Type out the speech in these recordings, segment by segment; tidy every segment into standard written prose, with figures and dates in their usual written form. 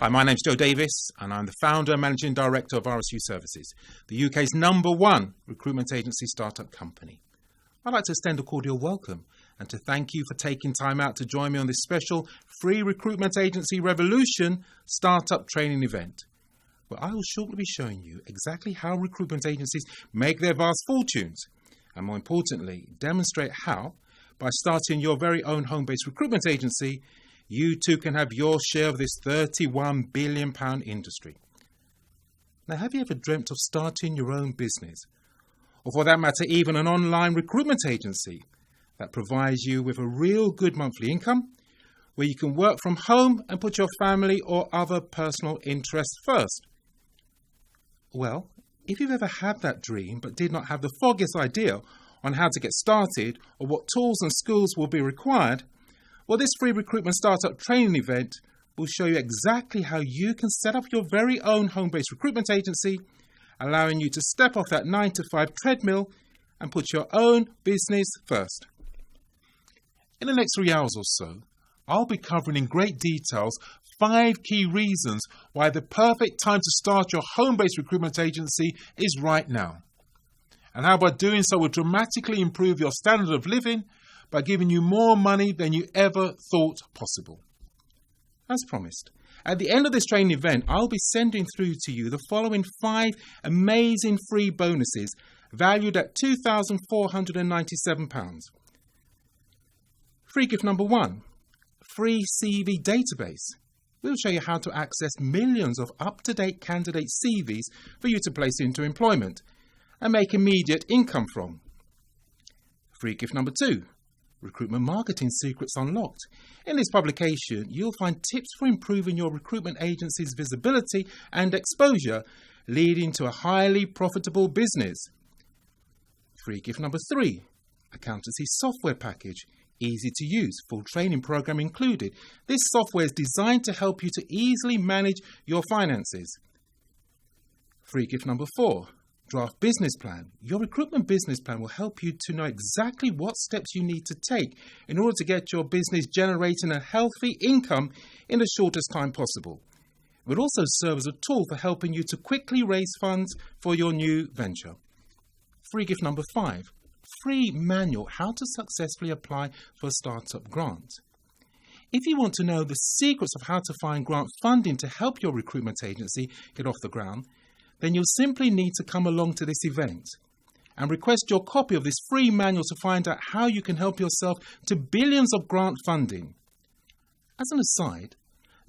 Hi, my name's Joe Davis and I'm the founder and managing director of RSU Services, the UK's #1 recruitment agency startup company. I'd like to extend a cordial welcome and to thank you for taking time out to join me on this special free recruitment agency revolution startup training event, where I will shortly be showing you exactly how recruitment agencies make their vast fortunes and, more importantly, demonstrate how, by starting your very own home-based recruitment agency, you too can have your share of this £31 billion industry. Now, have you ever dreamt of starting your own business? Or for that matter, even an online recruitment agency that provides you with a real good monthly income, where you can work from home and put your family or other personal interests first? Well, if you've ever had that dream but did not have the foggiest idea on how to get started or what tools and skills will be required, well, this free recruitment startup training event will show you exactly how you can set up your very own home-based recruitment agency, allowing you to step off that 9-to-5 treadmill and put your own business first. In the next 3 hours or so, I'll be covering in great details 5 key reasons why the perfect time to start your home-based recruitment agency is right now, and how by doing so will dramatically improve your standard of living by giving you more money than you ever thought possible. As promised, at the end of this training event, I'll be sending through to you the following 5 amazing free bonuses valued at £2,497. Free gift number 1, free CV database. We'll show you how to access millions of up-to-date candidate CVs for you to place into employment and make immediate income from. Free gift number 2, Recruitment Marketing Secrets Unlocked. In this publication, you'll find tips for improving your recruitment agency's visibility and exposure, leading to a highly profitable business. Free gift number 3, Accountancy Software Package. Easy to use, full training program included. This software is designed to help you to easily manage your finances. Free gift number 4, Draft Business Plan. Your recruitment business plan will help you to know exactly what steps you need to take in order to get your business generating a healthy income in the shortest time possible. It will also serve as a tool for helping you to quickly raise funds for your new venture. Free gift number 5, free manual how to successfully apply for a startup grant. If you want to know the secrets of how to find grant funding to help your recruitment agency get off the ground, then you'll simply need to come along to this event and request your copy of this free manual to find out how you can help yourself to billions of grant funding. As an aside,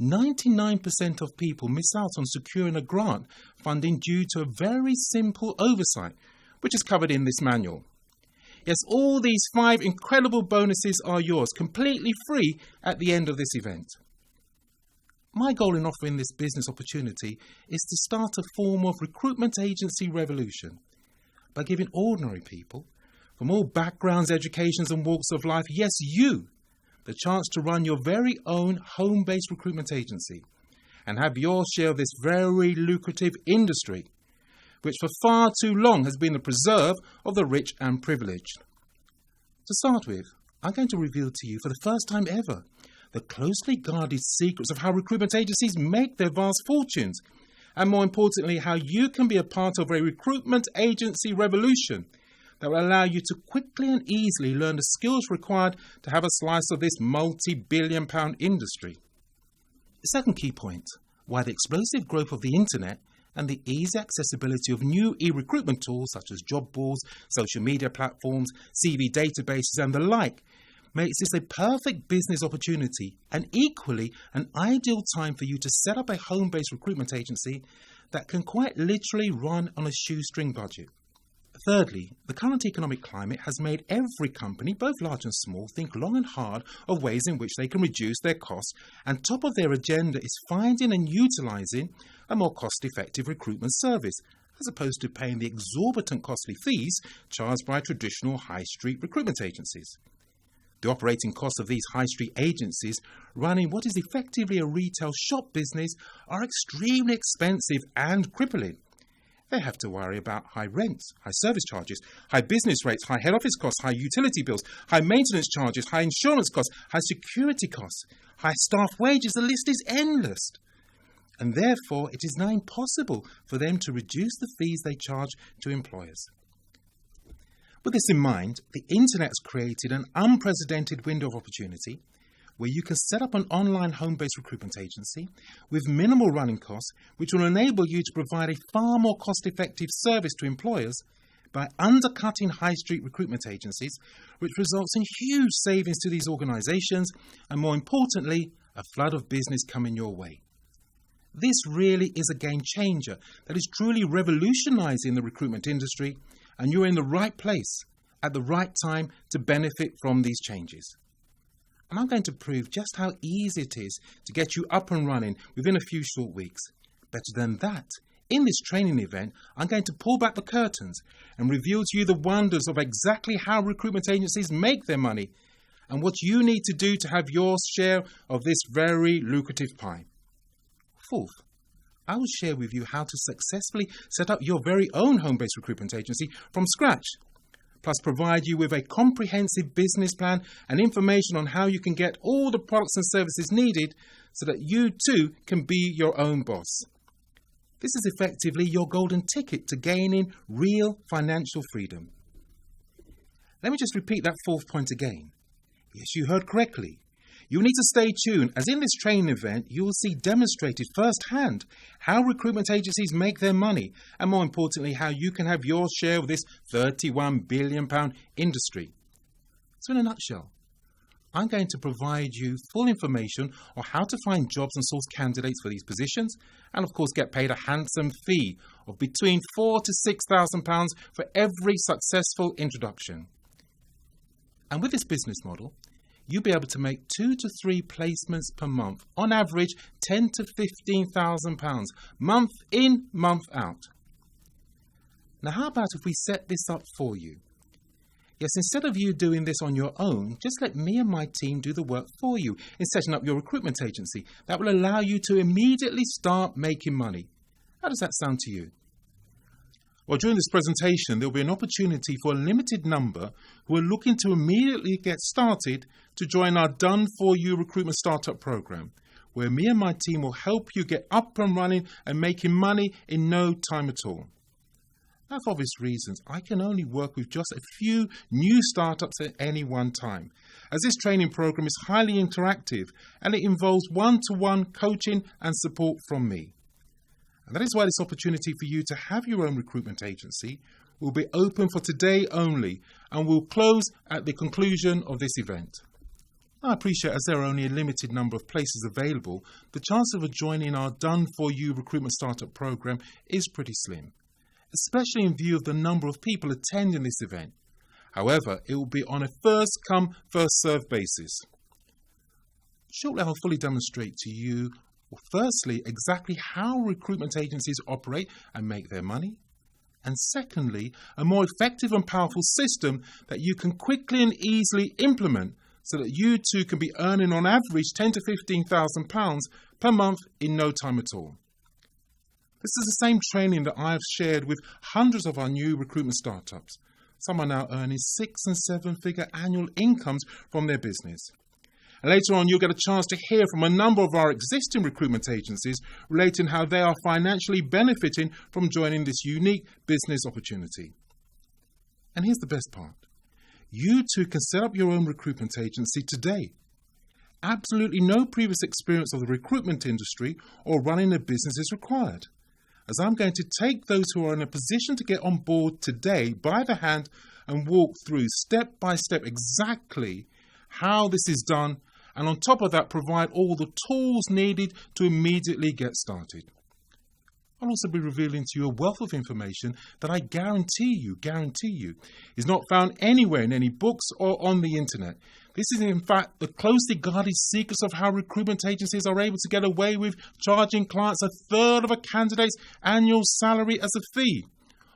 99% of people miss out on securing a grant funding due to a very simple oversight, which is covered in this manual. Yes, all these 5 incredible bonuses are yours, completely free at the end of this event. My goal in offering this business opportunity is to start a form of recruitment agency revolution by giving ordinary people from all backgrounds, educations and walks of life, yes, you, the chance to run your very own home-based recruitment agency and have your share of this very lucrative industry, which for far too long has been the preserve of the rich and privileged. To start with, I'm going to reveal to you for the first time ever the closely guarded secrets of how recruitment agencies make their vast fortunes, and more importantly, how you can be a part of a recruitment agency revolution that will allow you to quickly and easily learn the skills required to have a slice of this multi-billion pound industry. The second key point, why the explosive growth of the internet and the easy accessibility of new e-recruitment tools such as job boards, social media platforms, CV databases and the like makes this a perfect business opportunity and equally an ideal time for you to set up a home-based recruitment agency that can quite literally run on a shoestring budget. Thirdly, the current economic climate has made every company, both large and small, think long and hard of ways in which they can reduce their costs, and top of their agenda is finding and utilising a more cost-effective recruitment service, as opposed to paying the exorbitant costly fees charged by traditional high street recruitment agencies. The operating costs of these high street agencies running what is effectively a retail shop business are extremely expensive and crippling. They have to worry about high rents, high service charges, high business rates, high head office costs, high utility bills, high maintenance charges, high insurance costs, high security costs, high staff wages. The list is endless. and therefore it is now impossible for them to reduce the fees they charge to employers. With this in mind, the Internet has created an unprecedented window of opportunity where you can set up an online home-based recruitment agency with minimal running costs, which will enable you to provide a far more cost-effective service to employers by undercutting high street recruitment agencies, which results in huge savings to these organisations and, more importantly, a flood of business coming your way. This really is a game changer that is truly revolutionising the recruitment industry, and you're in the right place at the right time to benefit from these changes. And I'm going to prove just how easy it is to get you up and running within a few short weeks. Better than that, in this training event, I'm going to pull back the curtains and reveal to you the wonders of exactly how recruitment agencies make their money and what you need to do to have your share of this very lucrative pie. Fourth, I will share with you how to successfully set up your very own home-based recruitment agency from scratch, plus provide you with a comprehensive business plan and information on how you can get all the products and services needed so that you too can be your own boss. This is effectively your golden ticket to gaining real financial freedom. Let me just repeat that fourth point again. Yes, you heard correctly. You'll need to stay tuned, as in this training event, you will see demonstrated firsthand how recruitment agencies make their money, and more importantly, how you can have your share of this £31 billion industry. So in a nutshell, I'm going to provide you full information on how to find jobs and source candidates for these positions, and of course get paid a handsome fee of between £4,000 to £6,000 for every successful introduction. And with this business model, you'll be able to make 2 to 3 placements per month, on average £10,000 to £15,000, month in, month out. Now how about if we set this up for you? Yes, instead of you doing this on your own, just let me and my team do the work for you in setting up your recruitment agency that will allow you to immediately start making money. How does that sound to you? Well, during this presentation, there will be an opportunity for a limited number who are looking to immediately get started to join our done-for-you recruitment startup program, where me and my team will help you get up and running and making money in no time at all. Now, for obvious reasons, I can only work with just a few new startups at any one time, as this training program is highly interactive and it involves one-to-one coaching and support from me. And that is why this opportunity for you to have your own recruitment agency will be open for today only and will close at the conclusion of this event. I appreciate, as there are only a limited number of places available, the chance of joining our done-for-you recruitment startup program is pretty slim, especially in view of the number of people attending this event. However, it will be on a first-come, first-served basis. Shortly, I'll fully demonstrate to you firstly, exactly how recruitment agencies operate and make their money, and secondly, a more effective and powerful system that you can quickly and easily implement so that you too can be earning on average £10,000 to £15,000 per month in no time at all. This is the same training that I have shared with hundreds of our new recruitment startups. Some are now earning 6- and 7-figure annual incomes from their business. And later on, you'll get a chance to hear from a number of our existing recruitment agencies relating how they are financially benefiting from joining this unique business opportunity. And here's the best part. You too can set up your own recruitment agency today. Absolutely no previous experience of the recruitment industry or running a business is required, as I'm going to take those who are in a position to get on board today by the hand and walk through step by step exactly how this is done, and on top of that, provide all the tools needed to immediately get started. I'll also be revealing to you a wealth of information that I guarantee you, is not found anywhere in any books or on the internet. This is in fact the closely guarded secrets of how recruitment agencies are able to get away with charging clients a third of a candidate's annual salary as a fee.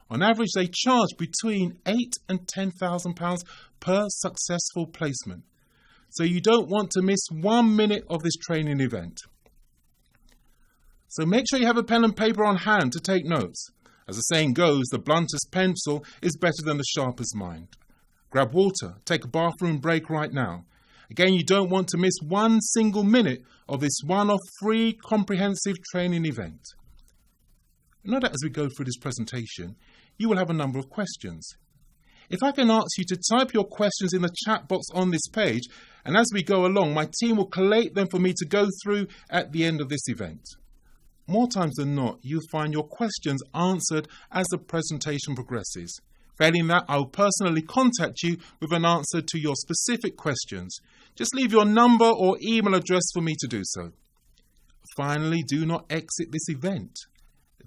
On average, they charge between £8,000 and £10,000 per successful placement. So you don't want to miss 1 minute of this training event. So make sure you have a pen and paper on hand to take notes. As the saying goes, the bluntest pencil is better than the sharpest mind. Grab water, take a bathroom break right now, Again, you don't want to miss one single minute of this one-off free comprehensive training event. Know that as we go through this presentation, you will have a number of questions. If I can ask you to type your questions in the chat box on this page, and as we go along, my team will collate them for me to go through at the end of this event. More times than not, you'll find your questions answered as the presentation progresses. Failing that, I'll personally contact you with an answer to your specific questions. Just leave your number or email address for me to do so. Finally, do not exit this event.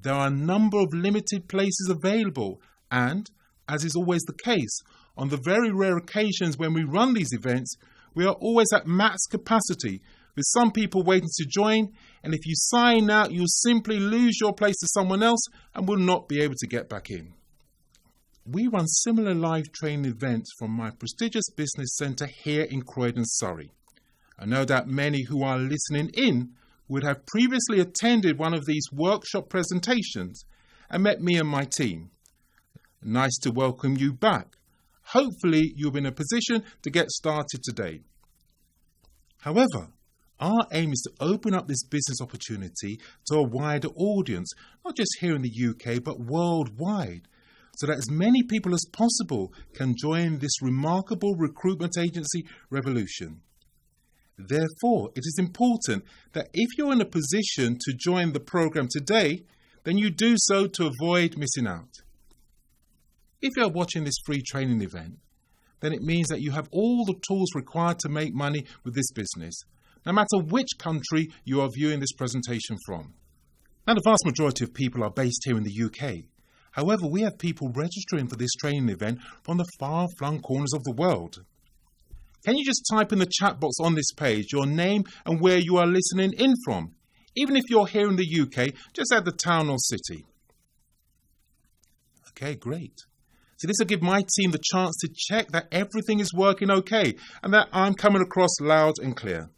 There are a number of limited places available, and, as is always the case, on the very rare occasions when we run these events, we are always at max capacity, with some people waiting to join, and if you sign out, you'll simply lose your place to someone else and will not be able to get back in. We run similar live training events from my prestigious business centre here in Croydon, Surrey. I know that many who are listening in would have previously attended one of these workshop presentations and met me and my team. Nice to welcome you back. Hopefully you'll be in a position to get started today. However, our aim is to open up this business opportunity to a wider audience, not just here in the UK, but worldwide, so that as many people as possible can join this remarkable recruitment agency revolution. Therefore, it is important that if you're in a position to join the program today, then you do so to avoid missing out. If you're watching this free training event, then it means that you have all the tools required to make money with this business, no matter which country you are viewing this presentation from. Now, the vast majority of people are based here in the UK. However, we have people registering for this training event from the far-flung corners of the world. Can you just type in the chat box on this page your name and where you are listening in from? Even if you're here in the UK, just add the town or city. Okay, great. So this will give my team the chance to check that everything is working okay and that I'm coming across loud and clear.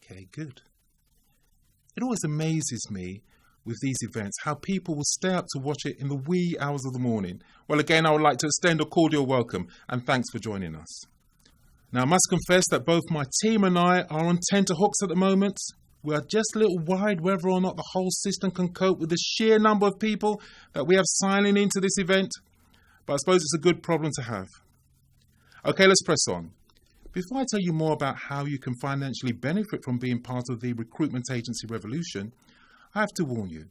Okay, good. It always amazes me with these events how people will stay up to watch it in the wee hours of the morning. Well, again, I would like to extend a cordial welcome and thanks for joining us. Now, I must confess that both my team and I are on tenterhooks at the moment. We are just a little worried whether or not the whole system can cope with the sheer number of people that we have signing into this event. But I suppose it's a good problem to have. Okay, let's press on. Before I tell you more about how you can financially benefit from being part of the recruitment agency revolution, I have to warn you.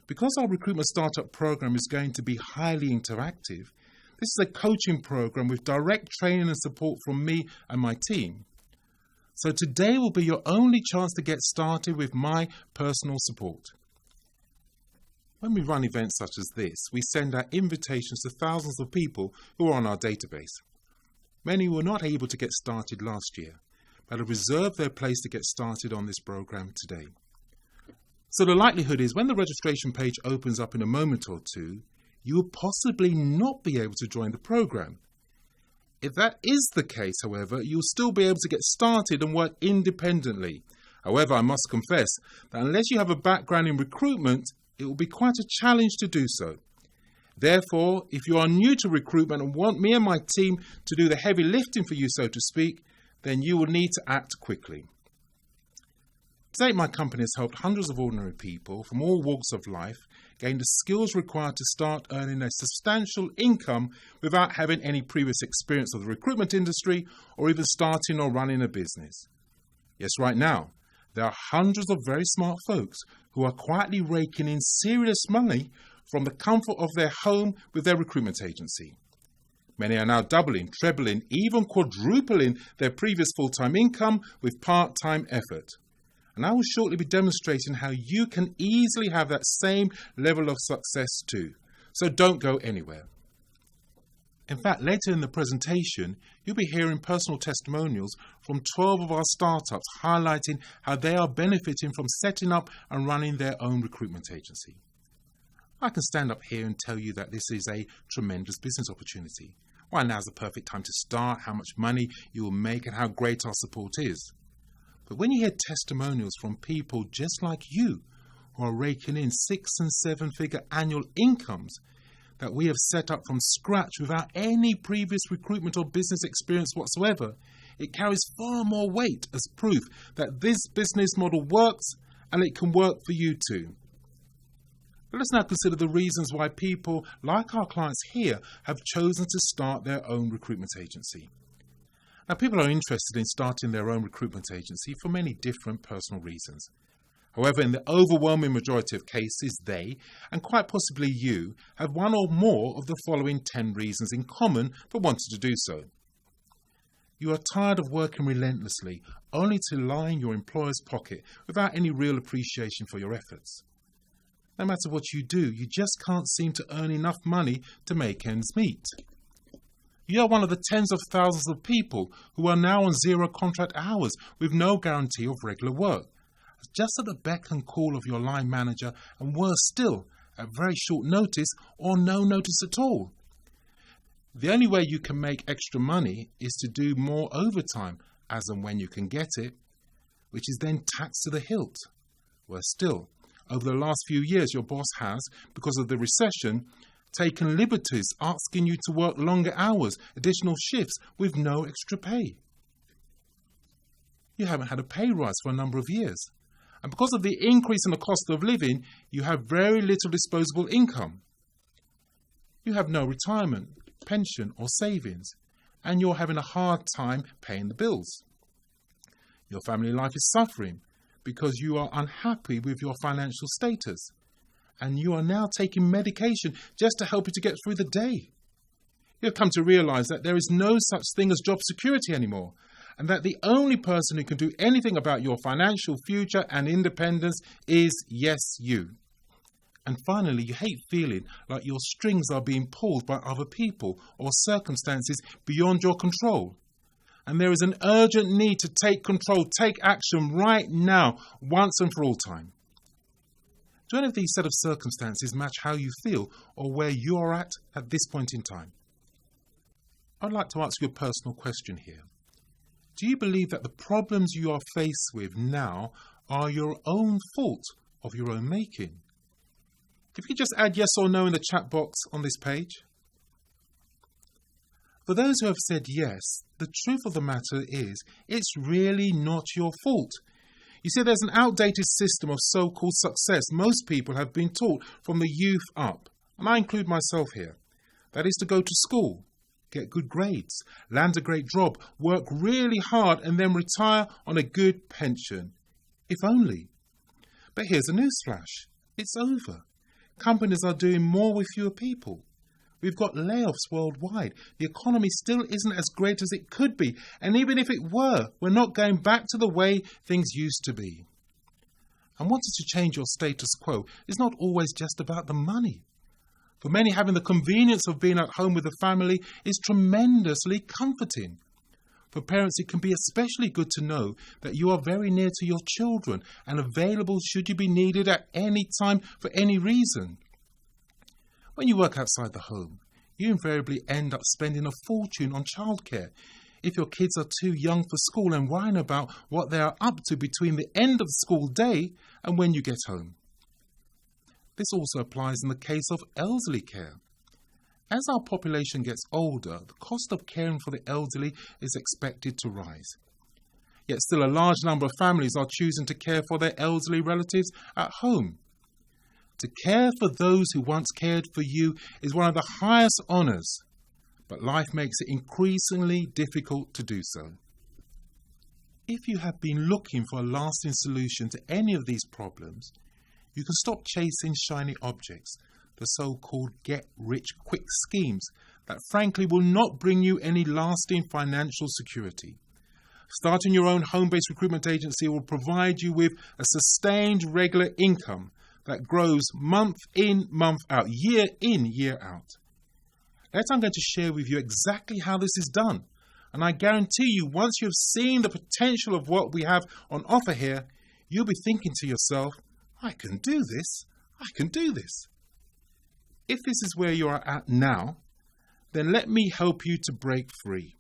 Because our recruitment startup program is going to be highly interactive, this is a coaching program with direct training and support from me and my team. So today will be your only chance to get started with my personal support. When we run events such as this, we send out invitations to thousands of people who are on our database. Many were not able to get started last year, but have reserved their place to get started on this program today. So the likelihood is when the registration page opens up in a moment or two, you will possibly not be able to join the program. If that is the case, however, you'll still be able to get started and work independently. However, I must confess that unless you have a background in recruitment, it will be quite a challenge to do so. Therefore, if you are new to recruitment and want me and my team to do the heavy lifting for you, so to speak, then you will need to act quickly. To date, my company has helped hundreds of ordinary people from all walks of life gain the skills required to start earning a substantial income without having any previous experience of the recruitment industry or even starting or running a business. Yes, right now, there are hundreds of very smart folks who are quietly raking in serious money from the comfort of their home with their recruitment agency. Many are now doubling, trebling, even quadrupling their previous full-time income with part-time effort. And I will shortly be demonstrating how you can easily have that same level of success too. So don't go anywhere. In fact, later in the presentation, you'll be hearing personal testimonials from 12 of our startups highlighting how they are benefiting from setting up and running their own recruitment agency. I can stand up here and tell you that this is a tremendous business opportunity. Why, now's the perfect time to start, how much money you will make and how great our support is. But when you hear testimonials from people just like you who are raking in 6- and 7-figure annual incomes that we have set up from scratch without any previous recruitment or business experience whatsoever, it carries far more weight as proof that this business model works and it can work for you too. But let's now consider the reasons why people like our clients here have chosen to start their own recruitment agency. Now, people are interested in starting their own recruitment agency for many different personal reasons. However, in the overwhelming majority of cases, they, and quite possibly you, have one or more of the following 10 reasons in common for wanting to do so. You are tired of working relentlessly, only to line your employer's pocket without any real appreciation for your efforts. No matter what you do, you just can't seem to earn enough money to make ends meet. You are one of the tens of thousands of people who are now on zero contract hours with no guarantee of regular work, just at the beck and call of your line manager, and worse still, at very short notice or no notice at all. The only way you can make extra money is to do more overtime as and when you can get it, which is then taxed to the hilt. Worse still, over the last few years your boss has, because of the recession, taken liberties asking you to work longer hours, additional shifts with no extra pay. You haven't had a pay rise for a number of years. And because of the increase in the cost of living, you have very little disposable income. You have no retirement, pension or savings, and you're having a hard time paying the bills. Your family life is suffering because you are unhappy with your financial status, and you are now taking medication just to help you to get through the day. You have come to realize that there is no such thing as job security anymore, and that the only person who can do anything about your financial future and independence is, yes, you. And finally, you hate feeling like your strings are being pulled by other people or circumstances beyond your control. And there is an urgent need to take control, take action right now, once and for all time. Do any of these set of circumstances match how you feel or where you are at this point in time? I'd like to ask you a personal question here. Do you believe that the problems you are faced with now are your own fault of your own making? If you just add yes or no in the chat box on this page. For those who have said yes, the truth of the matter is it's really not your fault. You see, there's an outdated system of so-called success most people have been taught from the youth up, and I include myself here. That is to go to school, get good grades, land a great job, work really hard and then retire on a good pension. If only. But here's a newsflash. It's over. Companies are doing more with fewer people. We've got layoffs worldwide. The economy still isn't as great as it could be. And even if it were, we're not going back to the way things used to be. And wanting to change your status quo is not always just about the money. For many, having the convenience of being at home with the family is tremendously comforting. For parents, it can be especially good to know that you are very near to your children and available should you be needed at any time for any reason. When you work outside the home, you invariably end up spending a fortune on childcare if your kids are too young for school and worrying about what they are up to between the end of the school day and when you get home. This also applies in the case of elderly care. As our population gets older, the cost of caring for the elderly is expected to rise. Yet still a large number of families are choosing to care for their elderly relatives at home. To care for those who once cared for you is one of the highest honours, but life makes it increasingly difficult to do so. If you have been looking for a lasting solution to any of these problems, you can stop chasing shiny objects, the so-called get-rich-quick schemes that frankly will not bring you any lasting financial security. Starting your own home-based recruitment agency will provide you with a sustained regular income that grows month in, month out, year in, year out. Later I'm going to share with you exactly how this is done, and I guarantee you once you have seen the potential of what we have on offer here, you'll be thinking to yourself, I can do this, I can do this. If this is where you are at now, then let me help you to break free.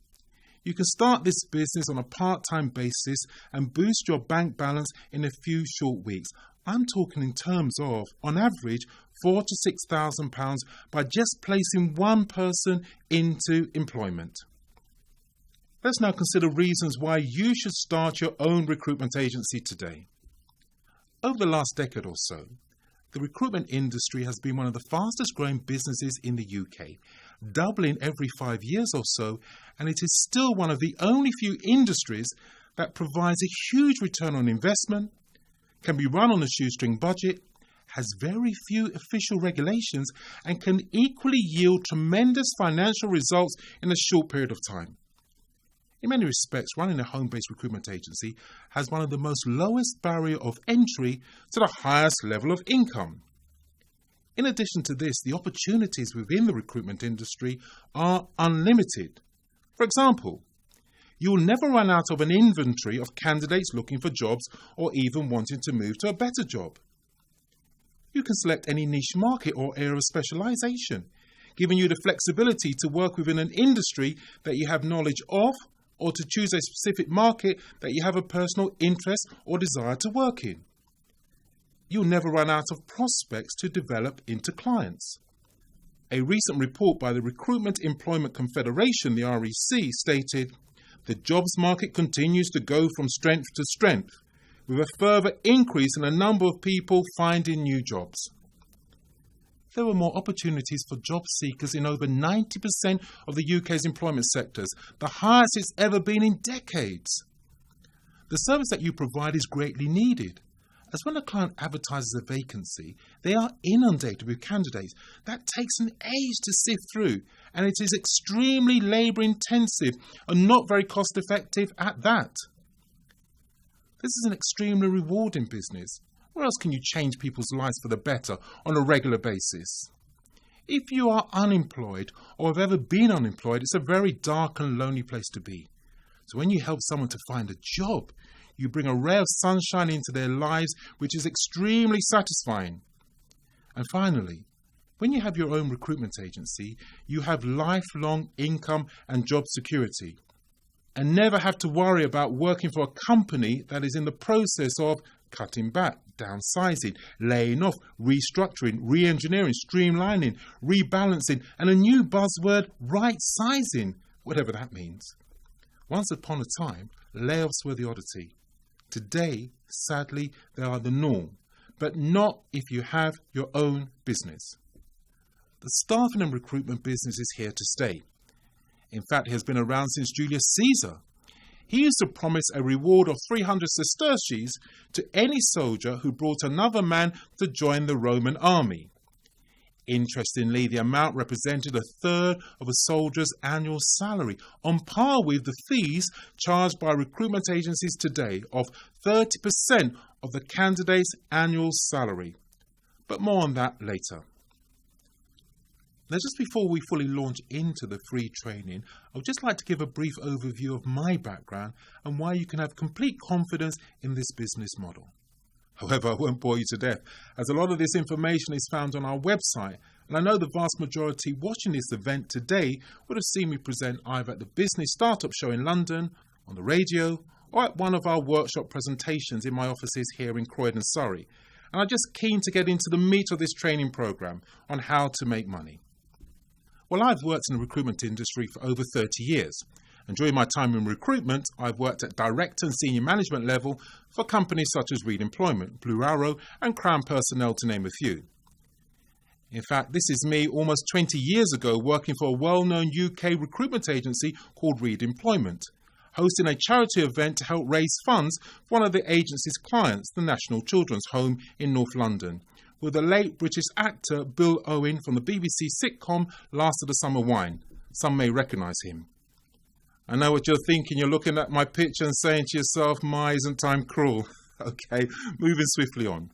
You can start this business on a part-time basis and boost your bank balance in a few short weeks. I'm talking in terms of, on average, £4,000 to £6,000 by just placing one person into employment. Let's now consider reasons why you should start your own recruitment agency today. Over the last decade or so, the recruitment industry has been one of the fastest growing businesses in the UK, doubling every 5 years or so, and it is still one of the only few industries that provides a huge return on investment, can be run on a shoestring budget, has very few official regulations, and can equally yield tremendous financial results in a short period of time. In many respects, running a home-based recruitment agency has one of the most lowest barrier of entry to the highest level of income. In addition to this, the opportunities within the recruitment industry are unlimited. For example, you will never run out of an inventory of candidates looking for jobs or even wanting to move to a better job. You can select any niche market or area of specialization, giving you the flexibility to work within an industry that you have knowledge of, or to choose a specific market that you have a personal interest or desire to work in. You'll never run out of prospects to develop into clients. A recent report by the Recruitment Employment Confederation, the REC, stated, "The jobs market continues to go from strength to strength, with a further increase in the number of people finding new jobs." There are more opportunities for job seekers in over 90% of the UK's employment sectors, the highest it's ever been in decades. The service that you provide is greatly needed, as when a client advertises a vacancy, they are inundated with candidates. That takes an age to sift through, and it is extremely labour intensive and not very cost effective at that. This is an extremely rewarding business. Where else can you change people's lives for the better on a regular basis? If you are unemployed or have ever been unemployed, it's a very dark and lonely place to be. So when you help someone to find a job, you bring a ray of sunshine into their lives, which is extremely satisfying. And finally, when you have your own recruitment agency, you have lifelong income and job security, and never have to worry about working for a company that is in the process of cutting back, downsizing, laying off, restructuring, re-engineering, streamlining, rebalancing, and a new buzzword, right-sizing, whatever that means. Once upon a time, layoffs were the oddity. Today, sadly, they are the norm, but not if you have your own business. The staffing and recruitment business is here to stay. In fact, it has been around since Julius Caesar. He used to promise a reward of 300 sesterces to any soldier who brought another man to join the Roman army. Interestingly, the amount represented a third of a soldier's annual salary, on par with the fees charged by recruitment agencies today of 30% of the candidate's annual salary. But more on that later. Now, just before we fully launch into the free training, I would just like to give a brief overview of my background and why you can have complete confidence in this business model. However, I won't bore you to death, as a lot of this information is found on our website, and I know the vast majority watching this event today would have seen me present either at the Business Startup Show in London, on the radio, or at one of our workshop presentations in my offices here in Croydon, Surrey. And I'm just keen to get into the meat of this training programme on how to make money. Well, I've worked in the recruitment industry for over 30 years, and during my time in recruitment, I've worked at director and senior management level for companies such as Reed Employment, Blue Arrow, and Crown Personnel, to name a few. In fact, this is me almost 20 years ago working for a well-known UK recruitment agency called Reed Employment, hosting a charity event to help raise funds for one of the agency's clients, the National Children's Home in North London, with the late British actor Bill Owen from the BBC sitcom Last of the Summer Wine. Some may recognise him. I know what you're thinking. You're looking at my picture and saying to yourself, "My, isn't time cruel?" Okay, moving swiftly on.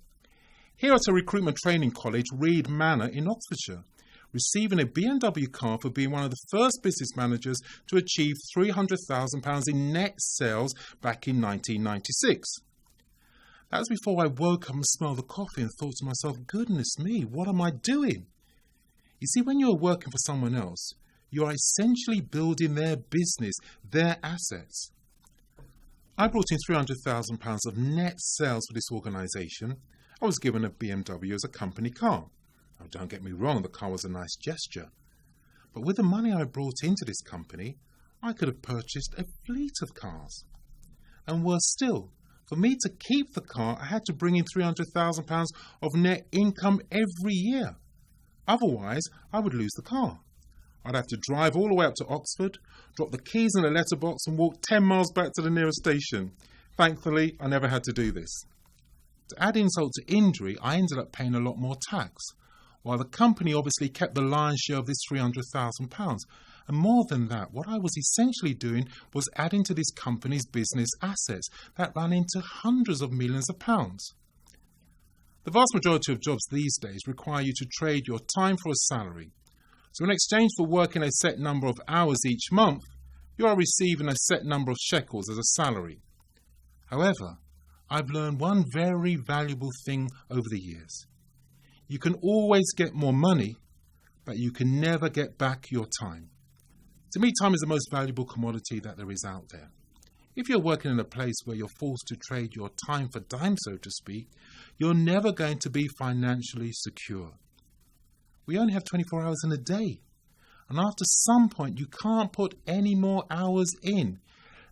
Here at a recruitment training college, Reed Manor in Oxfordshire, receiving a BMW car for being one of the first business managers to achieve £300,000 in net sales back in 1996. That was before I woke up and smelled the coffee and thought to myself, goodness me, what am I doing? You see, when you're working for someone else, you are essentially building their business, their assets. I brought in £300,000 of net sales for this organisation. I was given a BMW as a company car. Now, don't get me wrong, the car was a nice gesture. But with the money I brought into this company, I could have purchased a fleet of cars. And worse still, for me to keep the car, I had to bring in £300,000 of net income every year. Otherwise, I would lose the car. I'd have to drive all the way up to Oxford, drop the keys in a letterbox and walk 10 miles back to the nearest station. Thankfully, I never had to do this. To add insult to injury, I ended up paying a lot more tax, while the company obviously kept the lion's share of this £300,000. And more than that, what I was essentially doing was adding to this company's business assets that ran into hundreds of millions of pounds. The vast majority of jobs these days require you to trade your time for a salary. So in exchange for working a set number of hours each month, you are receiving a set number of shekels as a salary. However, I've learned one very valuable thing over the years. You can always get more money, but you can never get back your time. To me, time is the most valuable commodity that there is out there. If you're working in a place where you're forced to trade your time for dime, so to speak, you're never going to be financially secure. We only have 24 hours in a day, and after some point you can't put any more hours in,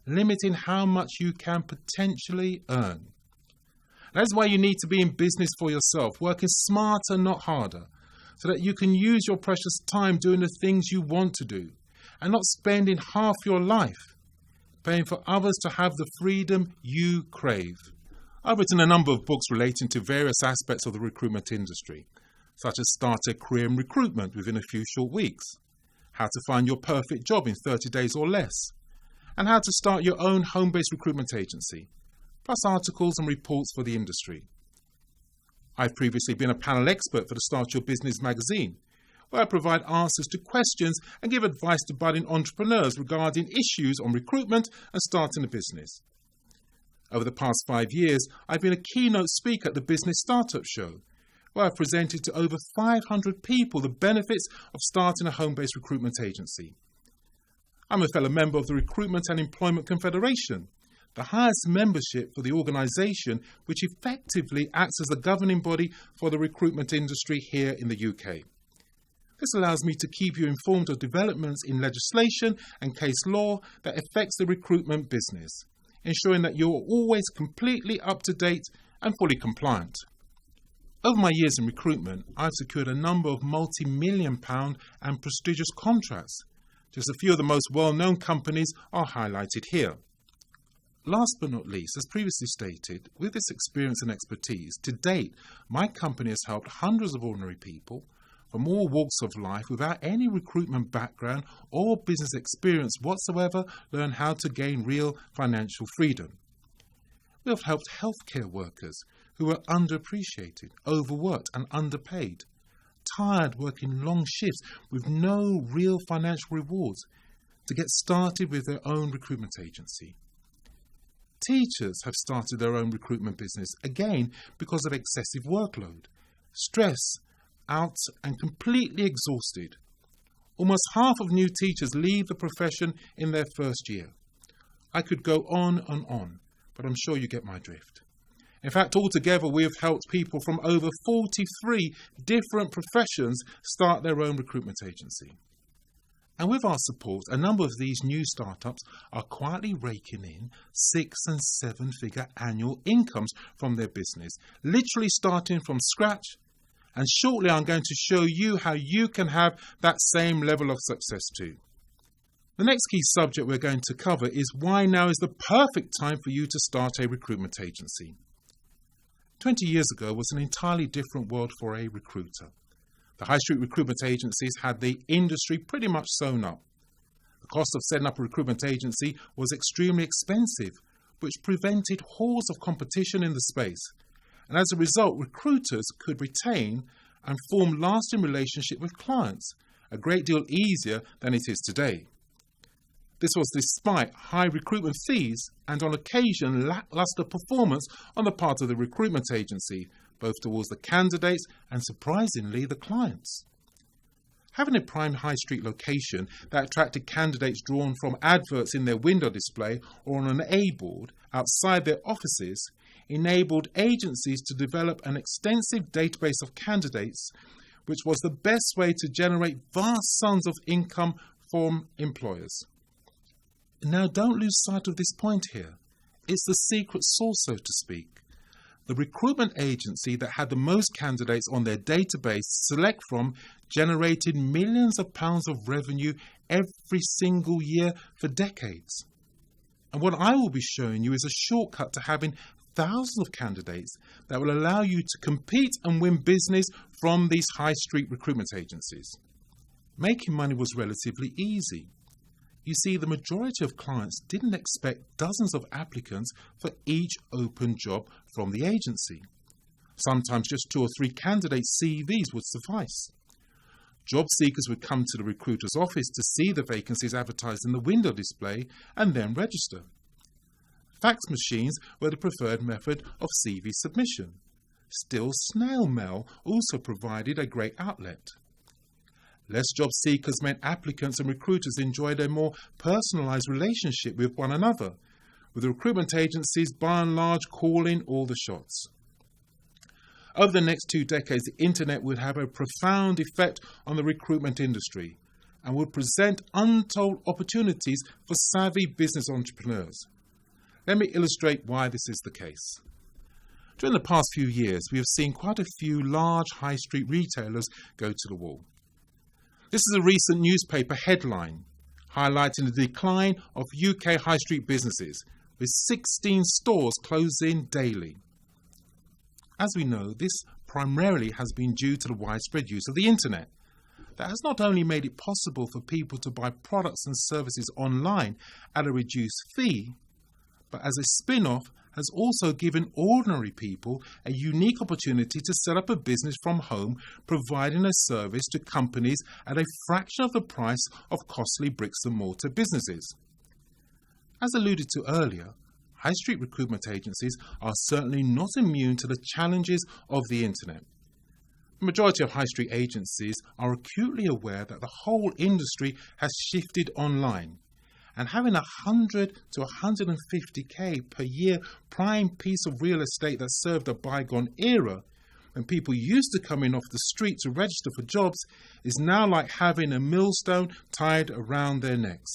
limiting how much you can potentially earn. That's why you need to be in business for yourself, working smarter, not harder, so that you can use your precious time doing the things you want to do, and not spending half your life paying for others to have the freedom you crave. I've written a number of books relating to various aspects of the recruitment industry, such as Start a Career in Recruitment within a few short weeks, How to Find Your Perfect Job in 30 Days or Less, and How to Start Your Own Home-Based Recruitment Agency, plus articles and reports for the industry. I've previously been a panel expert for the Start Your Business magazine, where I provide answers to questions and give advice to budding entrepreneurs regarding issues on recruitment and starting a business. Over the past 5 years, I've been a keynote speaker at the Business Startup Show, where I've presented to over 500 people the benefits of starting a home-based recruitment agency. I'm a fellow member of the Recruitment and Employment Confederation, the highest membership for the organisation which effectively acts as the governing body for the recruitment industry here in the UK. This allows me to keep you informed of developments in legislation and case law that affects the recruitment business, ensuring that you are always completely up to date and fully compliant. Over my years in recruitment, I've secured a number of multi-million-pound and prestigious contracts. Just a few of the most well-known companies are highlighted here. Last but not least, as previously stated, with this experience and expertise, to date, my company has helped hundreds of ordinary people from all walks of life without any recruitment background or business experience whatsoever learn how to gain real financial freedom. We have helped healthcare workers who are underappreciated, overworked and underpaid, tired working long shifts with no real financial rewards, to get started with their own recruitment agency. Teachers have started their own recruitment business, again because of excessive workload, stress, out and completely exhausted. Almost half of new teachers leave the profession in their first year. I could go on and on, but I'm sure you get my drift. In fact, altogether we have helped people from over 43 different professions start their own recruitment agency. And with our support, a number of these new startups are quietly raking in 6- and 7-figure annual incomes from their business, literally starting from scratch. And shortly I'm going to show you how you can have that same level of success too. The next key subject we're going to cover is why now is the perfect time for you to start a recruitment agency. 20 years ago was an entirely different world for a recruiter. The high street recruitment agencies had the industry pretty much sewn up. The cost of setting up a recruitment agency was extremely expensive, which prevented hordes of competition in the space. And as a result, recruiters could retain and form lasting relationships with clients, a great deal easier than it is today. This was despite high recruitment fees and on occasion lackluster performance on the part of the recruitment agency, both towards the candidates and surprisingly the clients. Having a prime high street location that attracted candidates drawn from adverts in their window display or on an A-board outside their offices enabled agencies to develop an extensive database of candidates, which was the best way to generate vast sums of income from employers. Now, don't lose sight of this point here. It's the secret sauce, so to speak. The recruitment agency that had the most candidates on their database to select from generated millions of pounds of revenue every single year for decades. And what I will be showing you is a shortcut to having thousands of candidates that will allow you to compete and win business from these high street recruitment agencies. Making money was relatively easy. You see, the majority of clients didn't expect dozens of applicants for each open job from the agency. Sometimes just 2 or 3 candidates' CVs would suffice. Job seekers would come to the recruiter's office to see the vacancies advertised in the window display and then register. Fax machines were the preferred method of CV submission. Still, snail mail also provided a great outlet. Less job seekers meant applicants and recruiters enjoyed a more personalised relationship with one another, with the recruitment agencies by and large calling all the shots. Over the next 2 decades, the internet would have a profound effect on the recruitment industry and would present untold opportunities for savvy business entrepreneurs. Let me illustrate why this is the case. During the past few years, we have seen quite a few large high street retailers go to the wall. This is a recent newspaper headline highlighting the decline of UK high street businesses, with 16 stores closing daily. As we know, this primarily has been due to the widespread use of the internet. That has not only made it possible for people to buy products and services online at a reduced fee, but as a spin-off has also given ordinary people a unique opportunity to set up a business from home, providing a service to companies at a fraction of the price of costly bricks and mortar businesses. As alluded to earlier, high street recruitment agencies are certainly not immune to the challenges of the internet. The majority of high street agencies are acutely aware that the whole industry has shifted online, and having 100 to 150k per year prime piece of real estate that served a bygone era, when people used to come in off the street to register for jobs, is now like having a millstone tied around their necks.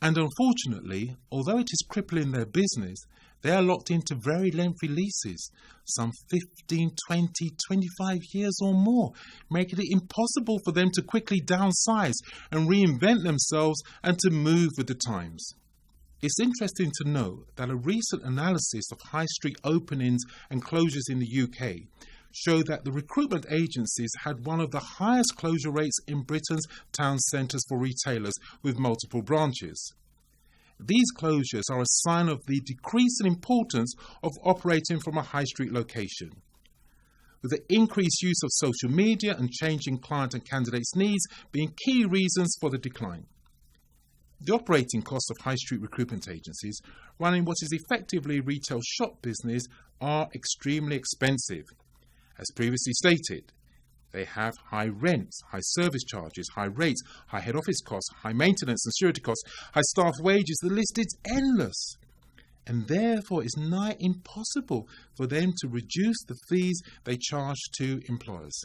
And unfortunately, although it is crippling their business, they are locked into very lengthy leases, some 15, 20, 25 years or more, making it impossible for them to quickly downsize and reinvent themselves and to move with the times. It's interesting to note that a recent analysis of high street openings and closures in the UK showed that the recruitment agencies had one of the highest closure rates in Britain's town centres for retailers with multiple branches. These closures are a sign of the decreasing importance of operating from a high street location, with the increased use of social media and changing client and candidates' needs being key reasons for the decline. The operating costs of high street recruitment agencies running what is effectively retail shop business are extremely expensive. As previously stated, they have high rents, high service charges, high rates, high head office costs, high maintenance and security costs, high staff wages. The list is endless. And therefore it's nigh impossible for them to reduce the fees they charge to employers.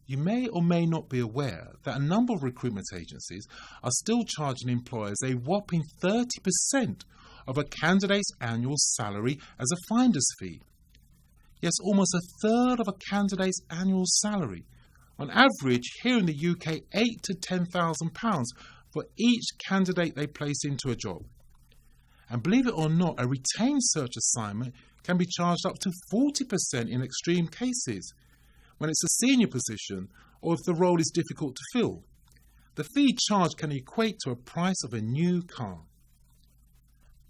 You may or may not be aware that a number of recruitment agencies are still charging employers a whopping 30% of a candidate's annual salary as a finder's fee. Yes, almost a third of a candidate's annual salary. On average, here in the UK, £8,000 to £10,000 for each candidate they place into a job. And believe it or not, a retained search assignment can be charged up to 40% in extreme cases, when it's a senior position or if the role is difficult to fill. The fee charged can equate to a price of a new car.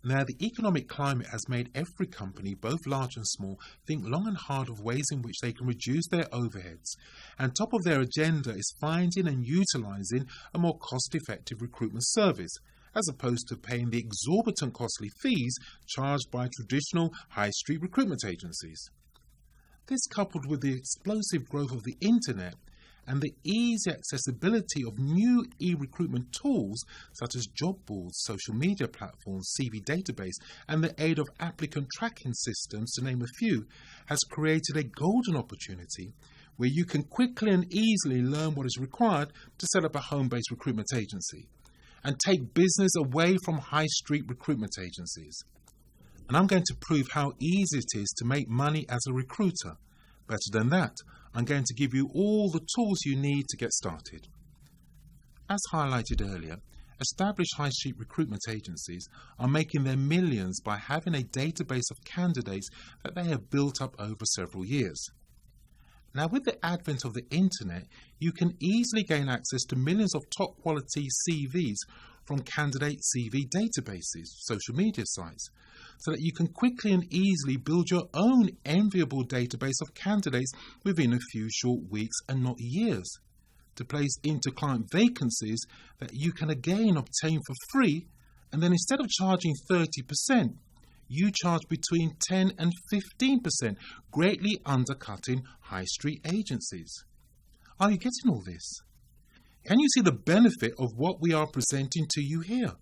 Now, the economic climate has made every company, both large and small, think long and hard of ways in which they can reduce their overheads, and top of their agenda is finding and utilising a more cost-effective recruitment service, as opposed to paying the exorbitant costly fees charged by traditional high street recruitment agencies. This, coupled with the explosive growth of the internet and the easy accessibility of new e-recruitment tools such as job boards, social media platforms, CV database, and the aid of applicant tracking systems, to name a few, has created a golden opportunity where you can quickly and easily learn what is required to set up a home-based recruitment agency. and take business away from high street recruitment agencies. And I'm going to prove how easy it is to make money as a recruiter. Better than that, I'm going to give you all the tools you need to get started. As highlighted earlier, established high street recruitment agencies are making their millions by having a database of candidates that they have built up over several years. Now, with the advent of the internet, you can easily gain access to millions of top quality CVs from candidate CV databases, social media sites, so that you can quickly and easily build your own enviable database of candidates within a few short weeks and not years, to place into client vacancies that you can again obtain for free, and then instead of charging 30%, you charge between 10 and 15%, greatly undercutting high street agencies. Are you getting all this? Can you see the benefit of what we are presenting to you here?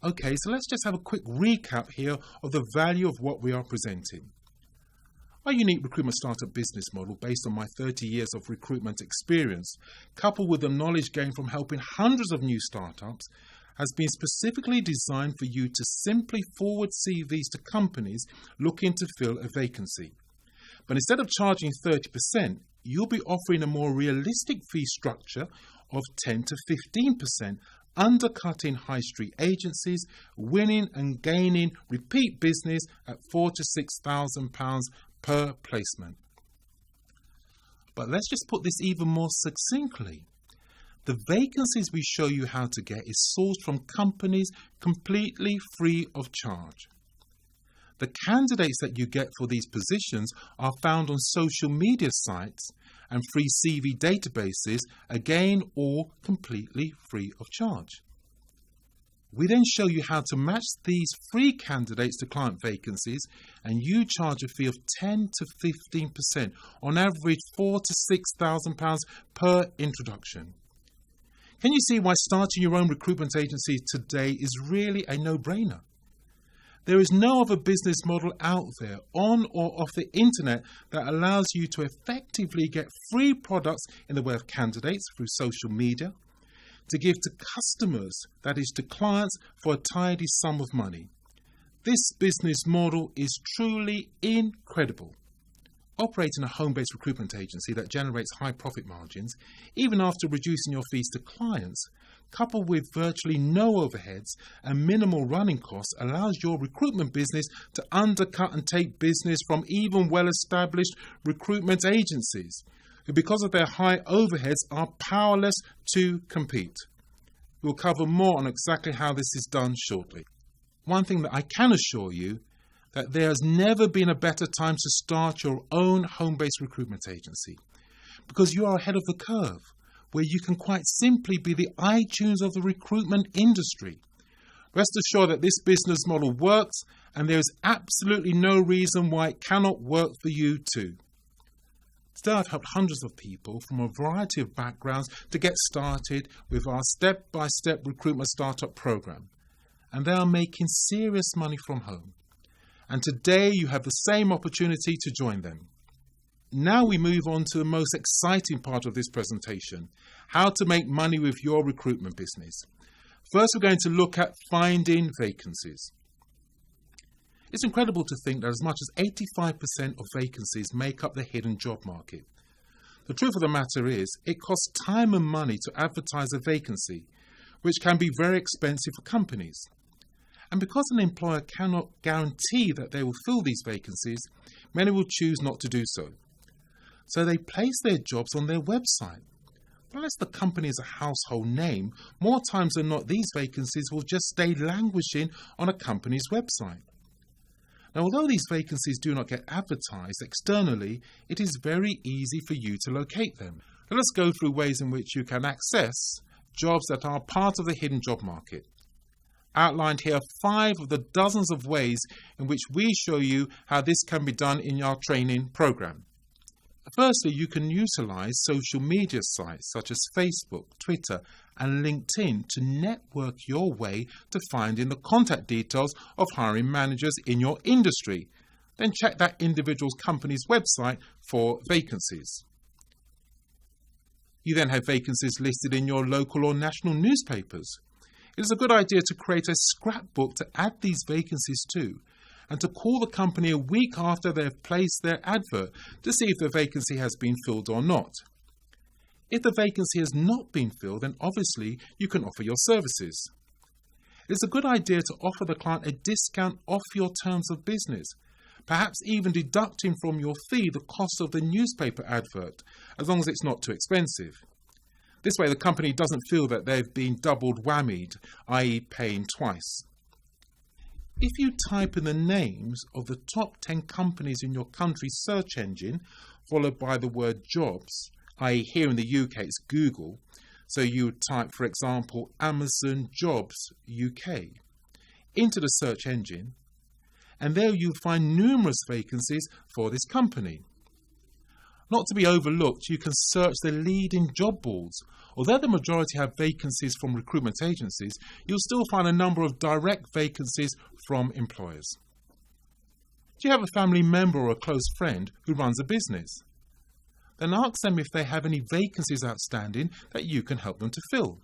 Okay, so let's just have a quick recap here of the value of what we are presenting. Our unique recruitment startup business model, based on my 30 years of recruitment experience, coupled with the knowledge gained from helping hundreds of new startups, has been specifically designed for you to simply forward CVs to companies looking to fill a vacancy. But instead of charging 30%, you'll be offering a more realistic fee structure of 10 to 15%, undercutting high street agencies, winning and gaining repeat business at £4,000 to £6,000 per placement. But let's just put this even more succinctly. The vacancies we show you how to get is sourced from companies completely free of charge. The candidates that you get for these positions are found on social media sites and free CV databases, again all completely free of charge. We then show you how to match these free candidates to client vacancies, and you charge a fee of 10 to 15%, on average £4,000 to £6,000 per introduction. Can you see why starting your own recruitment agency today is really a no-brainer? There is no other business model out there, on or off the internet, that allows you to effectively get free products in the way of candidates through social media, to give to customers, that is to clients, for a tidy sum of money. This business model is truly incredible. Operating a home-based recruitment agency that generates high profit margins, even after reducing your fees to clients, coupled with virtually no overheads and minimal running costs, allows your recruitment business to undercut and take business from even well-established recruitment agencies, who because of their high overheads are powerless to compete. We'll cover more on exactly how this is done shortly. One thing that I can assure you, that there has never been a better time to start your own home-based recruitment agency, because you are ahead of the curve, where you can quite simply be the iTunes of the recruitment industry. Rest assured that this business model works, and there is absolutely no reason why it cannot work for you too. Today I've helped hundreds of people from a variety of backgrounds to get started with our step-by-step recruitment startup program, and they are making serious money from home. And today you have the same opportunity to join them. Now we move on to the most exciting part of this presentation, how to make money with your recruitment business. First, we're going to look at finding vacancies. It's incredible to think that as much as 85% of vacancies make up the hidden job market. The truth of the matter is, it costs time and money to advertise a vacancy, which can be very expensive for companies. And because an employer cannot guarantee that they will fill these vacancies, many will choose not to do so. So they place their jobs on their website. But unless the company is a household name, more times than not these vacancies will just stay languishing on a company's website. Now, although these vacancies do not get advertised externally, it is very easy for you to locate them. Let us go through ways in which you can access jobs that are part of the hidden job market. Outlined here are 5 of the dozens of ways in which we show you how this can be done in our training program. Firstly, you can utilize social media sites such as Facebook, Twitter, and LinkedIn to network your way to finding the contact details of hiring managers in your industry. Then check that individual's company's website for vacancies. You then have vacancies listed in your local or national newspapers. It is a good idea to create a scrapbook to add these vacancies to, and to call the company a week after they have placed their advert to see if the vacancy has been filled or not. If the vacancy has not been filled, then obviously you can offer your services. It is a good idea to offer the client a discount off your terms of business, perhaps even deducting from your fee the cost of the newspaper advert, as long as it's not too expensive. This way the company doesn't feel that they've been doubled whammied, i.e. paying twice. If you type in the names of the top 10 companies in your country's search engine, followed by the word jobs, i.e. here in the UK it's Google, so you would type, for example, Amazon Jobs UK, into the search engine, and there you'll find numerous vacancies for this company. Not to be overlooked, you can search the leading job boards. Although the majority have vacancies from recruitment agencies, you'll still find a number of direct vacancies from employers. Do you have a family member or a close friend who runs a business? Then ask them if they have any vacancies outstanding that you can help them to fill.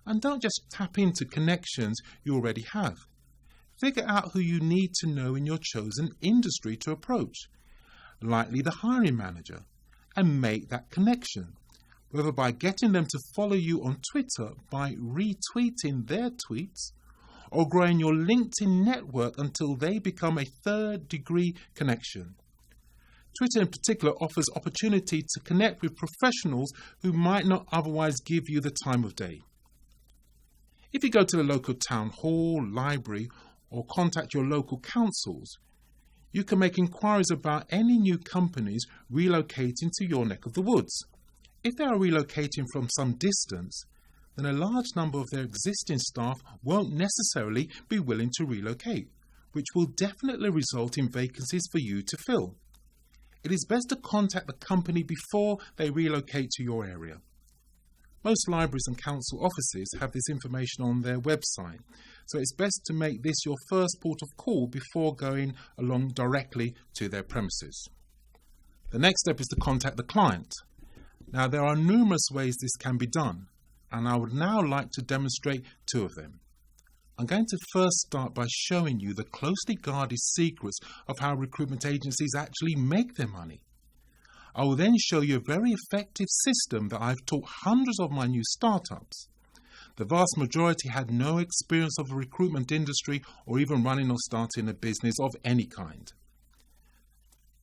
And don't just tap into connections you already have. Figure out who you need to know in your chosen industry to approach, likely the hiring manager, and make that connection, whether by getting them to follow you on Twitter by retweeting their tweets, or growing your LinkedIn network until they become a third-degree connection. Twitter in particular offers opportunity to connect with professionals who might not otherwise give you the time of day. If you go to the local town hall, library, or contact your local councils, you can make inquiries about any new companies relocating to your neck of the woods. If they are relocating from some distance, then a large number of their existing staff won't necessarily be willing to relocate, which will definitely result in vacancies for you to fill. It is best to contact the company before they relocate to your area. Most libraries and council offices have this information on their website, so it's best to make this your first port of call before going along directly to their premises. The next step is to contact the client. Now, there are numerous ways this can be done, and I would now like to demonstrate two of them. I'm going to first start by showing you the closely guarded secrets of how recruitment agencies actually make their money. I will then show you a very effective system that I've taught hundreds of my new startups. The vast majority had no experience of the recruitment industry or even running or starting a business of any kind.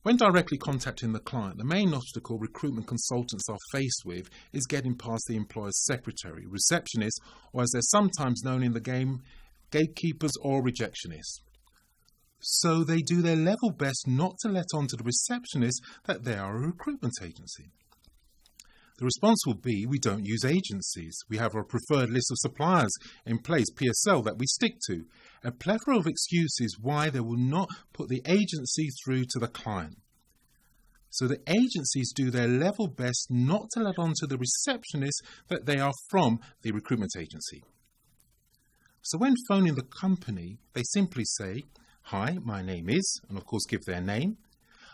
When directly contacting the client, the main obstacle recruitment consultants are faced with is getting past the employer's secretary, receptionist, or as they're sometimes known in the game, gatekeepers or rejectionists. So they do their level best not to let on to the receptionist that they are a recruitment agency. The response will be, we don't use agencies. We have a preferred list of suppliers in place, PSL, that we stick to. A plethora of excuses why they will not put the agency through to the client. So the agencies do their level best not to let on to the receptionist that they are from the recruitment agency. So when phoning the company, they simply say, "Hi, my name is," and of course give their name.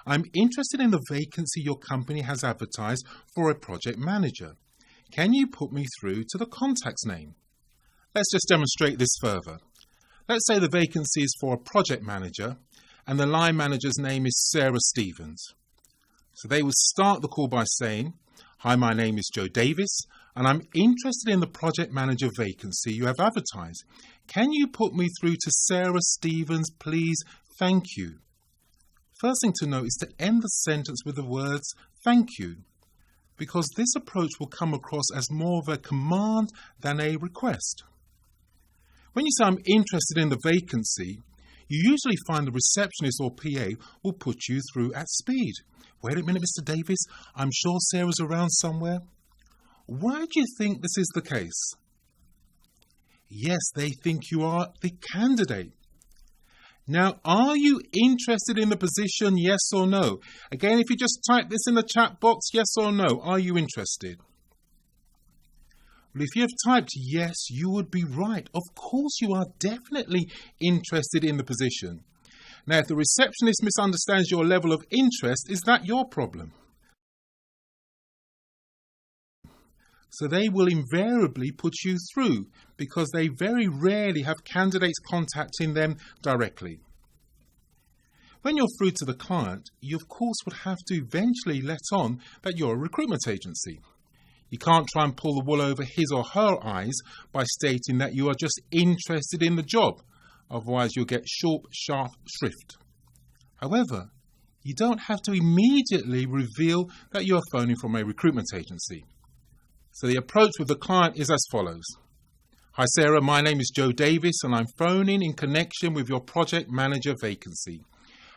"I'm interested in the vacancy your company has advertised for a project manager. Can you put me through to the contact's name?" Let's just demonstrate this further. Let's say the vacancy is for a project manager and the line manager's name is Sarah Stevens. So they will start the call by saying, "Hi, my name is Joe Davis and I'm interested in the project manager vacancy you have advertised. Can you put me through to Sarah Stevens, please? Thank you." First thing to note is to end the sentence with the words "thank you," because this approach will come across as more of a command than a request. When you say "I'm interested in the vacancy," you usually find the receptionist or PA will put you through at speed. "Wait a minute, Mr. Davis, I'm sure Sarah's around somewhere." Why do you think this is the case? Yes, they think you are the candidate. Now, are you interested in the position, yes or no? Again, if you just type this in the chat box, yes or no, are you interested? Well, if you have typed yes, you would be right. Of course you are definitely interested in the position. Now, if the receptionist misunderstands your level of interest, is that your problem? So they will invariably put you through because they very rarely have candidates contacting them directly. When you're through to the client, you of course would have to eventually let on that you're a recruitment agency. You can't try and pull the wool over his or her eyes by stating that you are just interested in the job. Otherwise, you'll get short, sharp shrift. However, you don't have to immediately reveal that you're phoning from a recruitment agency. So the approach with the client is as follows. Hi Sarah, my name is Joe Davis and I'm phoning in connection with your project manager vacancy.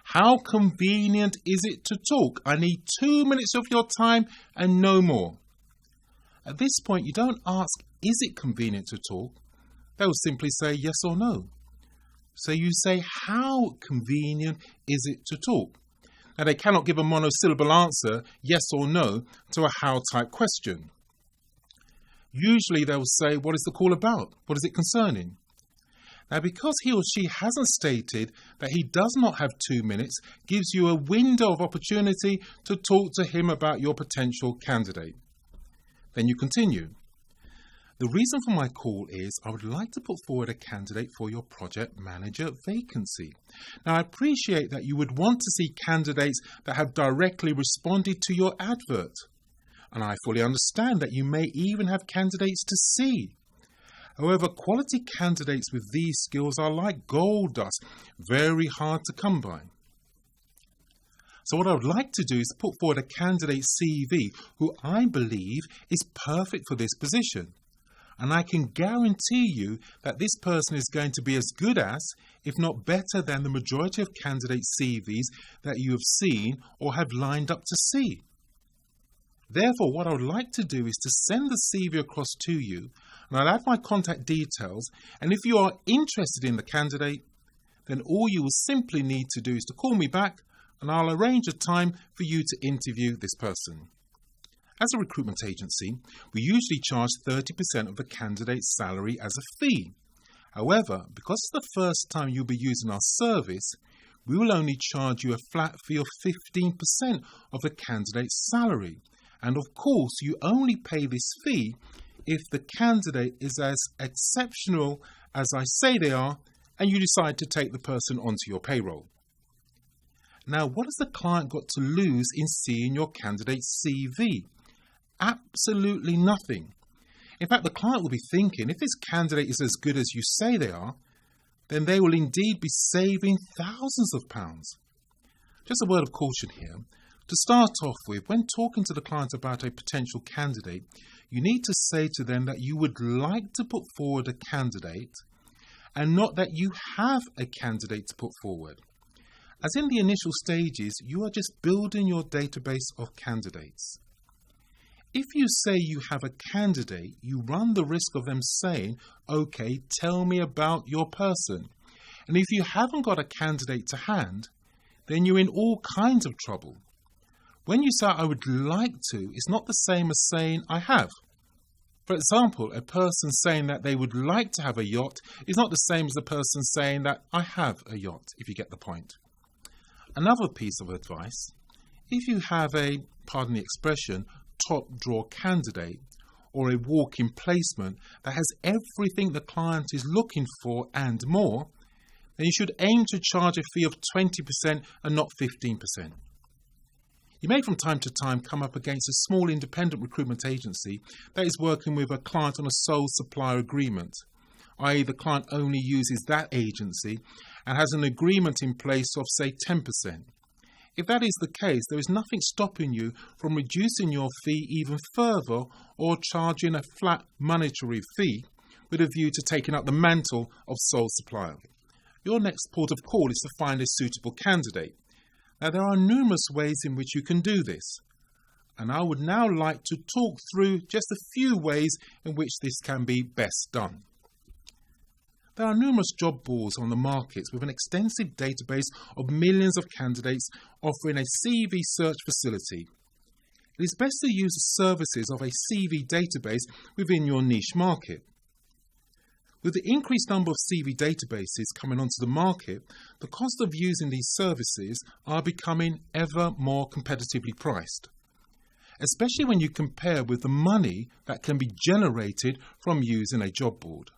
How convenient is it to talk? I need 2 minutes of your time and no more. At this point, you don't ask, is it convenient to talk? They will simply say yes or no. So you say, how convenient is it to talk? Now, they cannot give a monosyllable answer, yes or no, to a how type question. Usually they will say, what is the call about? What is it concerning? Now, because he or she hasn't stated that he does not have 2 minutes, gives you a window of opportunity to talk to him about your potential candidate. Then you continue. The reason for my call is I would like to put forward a candidate for your project manager vacancy. Now, I appreciate that you would want to see candidates that have directly responded to your advert. And I fully understand that you may even have candidates to see. However, quality candidates with these skills are like gold dust, very hard to come by. So what I would like to do is put forward a candidate CV who I believe is perfect for this position. And I can guarantee you that this person is going to be as good as, if not better than, the majority of candidate CVs that you have seen or have lined up to see. Therefore, what I would like to do is to send the CV across to you, and I'll add my contact details, and if you are interested in the candidate, then all you will simply need to do is to call me back, and I'll arrange a time for you to interview this person. As a recruitment agency, we usually charge 30% of the candidate's salary as a fee. However, because it's the first time you'll be using our service, we will only charge you a flat fee of 15% of the candidate's salary. And of course, you only pay this fee if the candidate is as exceptional as I say they are, and you decide to take the person onto your payroll. Now, what has the client got to lose in seeing your candidate's CV? Absolutely nothing. In fact, the client will be thinking, if this candidate is as good as you say they are, then they will indeed be saving thousands of pounds. Just a word of caution here. To start off with, when talking to the client about a potential candidate, you need to say to them that you would like to put forward a candidate and not that you have a candidate to put forward. As in the initial stages, you are just building your database of candidates. If you say you have a candidate, you run the risk of them saying, okay, tell me about your person. And if you haven't got a candidate to hand, then you're in all kinds of trouble. When you say, I would like to, it's not the same as saying, I have. For example, a person saying that they would like to have a yacht is not the same as a person saying that I have a yacht, if you get the point. Another piece of advice, if you have a, pardon the expression, top drawer candidate or a walk-in placement that has everything the client is looking for and more, then you should aim to charge a fee of 20% and not 15%. You may from time to time come up against a small independent recruitment agency that is working with a client on a sole supplier agreement, i.e. the client only uses that agency and has an agreement in place of, say, 10%. If that is the case, there is nothing stopping you from reducing your fee even further or charging a flat monetary fee with a view to taking up the mantle of sole supplier. Your next port of call is to find a suitable candidate. Now, there are numerous ways in which you can do this, and I would now like to talk through just a few ways in which this can be best done. There are numerous job boards on the markets with an extensive database of millions of candidates offering a CV search facility. It is best to use the services of a CV database within your niche market. With the increased number of CV databases coming onto the market, the cost of using these services are becoming ever more competitively priced. especially when you compare with the money that can be generated from using a job board.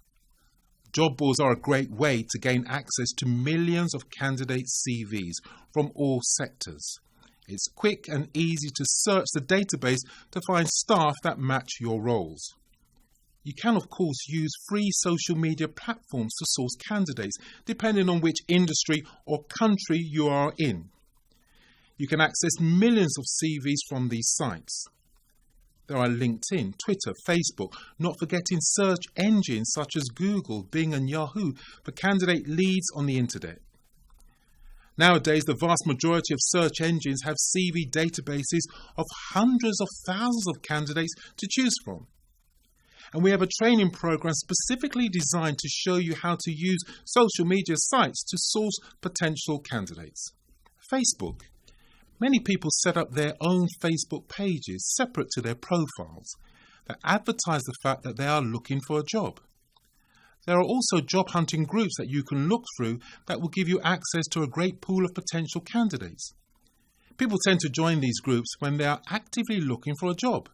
Job boards are a great way to gain access to millions of candidates' CVs from all sectors. It's quick and easy to search the database to find staff that match your roles. You can, of course, use free social media platforms to source candidates, depending on which industry or country you are in. You can access millions of CVs from these sites. There are LinkedIn, Twitter, Facebook, not forgetting search engines such as Google, Bing and Yahoo for candidate leads on the internet. Nowadays, the vast majority of search engines have CV databases of hundreds of thousands of candidates to choose from. And we have a training program specifically designed to show you how to use social media sites to source potential candidates. Facebook. Many people set up their own Facebook pages separate to their profiles that advertise the fact that they are looking for a job. There are also job hunting groups that you can look through that will give you access to a great pool of potential candidates. People tend to join these groups when they are actively looking for a job,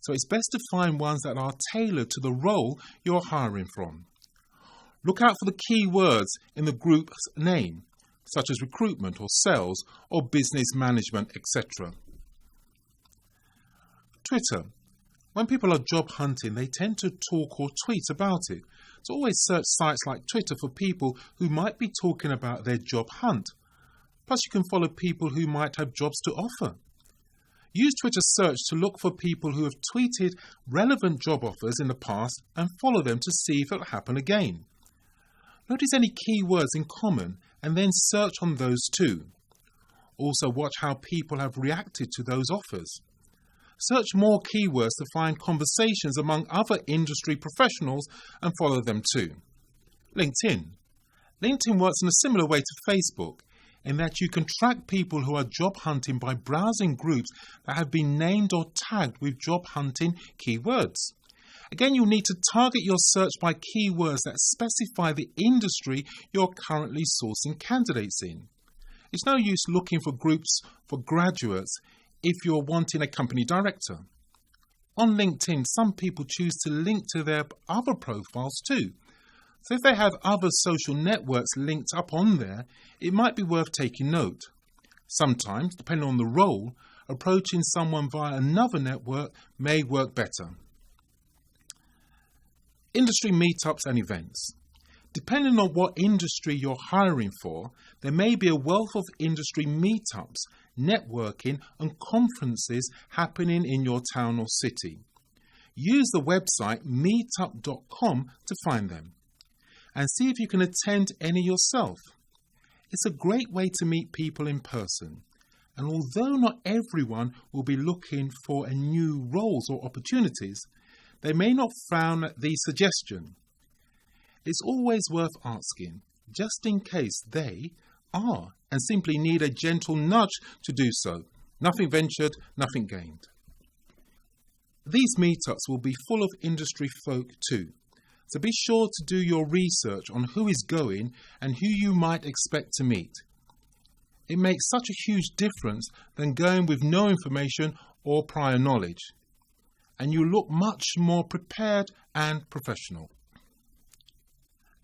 so it's best to find ones that are tailored to the role you're hiring from. Look out for the key words in the group's name, such as recruitment or sales or business management, etc. Twitter. When people are job hunting, they tend to talk or tweet about it. So always search sites like Twitter for people who might be talking about their job hunt. Plus you can follow people who might have jobs to offer. Use Twitter search to look for people who have tweeted relevant job offers in the past and follow them to see if it will happen again. Notice any keywords in common and then search on those too. Also watch how people have reacted to those offers. Search more keywords to find conversations among other industry professionals and follow them too. LinkedIn. LinkedIn works in a similar way to Facebook in that you can track people who are job hunting by browsing groups that have been named or tagged with job hunting keywords. Again, you'll need to target your search by keywords that specify the industry you're currently sourcing candidates in. It's no use looking for groups for graduates if you're wanting a company director. On LinkedIn, some people choose to link to their other profiles too. So if they have other social networks linked up on there, it might be worth taking note. Sometimes, depending on the role, approaching someone via another network may work better. Industry meetups and events. Depending on what industry you're hiring for, there may be a wealth of industry meetups, networking and conferences happening in your town or city. Use the website meetup.com to find them and see if you can attend any yourself. It's a great way to meet people in person, and although not everyone will be looking for new roles or opportunities, they may not frown at the suggestion. It's always worth asking, just in case they are, and simply need a gentle nudge to do so. Nothing ventured, nothing gained. These meetups will be full of industry folk too, so be sure to do your research on who is going and who you might expect to meet. It makes such a huge difference than going with no information or prior knowledge, and you look much more prepared and professional.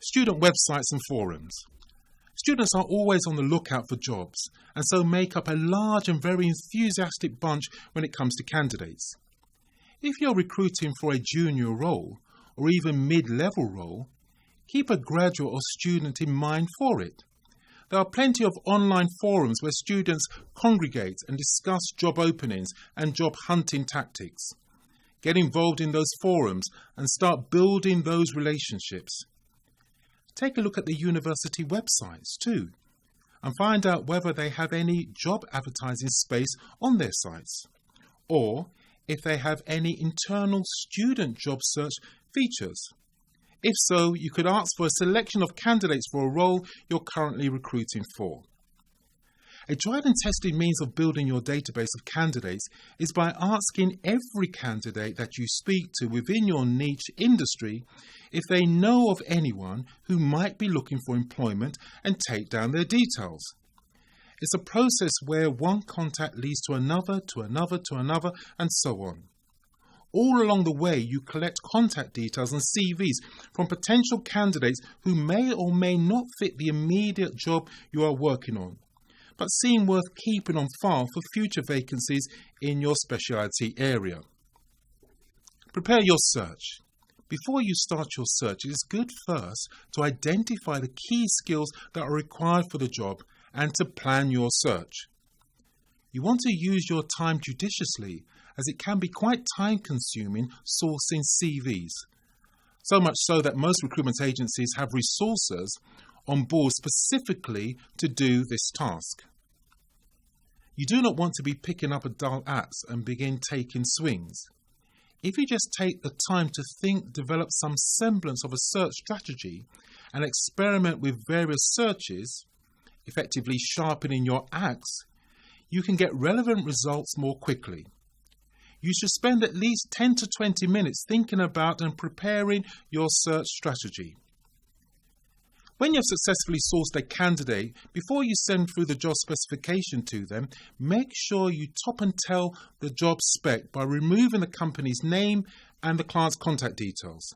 Student websites and forums. Students are always on the lookout for jobs and so make up a large and very enthusiastic bunch when it comes to candidates. If you're recruiting for a junior role or even mid-level role, keep a graduate or student in mind for it. There are plenty of online forums where students congregate and discuss job openings and job hunting tactics. Get involved in those forums and start building those relationships. Take a look at the university websites too and find out whether they have any job advertising space on their sites or if they have any internal student job search features. If so, you could ask for a selection of candidates for a role you're currently recruiting for. A tried and tested means of building your database of candidates is by asking every candidate that you speak to within your niche industry if they know of anyone who might be looking for employment and take down their details. It's a process where one contact leads to another, and so on. All along the way, you collect contact details and CVs from potential candidates who may or may not fit the immediate job you are working on, but seem worth keeping on file for future vacancies in your speciality area. Prepare your search. Before you start your search, it is good first to identify the key skills that are required for the job and to plan your search. You want to use your time judiciously, as it can be quite time-consuming sourcing CVs. So much so that most recruitment agencies have resources on board specifically to do this task. You do not want to be picking up a dull axe and begin taking swings. If you just take the time to think, develop some semblance of a search strategy and experiment with various searches, effectively sharpening your axe, you can get relevant results more quickly. You should spend at least 10 to 20 minutes thinking about and preparing your search strategy. When you've successfully sourced a candidate, before you send through the job specification to them, make sure you top and tail the job spec by removing the company's name and the client's contact details.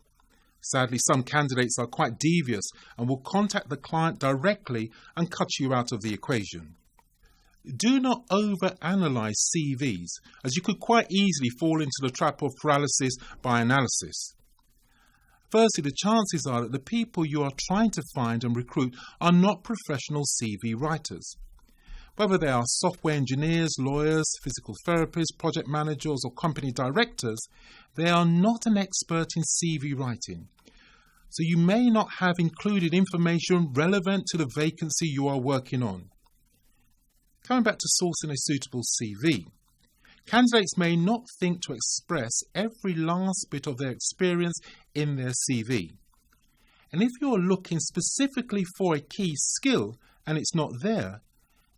Sadly, some candidates are quite devious and will contact the client directly and cut you out of the equation. Do not overanalyze CVs, as you could quite easily fall into the trap of paralysis by analysis. Firstly, the chances are that the people you are trying to find and recruit are not professional CV writers. Whether they are software engineers, lawyers, physical therapists, project managers or company directors, they are not an expert in CV writing. So you may not have included information relevant to the vacancy you are working on. Coming back to sourcing a suitable CV, candidates may not think to express every last bit of their experience in their CV. And if you are looking specifically for a key skill and it's not there,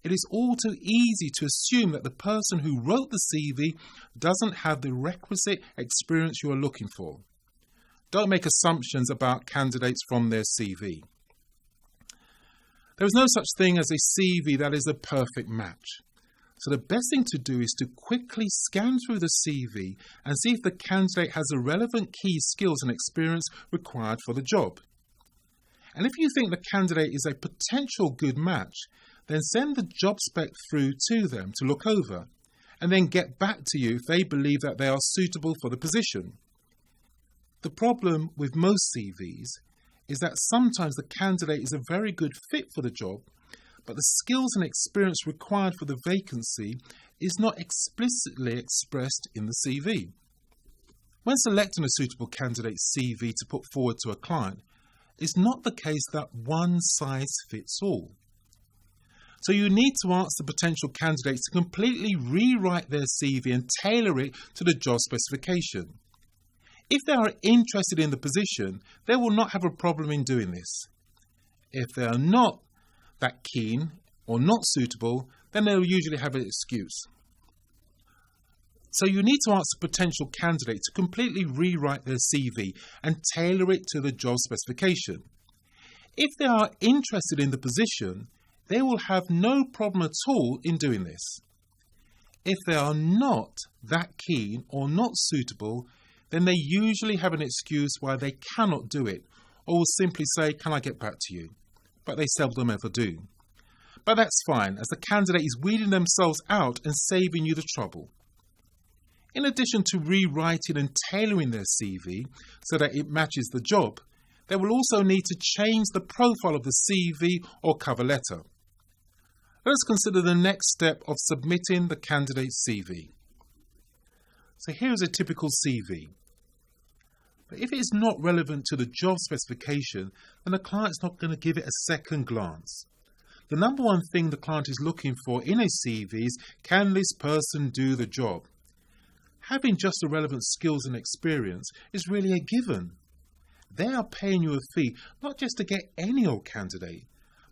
it is all too easy to assume that the person who wrote the CV doesn't have the requisite experience you are looking for. Don't make assumptions about candidates from their CV. There is no such thing as a CV that is a perfect match. So the best thing to do is to quickly scan through the CV and see if the candidate has the relevant key skills and experience required for the job. And if you think the candidate is a potential good match, then send the job spec through to them to look over and then get back to you if they believe that they are suitable for the position. The problem with most CVs is that sometimes the candidate is a very good fit for the job, but the skills and experience required for the vacancy is not explicitly expressed in the CV. When selecting a suitable candidate's CV to put forward to a client, it's not the case that one size fits all. So you need to ask the potential candidates to completely rewrite their CV and tailor it to the job specification. If they are interested in the position, they will not have a problem in doing this. If they are not that keen or not suitable, then they'll usually have an excuse. So you need to ask the potential candidate to completely rewrite their CV and tailor it to the job specification. If they are interested in the position, they will have no problem at all in doing this. If they are not that keen or not suitable, then they usually have an excuse why they cannot do it, or will simply say, "Can I get back to you?" But they seldom ever do. But that's fine, as the candidate is weeding themselves out and saving you the trouble. In addition to rewriting and tailoring their CV so that it matches the job, they will also need to change the profile of the CV or cover letter. Let us consider the next step of submitting the candidate's CV. So here is a typical CV. But if it is not relevant to the job specification, then the client's not going to give it a second glance. The number one thing the client is looking for in a CV is, can this person do the job? Having just the relevant skills and experience is really a given. They are paying you a fee, not just to get any old candidate,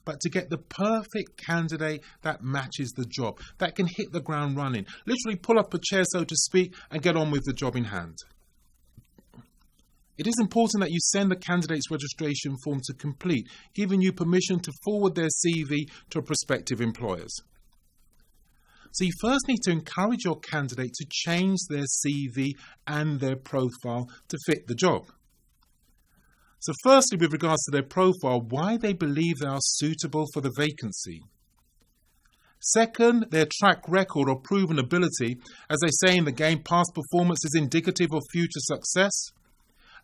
but to get the perfect candidate that matches the job, that can hit the ground running, literally pull up a chair, so to speak, and get on with the job in hand. It is important that you send the candidate's registration form to complete, giving you permission to forward their CV to prospective employers. So you first need to encourage your candidate to change their CV and their profile to fit the job. So firstly, with regards to their profile, why they believe they are suitable for the vacancy. Second, their track record or proven ability. As they say in the game, past performance is indicative of future success.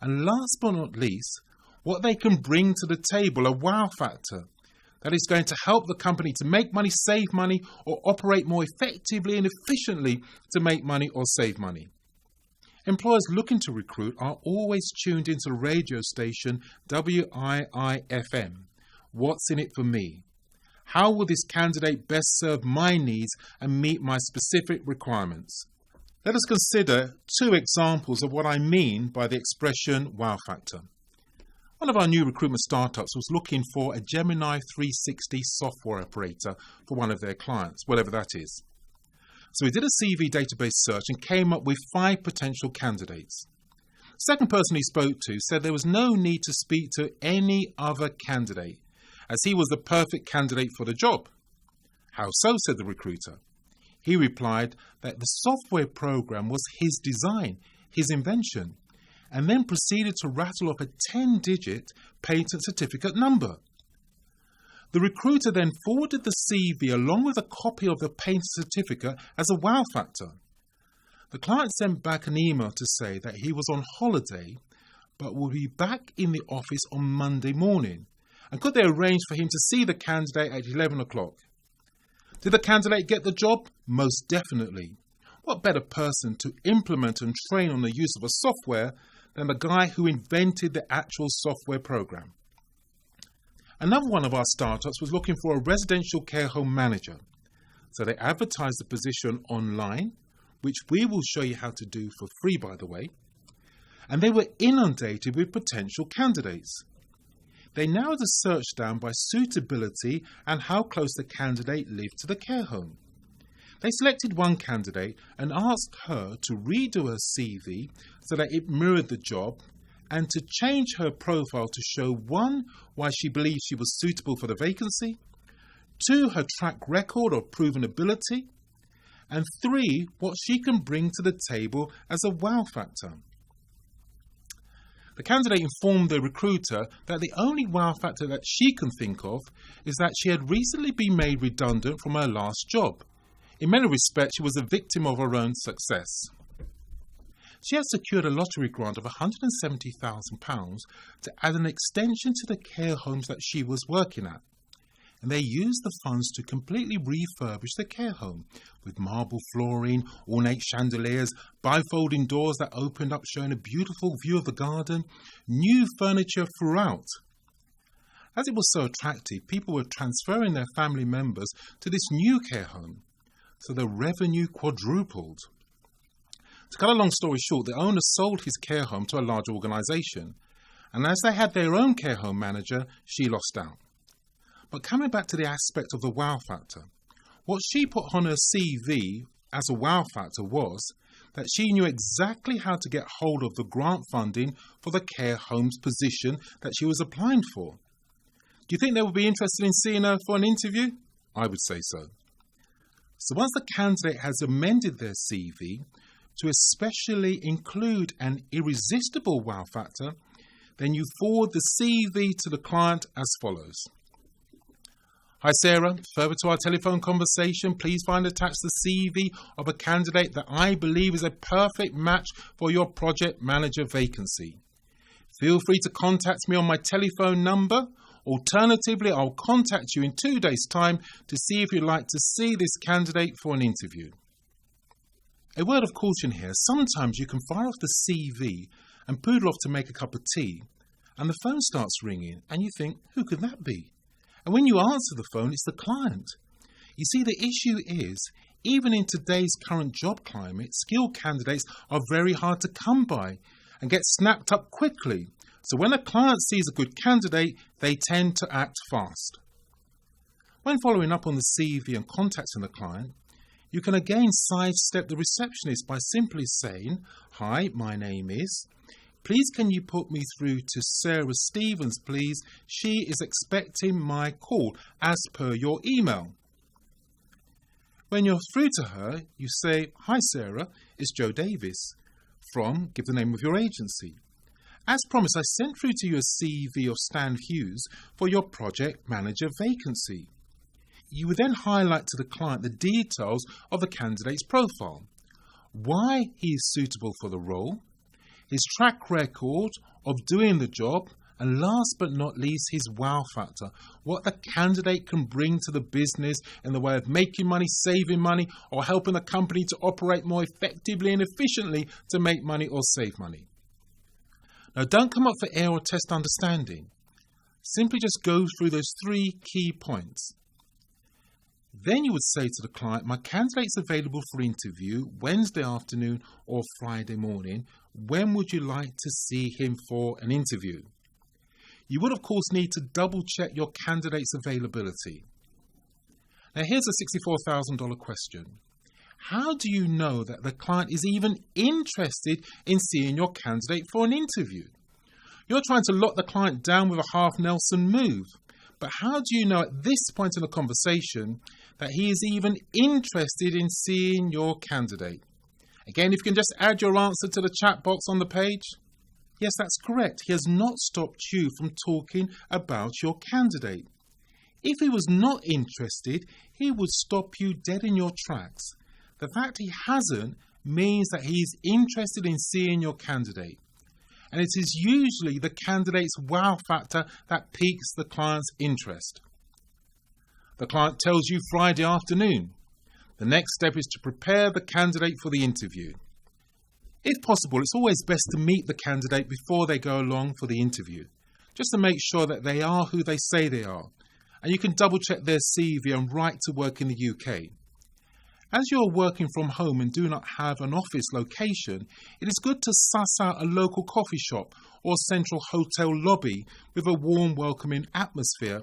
And last but not least, what they can bring to the table, a wow factor that is going to help the company to make money, save money, or operate more effectively and efficiently to make money or save money. Employers looking to recruit are always tuned into the radio station WIIFM. What's in it for me? How will this candidate best serve my needs and meet my specific requirements? Let us consider two examples of what I mean by the expression wow factor. One of our new recruitment startups was looking for a Gemini 360 software operator for one of their clients, whatever that is. So we did a CV database search and came up with 5 potential candidates. The second person he spoke to said there was no need to speak to any other candidate, as he was the perfect candidate for the job. How so, said the recruiter. He replied that the software program was his design, his invention, and then proceeded to rattle off a 10-digit patent certificate number. The recruiter then forwarded the CV along with a copy of the patent certificate as a wow factor. The client sent back an email to say that he was on holiday but will be back in the office on Monday morning, and could they arrange for him to see the candidate at 11 o'clock. Did the candidate get the job? Most definitely. What better person to implement and train on the use of a software than the guy who invented the actual software program? Another one of our startups was looking for a residential care home manager. So they advertised the position online, which we will show you how to do for free, by the way. And they were inundated with potential candidates. They narrowed the search down by suitability and how close the candidate lived to the care home. They selected one candidate and asked her to redo her CV so that it mirrored the job, and to change her profile to show 1, why she believes she was suitable for the vacancy, 2, her track record or proven ability, and 3, what she can bring to the table as a wow factor. The candidate informed the recruiter that the only wow factor that she can think of is that she had recently been made redundant from her last job. In many respects, she was a victim of her own success. She had secured a lottery grant of £170,000 to add an extension to the care homes that she was working at. And they used the funds to completely refurbish the care home with marble flooring, ornate chandeliers, bifolding doors that opened up showing a beautiful view of the garden, new furniture throughout. As it was so attractive, people were transferring their family members to this new care home, so the revenue quadrupled. To cut a long story short, the owner sold his care home to a large organisation, and as they had their own care home manager, she lost out. But coming back to the aspect of the wow factor, what she put on her CV as a wow factor was that she knew exactly how to get hold of the grant funding for the care home's position that she was applying for. Do you think they would be interested in seeing her for an interview? I would say so. So once the candidate has amended their CV to especially include an irresistible wow factor, then you forward the CV to the client as follows. Hi Sarah, further to our telephone conversation, please find attached the CV of a candidate that I believe is a perfect match for your project manager vacancy. Feel free to contact me on my telephone number. Alternatively, I'll contact you in 2 days' time to see if you'd like to see this candidate for an interview. A word of caution here, sometimes you can fire off the CV and poodle off to make a cup of tea, and the phone starts ringing and you think, who could that be? And when you answer the phone, it's the client. You see, the issue is, even in today's current job climate, skilled candidates are very hard to come by and get snapped up quickly. So when a client sees a good candidate, they tend to act fast. When following up on the CV and contacting the client, you can again sidestep the receptionist by simply saying, "Hi, my name is. Please can you put me through to Sarah Stevens, please? She is expecting my call as per your email." When you're through to her, you say, "Hi Sarah, it's Joe Davis from," give the name of your agency. "As promised, I sent through to you a CV of Stan Hughes for your project manager vacancy." You would then highlight to the client the details of the candidate's profile, why he is suitable for the role, his track record of doing the job, and last but not least, his wow factor, what the candidate can bring to the business in the way of making money, saving money, or helping the company to operate more effectively and efficiently to make money or save money. Now, don't come up for air or test understanding. Simply just go through those 3 key points. Then you would say to the client, "My candidate's available for interview Wednesday afternoon or Friday morning. When would you like to see him for an interview?" You would, of course, need to double check your candidate's availability. Now, here's a $64,000 question. How do you know that the client is even interested in seeing your candidate for an interview? You're trying to lock the client down with a half Nelson move. But how do you know at this point in the conversation that he is even interested in seeing your candidate? Again, if you can just add your answer to the chat box on the page. Yes, that's correct. He has not stopped you from talking about your candidate. If he was not interested, he would stop you dead in your tracks. The fact he hasn't means that he is interested in seeing your candidate. And it is usually the candidate's wow factor that piques the client's interest. The client tells you Friday afternoon. The next step is to prepare the candidate for the interview. If possible, it's always best to meet the candidate before they go along for the interview, just to make sure that they are who they say they are. And you can double check their CV and right to work in the UK. As you're working from home and do not have an office location, it is good to suss out a local coffee shop or central hotel lobby with a warm, welcoming atmosphere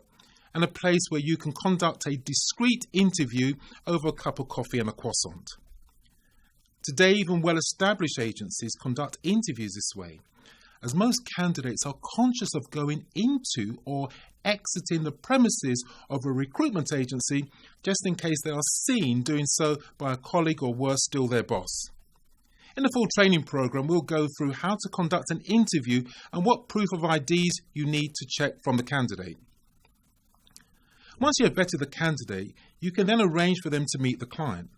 and a place where you can conduct a discreet interview over a cup of coffee and a croissant. Today, even well-established agencies conduct interviews this way, as most candidates are conscious of going into or exiting the premises of a recruitment agency just in case they are seen doing so by a colleague or worse still their boss. In the full training program, we'll go through how to conduct an interview and what proof of IDs you need to check from the candidate. Once you have vetted the candidate, you can then arrange for them to meet the client.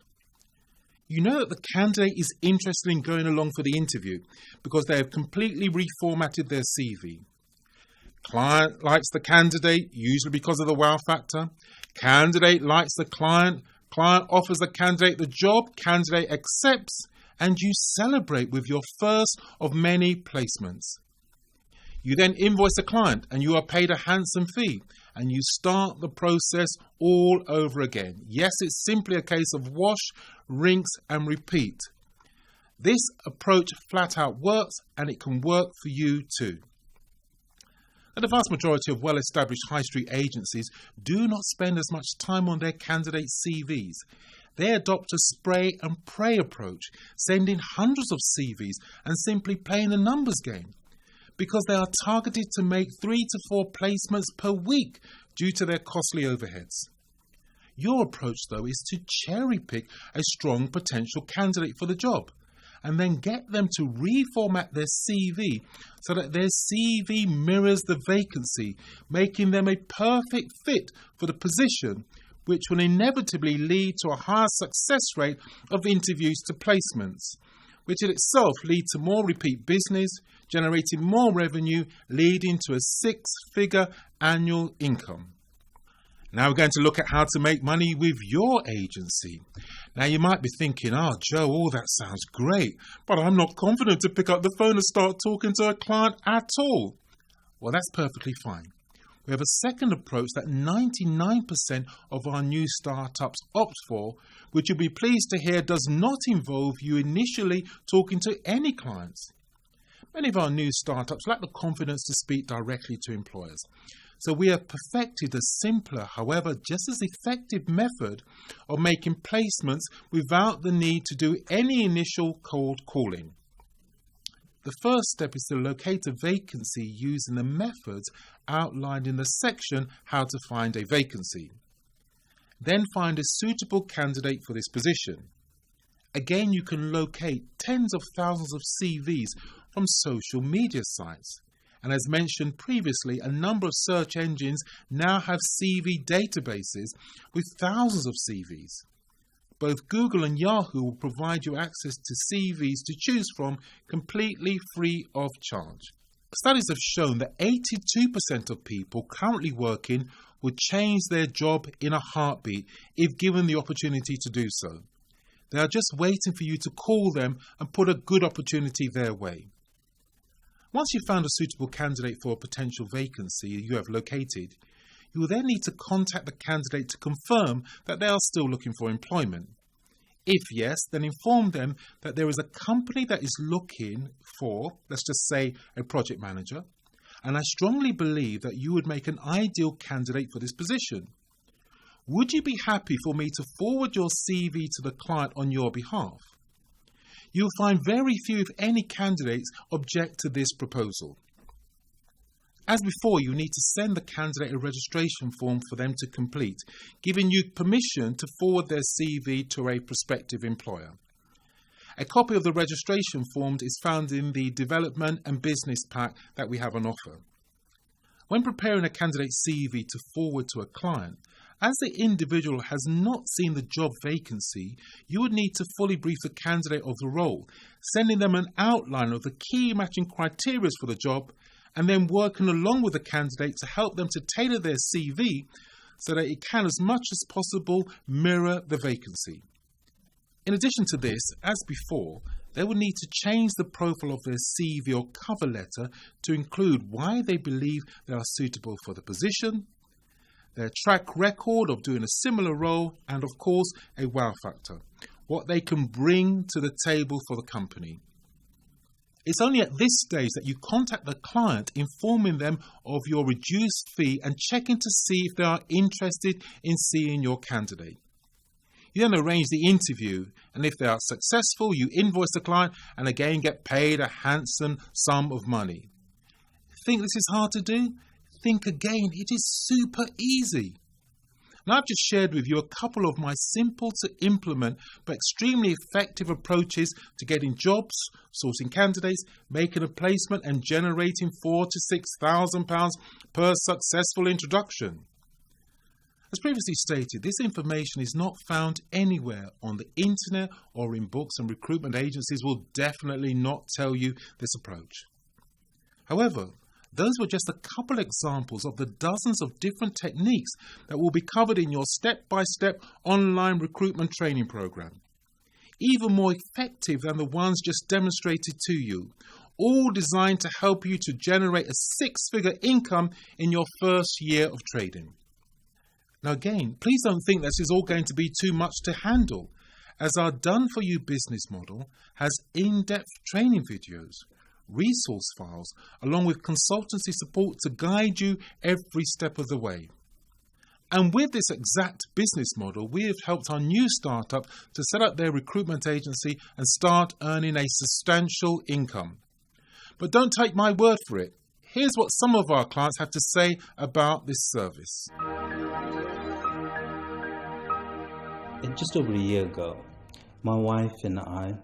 You know that the candidate is interested in going along for the interview because they have completely reformatted their CV. Client likes the candidate, usually because of the wow factor. Candidate likes the client. Client offers the candidate the job. Candidate accepts, and you celebrate with your first of many placements. You then invoice the client, and you are paid a handsome fee, and you start the process all over again. Yes, it's simply a case of wash, rinse, and repeat. This approach flat out works, and it can work for you too. And the vast majority of well-established high street agencies do not spend as much time on their candidate CVs. They adopt a spray and pray approach, sending hundreds of CVs and simply playing the numbers game, because they are targeted to make 3 to 4 placements per week due to their costly overheads. Your approach, though, is to cherry-pick a strong potential candidate for the job and then get them to reformat their CV so that their CV mirrors the vacancy, making them a perfect fit for the position, which will inevitably lead to a higher success rate of interviews to placements, which in itself lead to more repeat business, generating more revenue, leading to a 6-figure annual income. Now we're going to look at how to make money with your agency. Now you might be thinking, Joe, all that sounds great, but I'm not confident to pick up the phone and start talking to a client at all. Well, that's perfectly fine. We have a second approach that 99% of our new startups opt for, which you'll be pleased to hear does not involve you initially talking to any clients. Many of our new startups lack the confidence to speak directly to employers. So we have perfected a simpler, however, just as effective method of making placements without the need to do any initial cold calling. The first step is to locate a vacancy using the methods outlined in the section How to Find a Vacancy. Then find a suitable candidate for this position. Again, you can locate tens of thousands of CVs from social media sites. And as mentioned previously, a number of search engines now have CV databases with thousands of CVs. Both Google and Yahoo will provide you access to CVs to choose from completely free of charge. Studies have shown that 82% of people currently working would change their job in a heartbeat if given the opportunity to do so. They are just waiting for you to call them and put a good opportunity their way. Once you've found a suitable candidate for a potential vacancy you have located, you will then need to contact the candidate to confirm that they are still looking for employment. If yes, then inform them that there is a company that is looking for, let's just say, a project manager, and I strongly believe that you would make an ideal candidate for this position. Would you be happy for me to forward your CV to the client on your behalf? You'll find very few, if any, candidates object to this proposal. As before, you need to send the candidate a registration form for them to complete, giving you permission to forward their CV to a prospective employer. A copy of the registration form is found in the development and business pack that we have on offer. When preparing a candidate's CV to forward to a client, as the individual has not seen the job vacancy, you would need to fully brief the candidate of the role, sending them an outline of the key matching criteria for the job, and then working along with the candidate to help them to tailor their CV so that it can, as much as possible, mirror the vacancy. In addition to this, as before, they will need to change the profile of their CV or cover letter to include why they believe they are suitable for the position, their track record of doing a similar role, and of course, a wow factor, what they can bring to the table for the company. It's only at this stage that you contact the client, informing them of your reduced fee and checking to see if they are interested in seeing your candidate. You then arrange the interview, and if they are successful, you invoice the client and again get paid a handsome sum of money. Think this is hard to do? Think again, it is super easy. Now, I've just shared with you a couple of my simple to implement but extremely effective approaches to getting jobs, sourcing candidates, making a placement and generating £4,000 to £6,000 per successful introduction. As previously stated, this information is not found anywhere on the internet or in books, and recruitment agencies will definitely not tell you this approach. However, those were just a couple examples of the dozens of different techniques that will be covered in your step-by-step online recruitment training program. Even more effective than the ones just demonstrated to you, all designed to help you to generate a six-figure income in your first year of trading. Now again, please don't think this is all going to be too much to handle, as our done-for-you business model has in-depth training videos, resource files, along with consultancy support to guide you every step of the way. And with this exact business model, we have helped our new startup to set up their recruitment agency and start earning a substantial income. But don't take my word for it. Here's what some of our clients have to say about this service. Just over a year ago, my wife and I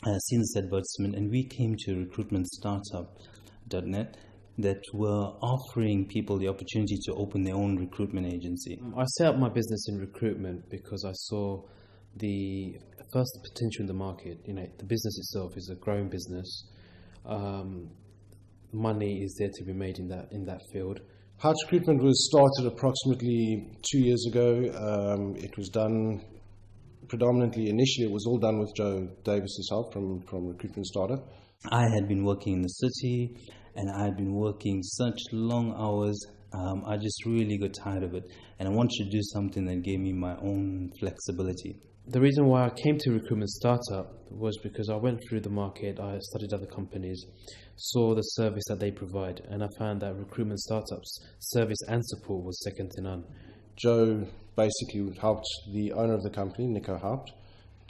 seen this advertisement, and we came to recruitmentstartup.net that were offering people the opportunity to open their own recruitment agency. I set up my business in recruitment because I saw the potential in the market. The business itself is a growing business. Money is there to be made in that field. High Viz Recruitment was started approximately 2 years ago. It was done predominantly, initially it was all done with Joe Davis's help from Recruitment Startup. I had been working in the city, and I had been working such long hours. I just really got tired of it, and I wanted to do something that gave me my own flexibility. The reason why I came to Recruitment Startup was because I went through the market, I studied other companies, saw the service that they provide, and I found that Recruitment Startup's service and support was second to none. Joe basically helped the owner of the company, Nico helped,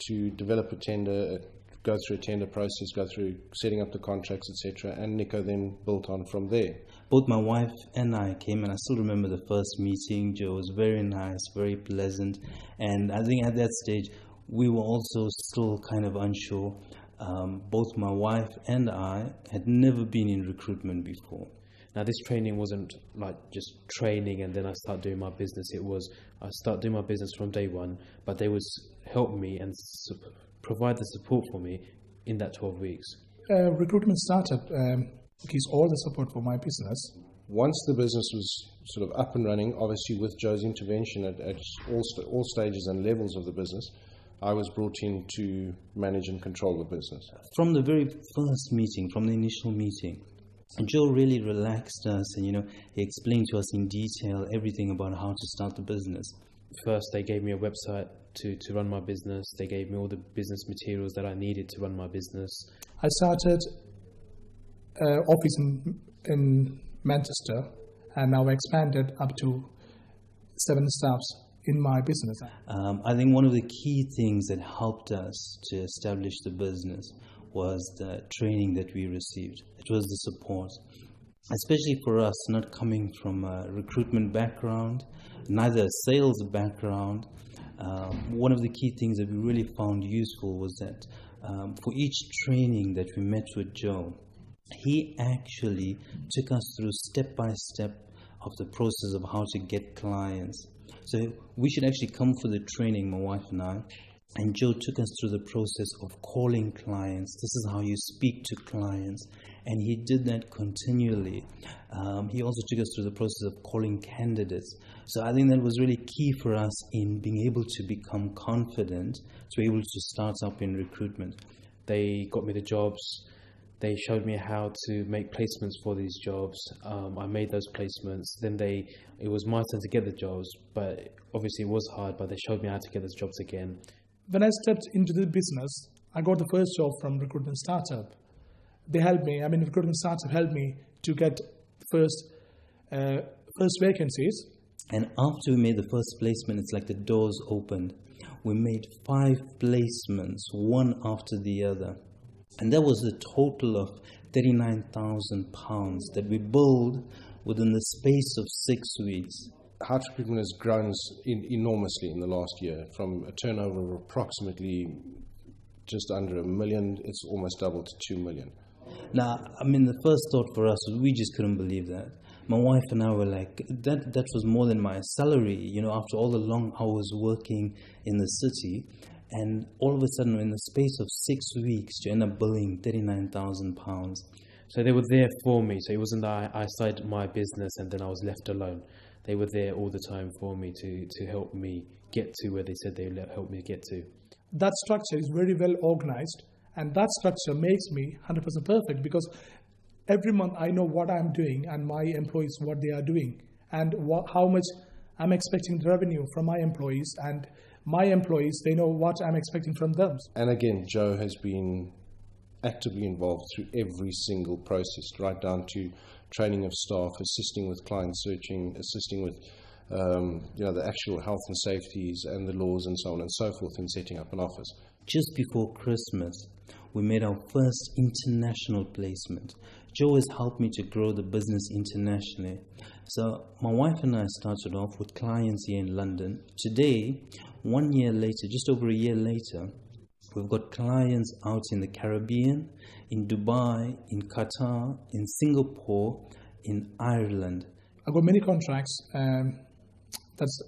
to develop a tender go through a tender process, go through setting up the contracts, etc. And Nico then built on from there. Both my wife and I came, and I still remember the first meeting. Joe was very nice, very pleasant, and I think at that stage we were also still kind of unsure. Both my wife and I had never been in recruitment before. Now, this training wasn't like just training and then I start doing my business. It was I start doing my business from day one, but they would help me and provide the support for me in that 12 weeks. Recruitment Startup gives all the support for my business. Once the business was sort of up and running, obviously with Joe's intervention at all stages and levels of the business, I was brought in to manage and control the business. From the very first meeting, from the initial meeting, Joe really relaxed us, and he explained to us in detail everything about how to start the business. First, they gave me a website to run my business. They gave me all the business materials that I needed to run my business. I started office in Manchester, and now expanded up to 7 staffs in my business. I think one of the key things that helped us to establish the business was the training that we received. It was the support, especially for us not coming from a recruitment background, neither a sales background. One of the key things that we really found useful was that for each training that we met with Joe, he actually took us through step by step of the process of how to get clients. So we should actually come for the training, my wife and I, and Joe took us through the process of calling clients. This is how you speak to clients, and he did that continually. He also took us through the process of calling candidates. So I think that was really key for us in being able to become confident, to be able to start up in recruitment. They got me the jobs. They showed me how to make placements for these jobs. I made those placements. Then it was my turn to get the jobs, but obviously it was hard, but they showed me how to get those jobs again. When I stepped into the business, I got the first job from Recruitment Startup. They helped me. Recruitment Startup helped me to get first vacancies. And after we made the first placement, it's like the doors opened. We made 5 placements, one after the other. And that was a total of £39,000 that we billed within the space of 6 weeks. Heart Recruitment has grown enormously in the last year, from a turnover of approximately just under £1 million. It's almost doubled to £2 million. Now, the first thought for us was we just couldn't believe that. My wife and I were like, that was more than my salary, after all the long hours working in the city. And all of a sudden, in the space of 6 weeks, you end up billing £39,000. So they were there for me. So it wasn't that I started my business and then I was left alone. They were there all the time for me to help me get to where they said they would help me get to. That structure is very well organized, and that structure makes me 100% perfect, because every month I know what I'm doing and my employees what they are doing, and how much I'm expecting the revenue from my employees, and my employees, they know what I'm expecting from them. And again, Joe has been actively involved through every single process, right down to training of staff, assisting with client searching, assisting with the actual health and safeties and the laws and so on and so forth in setting up an office. Just before Christmas, we made our first international placement. Joe has helped me to grow the business internationally. So my wife and I started off with clients here in London. Today, 1 year later, just over a year later, we've got clients out in the Caribbean, in Dubai, in Qatar, in Singapore, in Ireland. I've got many contracts. That's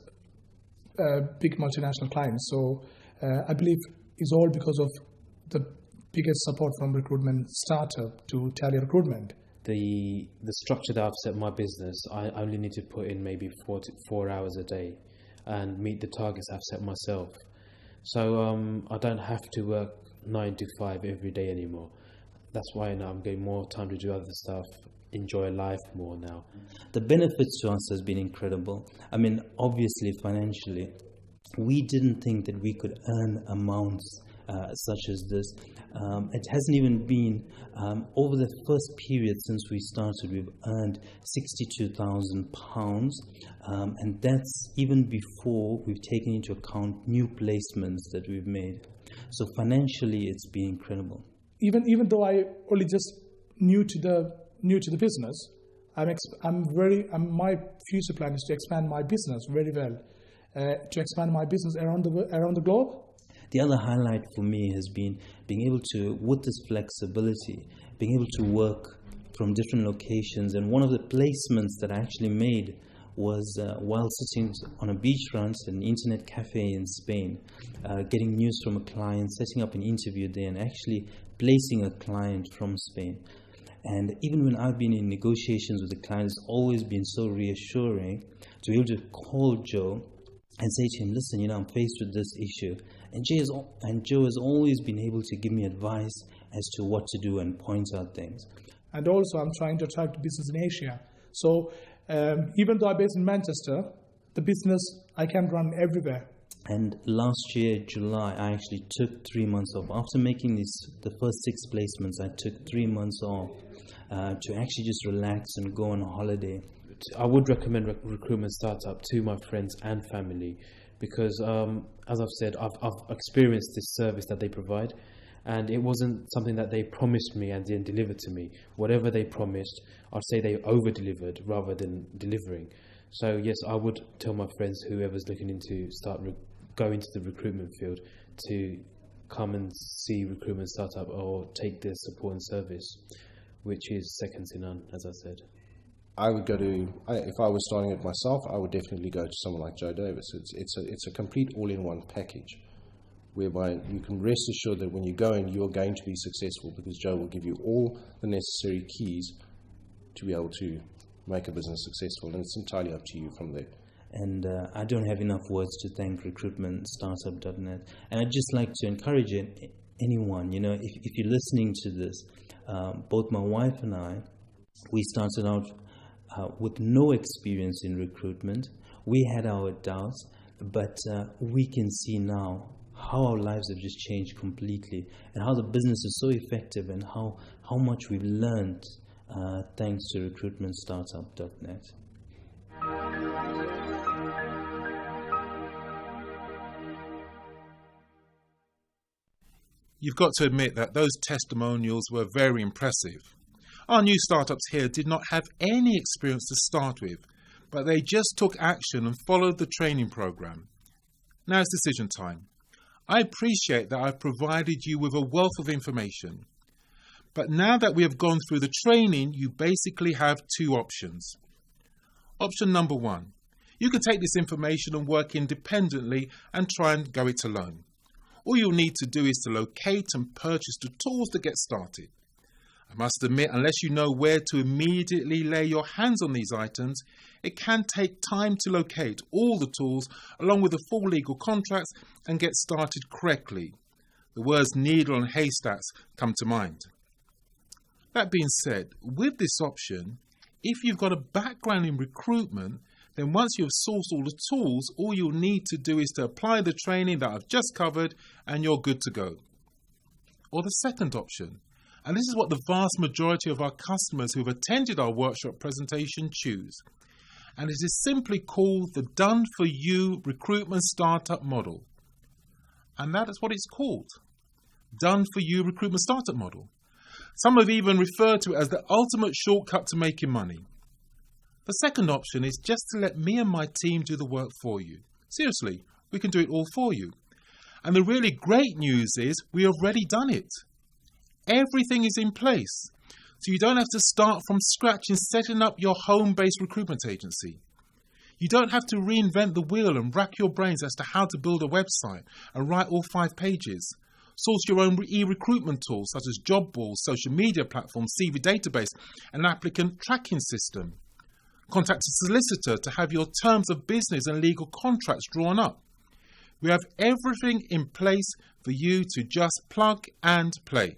big multinational clients. So I believe it's all because of the biggest support from Recruitment Startup to Tally Recruitment. The structure that I've set my business, I only need to put in maybe 4 hours a day and meet the targets I've set myself. So I don't have to work 9 to 5 every day anymore. That's why now I'm getting more time to do other stuff, enjoy life more now. The benefits to us has been incredible. Obviously financially, we didn't think that we could earn amounts such as this. It hasn't even been, over the first period since we started, we've earned £62,000, and that's even before we've taken into account new placements that we've made. So financially, it's been incredible. Even though I only just new to the business, my future plan is to expand my business very well, to expand my business around the globe. The other highlight for me has been being able to, with this flexibility, being able to work from different locations. And one of the placements that I actually made was while sitting on a beachfront at an internet cafe in Spain, getting news from a client, setting up an interview there, and actually placing a client from Spain. And even when I've been in negotiations with the client, it's always been so reassuring to be able to call Joe and say to him, listen, I'm faced with this issue. And Joe has always been able to give me advice as to what to do and point out things. And also, I'm trying to attract business in Asia. So even though I'm based in Manchester, the business I can run everywhere. And last year, July, I actually took 3 months off. After making the first 6 placements, I took 3 months off to actually just relax and go on a holiday. I would recommend Recruitment Startup to my friends and family because, as I've said, I've experienced this service that they provide, and it wasn't something that they promised me and then delivered to me. Whatever they promised, I'd say they over-delivered rather than delivering. So yes, I would tell my friends, whoever's looking into go into the recruitment field, to come and see Recruitment Startup or take their support and service, which is second to none, as I said. I would go to, if I was starting it myself, I would definitely go to someone like Joe Davis. It's a complete all-in-one package, whereby you can rest assured that when you go in, you're going to be successful, because Joe will give you all the necessary keys to be able to make a business successful, and it's entirely up to you from there. And I don't have enough words to thank recruitmentstartup.net. And I'd just like to encourage anyone, if you're listening to this, both my wife and I, we started out with no experience in recruitment. We had our doubts, but we can see now how our lives have just changed completely, and how the business is so effective, and how much we've learned thanks to recruitmentstartup.net. You've got to admit that those testimonials were very impressive. Our new startups here did not have any experience to start with, but they just took action and followed the training program. Now it's decision time. I appreciate that I've provided you with a wealth of information. But now that we have gone through the training, you basically have 2 options. Option number 1, you can take this information and work independently and try and go it alone. All you'll need to do is to locate and purchase the tools to get started. I must admit, unless you know where to immediately lay your hands on these items, it can take time to locate all the tools along with the full legal contracts and get started correctly. The words needle and haystacks come to mind. That being said, with this option, if you've got a background in recruitment, then once you've sourced all the tools, all you'll need to do is to apply the training that I've just covered and you're good to go. Or the second option, and this is what the vast majority of our customers who have attended our workshop presentation choose, and it is simply called the Done For You Recruitment Startup Model. And that is what it's called, Done For You Recruitment Startup Model. Some have even referred to it as the ultimate shortcut to making money. The second option is just to let me and my team do the work for you. Seriously, we can do it all for you. And the really great news is we have already done it. Everything is in place, so you don't have to start from scratch in setting up your home-based recruitment agency. You don't have to reinvent the wheel and rack your brains as to how to build a website and write all 5 pages. Source your own e-recruitment tools such as job boards, social media platforms, CV database, and applicant tracking system. Contact a solicitor to have your terms of business and legal contracts drawn up. We have everything in place for you to just plug and play.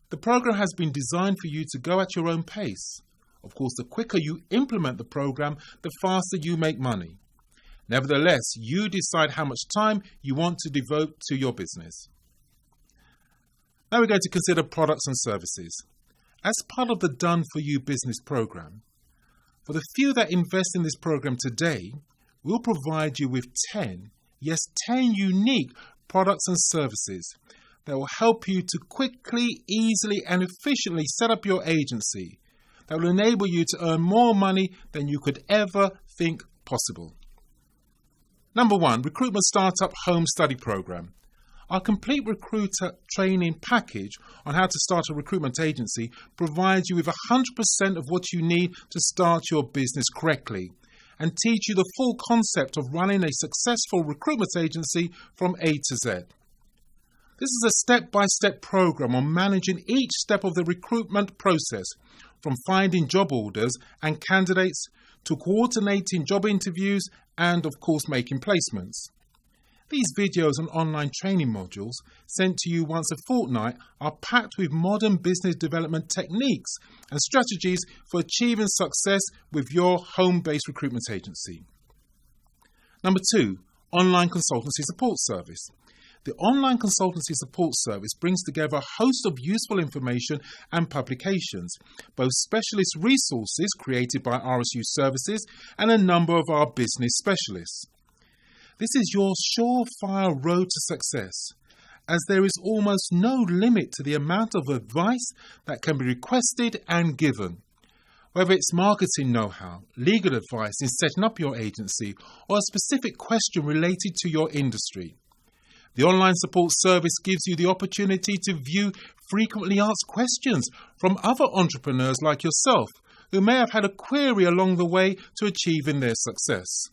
The program has been designed for you to go at your own pace. Of course, the quicker you implement the program, the faster you make money. Nevertheless, you decide how much time you want to devote to your business. Now we're going to consider products and services. As part of the Done For You business program, for the few that invest in this program today, we'll provide you with 10 unique products and services that will help you to quickly, easily and efficiently set up your agency that will enable you to earn more money than you could ever think possible. Number 1, Recruitment Startup Home Study Program. Our complete recruiter training package on how to start a recruitment agency provides you with 100% of what you need to start your business correctly and teach you the full concept of running a successful recruitment agency from A to Z. This is a step-by-step program on managing each step of the recruitment process, from finding job orders and candidates to coordinating job interviews and, of course, making placements. These videos and online training modules sent to you once a fortnight are packed with modern business development techniques and strategies for achieving success with your home-based recruitment agency. Number 2, Online Consultancy Support Service. The Online Consultancy Support Service brings together a host of useful information and publications, both specialist resources created by RSU Services and a number of our business specialists. This is your surefire road to success, as there is almost no limit to the amount of advice that can be requested and given. Whether it's marketing know-how, legal advice in setting up your agency, or a specific question related to your industry. The online support service gives you the opportunity to view frequently asked questions from other entrepreneurs like yourself who may have had a query along the way to achieving their success.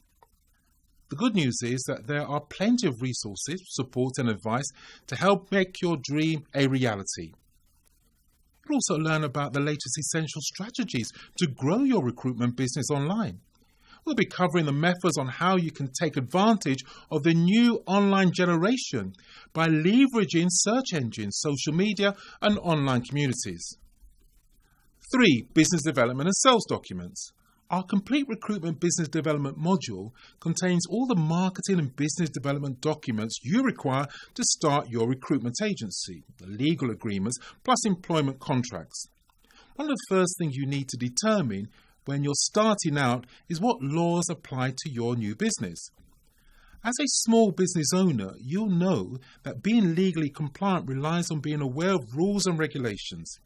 The good news is that there are plenty of resources, support and advice to help make your dream a reality. You'll also learn about the latest essential strategies to grow your recruitment business online. We'll be covering the methods on how you can take advantage of the new online generation by leveraging search engines, social media and online communities. 3. Business development and sales documents. Our complete recruitment business development module contains all the marketing and business development documents you require to start your recruitment agency, the legal agreements plus employment contracts. One of the first things you need to determine when you're starting out is what laws apply to your new business. As a small business owner, you'll know that being legally compliant relies on being aware of rules and regulations.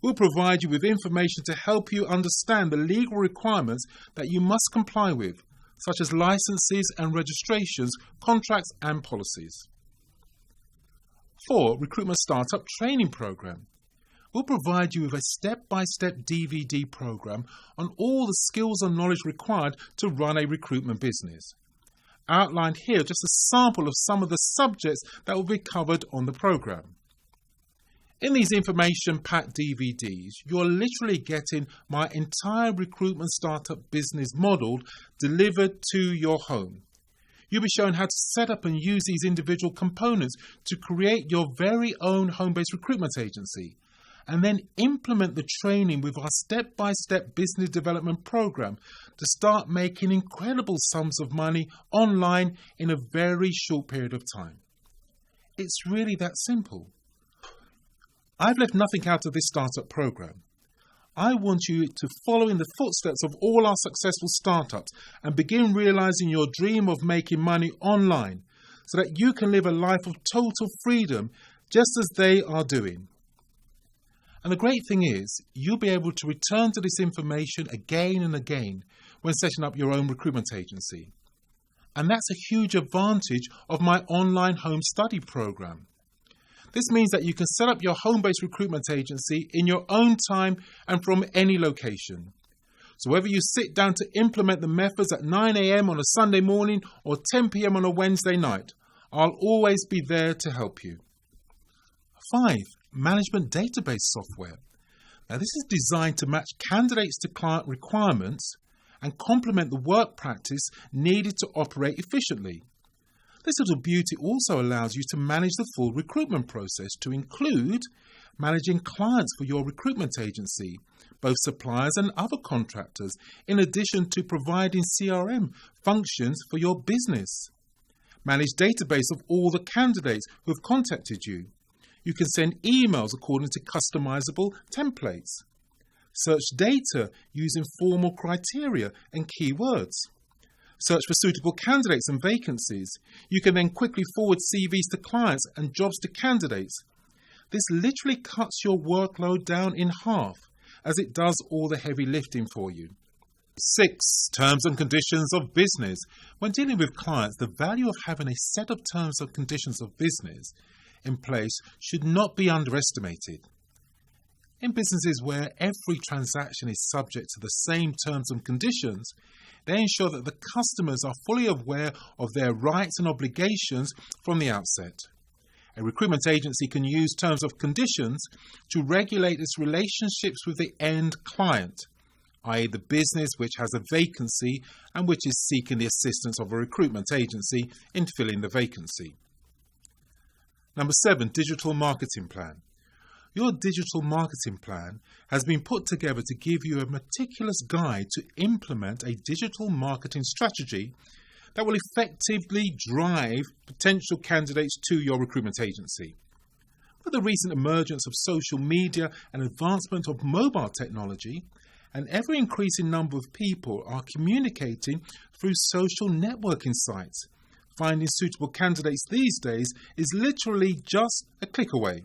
We'll provide you with information to help you understand the legal requirements that you must comply with, such as licenses and registrations, contracts and policies. 4. Recruitment Startup Training Program. We'll provide you with a step-by-step DVD program on all the skills and knowledge required to run a recruitment business. Outlined here just a sample of some of the subjects that will be covered on the program. In these information-packed DVDs, you're literally getting my entire recruitment startup business model delivered to your home. You'll be shown how to set up and use these individual components to create your very own home-based recruitment agency, and then implement the training with our step-by-step business development program to start making incredible sums of money online in a very short period of time. It's really that simple. I've left nothing out of this startup program. I want you to follow in the footsteps of all our successful startups and begin realizing your dream of making money online so that you can live a life of total freedom just as they are doing. And the great thing is, you'll be able to return to this information again and again when setting up your own recruitment agency. And that's a huge advantage of my online home study program. This means that you can set up your home-based recruitment agency in your own time and from any location. So whether you sit down to implement the methods at 9 a.m. on a Sunday morning or 10 p.m. on a Wednesday night, I'll always be there to help you. 5. Management database software. Now this is designed to match candidates to client requirements and complement the work practice needed to operate efficiently. This little beauty also allows you to manage the full recruitment process, to include managing clients for your recruitment agency, both suppliers and other contractors, in addition to providing CRM functions for your business. Manage database of all the candidates who have contacted you. You can send emails according to customizable templates. Search data using formal criteria and keywords. Search for suitable candidates and vacancies. You can then quickly forward CVs to clients and jobs to candidates. This literally cuts your workload down in half, as it does all the heavy lifting for you. 6. Terms and conditions of business. When dealing with clients, the value of having a set of terms and conditions of business in place should not be underestimated. In businesses where every transaction is subject to the same terms and conditions, they ensure that the customers are fully aware of their rights and obligations from the outset. A recruitment agency can use terms of conditions to regulate its relationships with the end client, i.e. the business which has a vacancy and which is seeking the assistance of a recruitment agency in filling the vacancy. Number 7, digital marketing plan. Your digital marketing plan has been put together to give you a meticulous guide to implement a digital marketing strategy that will effectively drive potential candidates to your recruitment agency. With the recent emergence of social media and advancement of mobile technology, an ever-increasing number of people are communicating through social networking sites. Finding suitable candidates these days is literally just a click away.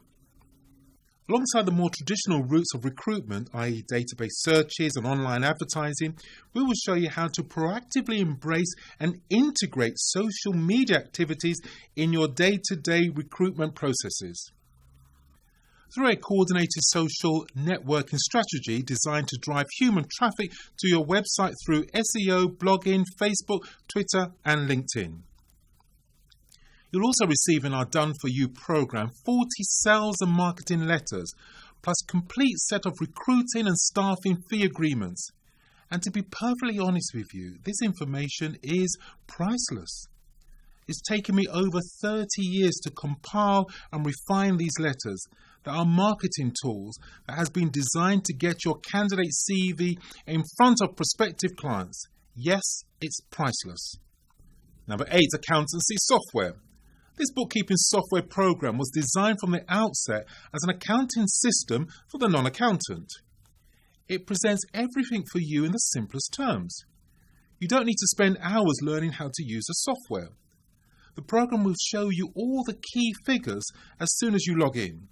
Alongside the more traditional routes of recruitment, i.e. database searches and online advertising, we will show you how to proactively embrace and integrate social media activities in your day-to-day recruitment processes. Through a coordinated social networking strategy designed to drive human traffic to your website through SEO, blogging, Facebook, Twitter and LinkedIn. You'll also receive in our Done For You program 40 sales and marketing letters, plus complete set of recruiting and staffing fee agreements. And to be perfectly honest with you, this information is priceless. It's taken me over 30 years to compile and refine these letters that are marketing tools that has been designed to get your candidate CV in front of prospective clients. Yes, it's priceless. Number 8, accountancy software. This bookkeeping software program was designed from the outset as an accounting system for the non-accountant. It presents everything for you in the simplest terms. You don't need to spend hours learning how to use the software. The program will show you all the key figures as soon as you log in.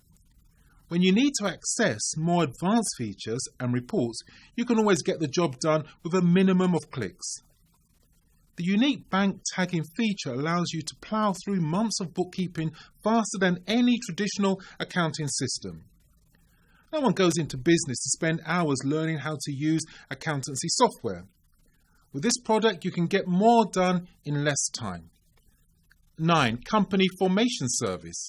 When you need to access more advanced features and reports, you can always get the job done with a minimum of clicks. The unique bank tagging feature allows you to plough through months of bookkeeping faster than any traditional accounting system. No one goes into business to spend hours learning how to use accountancy software. With this product, you can get more done in less time. 9. Company formation service.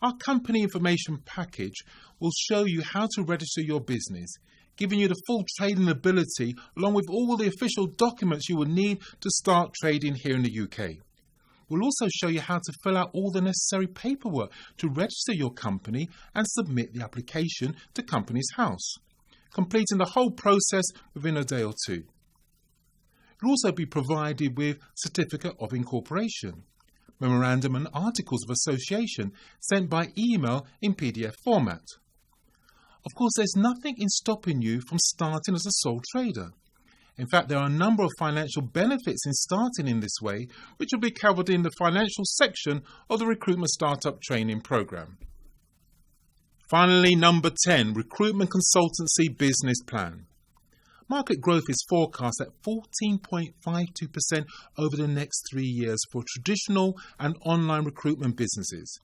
Our company information package will show you how to register your business, giving you the full trading ability along with all the official documents you will need to start trading here in the UK. We'll also show you how to fill out all the necessary paperwork to register your company and submit the application to Companies House, completing the whole process within a day or two. You'll also be provided with Certificate of Incorporation, Memorandum and Articles of Association sent by email in PDF format. Of course, there's nothing in stopping you from starting as a sole trader. In fact, there are a number of financial benefits in starting in this way, which will be covered in the financial section of the Recruitment Startup Training Programme. Finally, number 10, Recruitment Consultancy Business Plan. Market growth is forecast at 14.52% over the next 3 years for traditional and online recruitment businesses.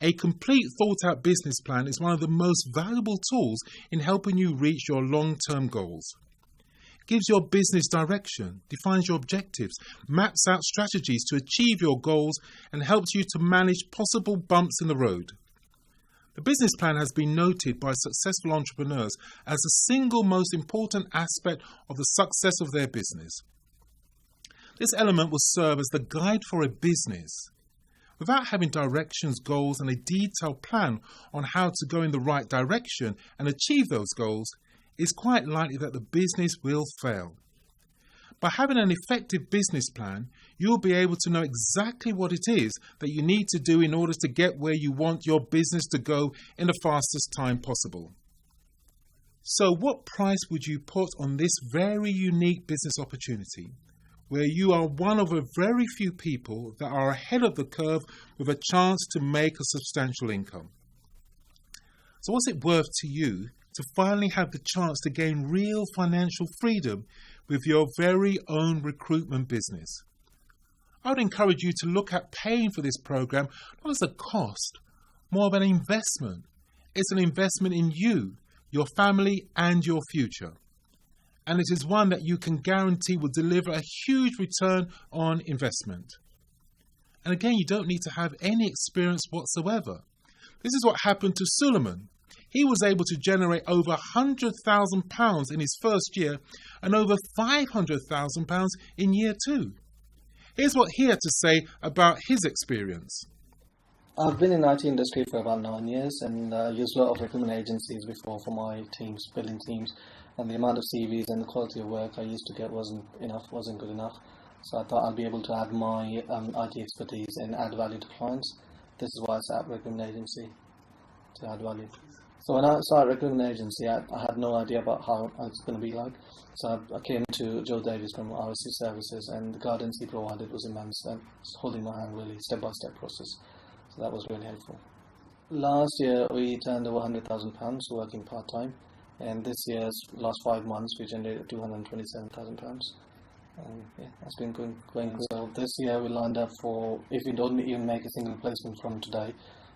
A complete thought-out business plan is one of the most valuable tools in helping you reach your long-term goals. It gives your business direction, defines your objectives, maps out strategies to achieve your goals, and helps you to manage possible bumps in the road. The business plan has been noted by successful entrepreneurs as the single most important aspect of the success of their business. This element will serve as the guide for a business. Without having directions, goals and a detailed plan on how to go in the right direction and achieve those goals, it's quite likely that the business will fail. By having an effective business plan, you'll be able to know exactly what it is that you need to do in order to get where you want your business to go in the fastest time possible. So what price would you put on this very unique business opportunity, where you are one of a very few people that are ahead of the curve with a chance to make a substantial income? So what's it worth to you to finally have the chance to gain real financial freedom with your very own recruitment business? I would encourage you to look at paying for this program not as a cost, more of an investment. It's an investment in you, your family and your future. And it is one that you can guarantee will deliver a huge return on investment. And again, you don't need to have any experience whatsoever. This is what happened to Suleiman. He was able to generate over £100,000 in his first year and over £500,000 in year 2. Here's what he had to say about his experience. I've been in the IT industry for about 9 years and used a lot of recruitment agencies before for my teams, building teams, and the amount of CVs and the quality of work I used to get wasn't good enough. So I thought I'd be able to add my IT expertise and add value to clients. This is why I set up Recruitment Agency, to add value. So when I started Recruitment Agency, I had no idea about how it's going to be like. So I came to Joe Davies from RSC Services, and the guidance he provided was immense, and holding my hand really, step-by-step process. So that was really helpful. Last year we turned over £100,000 working part-time, and this year's last 5 months we generated £227,000. And yeah, that's been going good. So this year we lined up for, if we don't even make a single placement from today,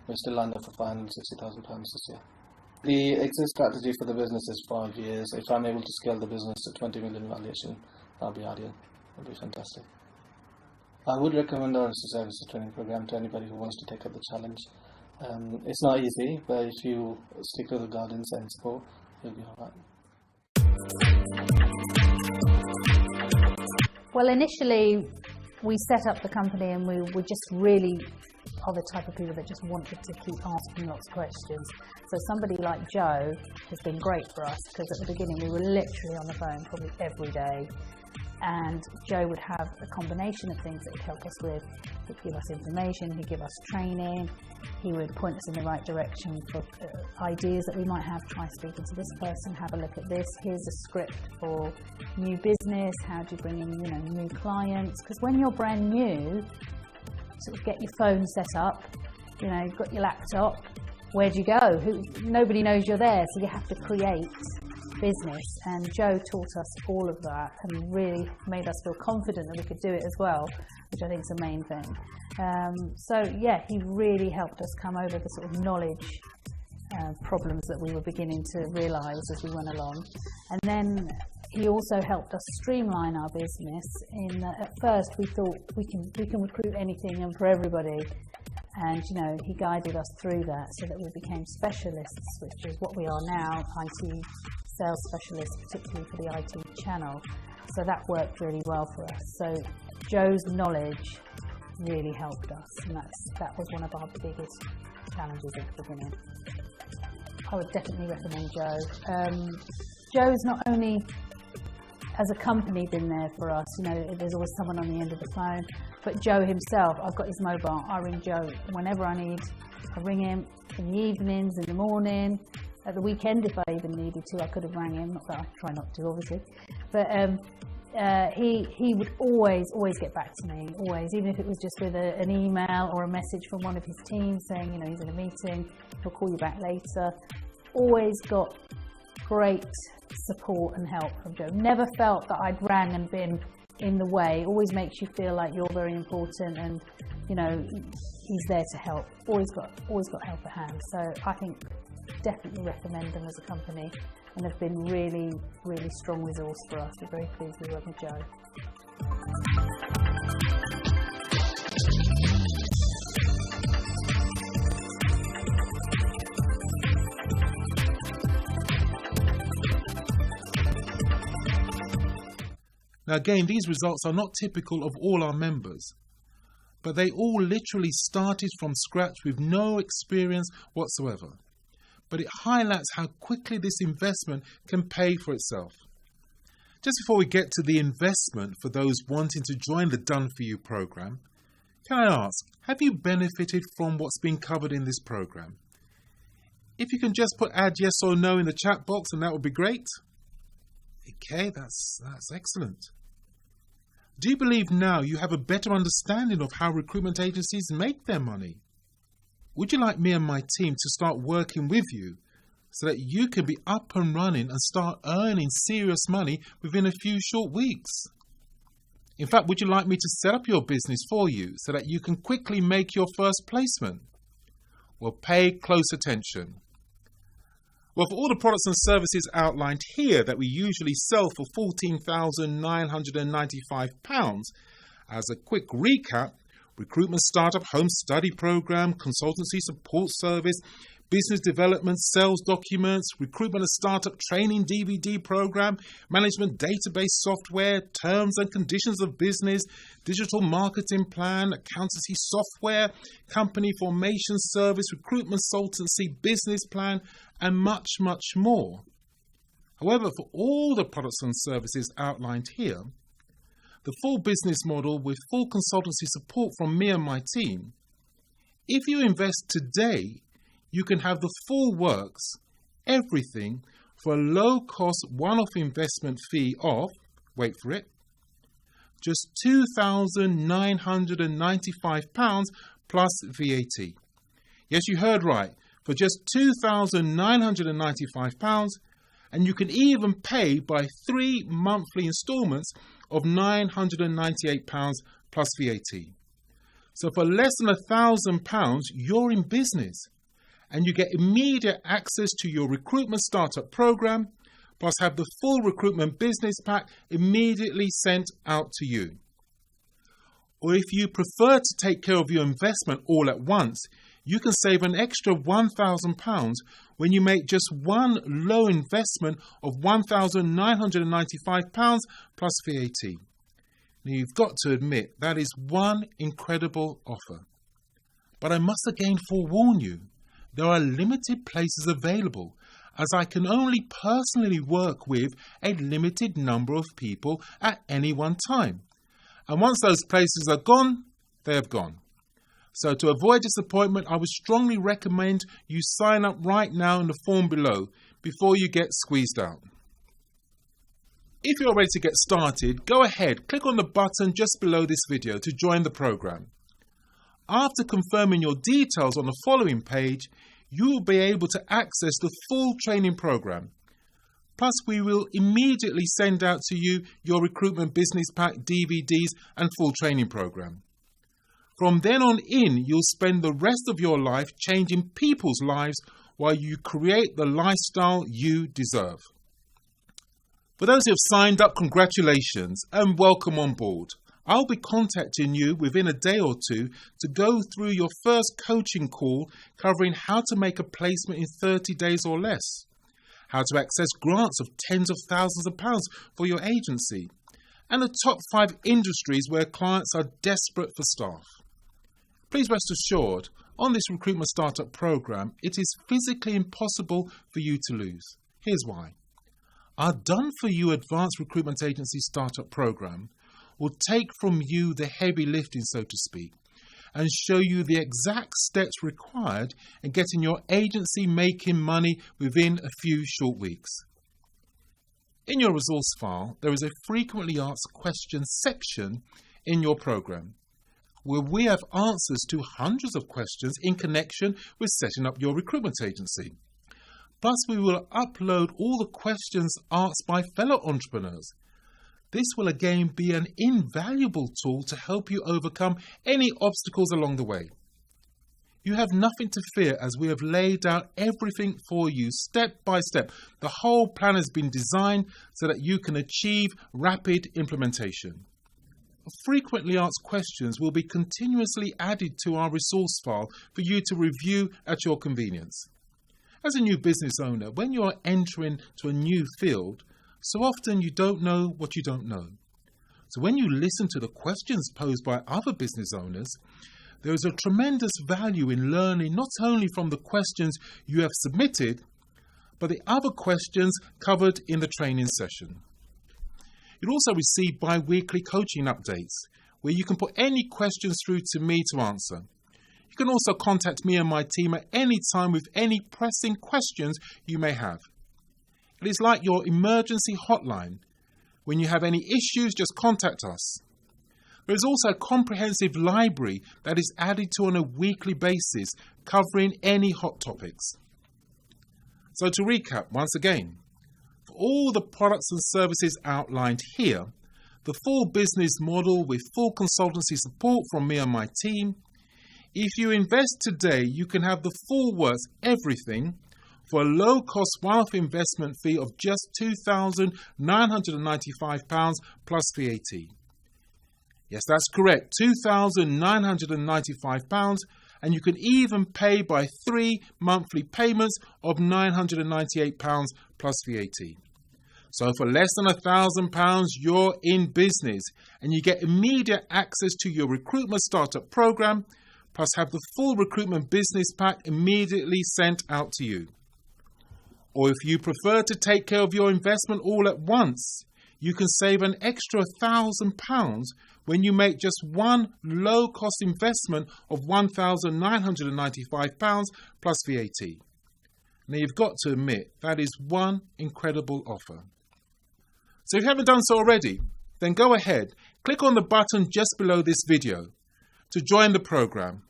we're still lined up for £560,000 this year. The exit strategy for the business is 5 years. If I'm able to scale the business to 20 million valuation, that'll be ideal. That'll be fantastic. I would recommend our services training program to anybody who wants to take up the challenge. It's not easy, but if you stick to the guidance and support, you'll be alright. Well, initially we set up the company and we were just really are the type of people that just wanted to keep asking lots of questions. So somebody like Joe has been great for us, because at the beginning we were literally on the phone probably every day, and Joe would have a combination of things that he'd help us with. He'd give us information, he'd give us training, he would point us in the right direction for ideas that we might have. Try speaking to this person, have a look at this, here's a script for new business, how do you bring in new clients, because when you're brand new, sort of get your phone set up, you've got your laptop, where do you go? Nobody knows you're there, so you have to create business. And Joe taught us all of that and really made us feel confident that we could do it as well, which I think is the main thing. So yeah, he really helped us come over the sort of knowledge problems that we were beginning to realise as we went along. And then he also helped us streamline our business. At first we thought we can recruit anything and for everybody, and he guided us through that so that we became specialists, which is what we are now, IT sales specialists, particularly for the IT channel. So that worked really well for us. So Joe's knowledge really helped us, and that was one of our biggest challenges at the beginning. I would definitely recommend Joe. Joe's not only as a company been there for us, there's always someone on the end of the phone, but Joe himself, I've got his mobile, I ring Joe whenever I need. I ring him in the evenings, in the morning, at the weekend if I even needed to. I could have rang him, not that I try not to obviously, but he would always get back to me, always, even if it was just with an email or a message from one of his team saying he's in a meeting, he'll call you back later. Always got great support and help from Joe. Never felt that I'd rang and been in the way. Always makes you feel like you're very important, and he's there to help. Always got help at hand. So I think definitely recommend them as a company, and they've been really, really strong resource for us. We're very pleased we work with Joe. Now, Now again, these results are not typical of all our members, but they all literally started from scratch with no experience whatsoever. But it highlights how quickly this investment can pay for itself. Just before we get to the investment for those wanting to join the Done For You program, can I ask, have you benefited from what's been covered in this program? If you can just add yes or no in the chat box, and that would be great. Okay, that's excellent. Do you believe now you have a better understanding of how recruitment agencies make their money? Would you like me and my team to start working with you so that you can be up and running and start earning serious money within a few short weeks? In fact, would you like me to set up your business for you so that you can quickly make your first placement? Well, pay close attention. Well, for all the products and services outlined here that we usually sell for £14,995, as a quick recap, recruitment startup, home study program, consultancy support service, business development, sales documents, recruitment and startup training DVD program, management database software, terms and conditions of business, digital marketing plan, accountancy software, company formation service, recruitment consultancy, business plan, and much, much more. However, for all the products and services outlined here, the full business model with full consultancy support from me and my team, if you invest today, you can have the full works, everything, for a low-cost one-off investment fee of, wait for it, just £2,995 plus VAT. Yes, you heard right, for just £2,995, and you can even pay by 3 monthly instalments of £998 plus VAT. So for less than £1,000, you're in business, and you get immediate access to your recruitment startup program, plus have the full recruitment business pack immediately sent out to you. Or if you prefer to take care of your investment all at once, you can save an extra £1,000 when you make just one low investment of £1,995 plus VAT. Now you've got to admit that is one incredible offer. But I must again forewarn you, there are limited places available, as I can only personally work with a limited number of people at any one time. And once those places are gone, they have gone. So to avoid disappointment, I would strongly recommend you sign up right now in the form below before you get squeezed out. If you're ready to get started, go ahead, click on the button just below this video to join the program. After confirming your details on the following page, you will be able to access the full training program. Plus, we will immediately send out to you your recruitment business pack, DVDs, and full training program. From then on in, you'll spend the rest of your life changing people's lives while you create the lifestyle you deserve. For those who have signed up, congratulations and welcome on board. I'll be contacting you within a day or two to go through your first coaching call covering how to make a placement in 30 days or less, how to access grants of tens of thousands of pounds for your agency, and the top 5 industries where clients are desperate for staff. Please rest assured, on this recruitment startup program, it is physically impossible for you to lose. Here's why. Our Done For You Advanced Recruitment Agency Startup program will take from you the heavy lifting, so to speak, and show you the exact steps required in getting your agency making money within a few short weeks. In your resource file, there is a frequently asked questions section in your program, where we have answers to hundreds of questions in connection with setting up your recruitment agency. Plus, we will upload all the questions asked by fellow entrepreneurs. This will again be an invaluable tool to help you overcome any obstacles along the way. You have nothing to fear, as we have laid out everything for you step by step. The whole plan has been designed so that you can achieve rapid implementation. Frequently asked questions will be continuously added to our resource file for you to review at your convenience. As a new business owner, when you are entering to a new field, so often you don't know what you don't know. So when you listen to the questions posed by other business owners, there is a tremendous value in learning not only from the questions you have submitted, but the other questions covered in the training session. You'll also receive bi-weekly coaching updates where you can put any questions through to me to answer. You can also contact me and my team at any time with any pressing questions you may have. It is like your emergency hotline. When you have any issues, just contact us. There is also a comprehensive library that is added to on a weekly basis, covering any hot topics. So to recap once again, for all the products and services outlined here, the full business model with full consultancy support from me and my team, if you invest today, you can have the full works everything for a low-cost one-off investment fee of just £2,995 plus VAT. Yes, that's correct, £2,995, and you can even pay by 3 monthly payments of £998 plus VAT. So for less than £1,000, you're in business, and you get immediate access to your recruitment startup program, plus have the full recruitment business pack immediately sent out to you. Or if you prefer to take care of your investment all at once, you can save an extra £1,000 when you make just one low-cost investment of £1,995 plus VAT. Now you've got to admit, that is one incredible offer. So if you haven't done so already, then go ahead, click on the button just below this video to join the program.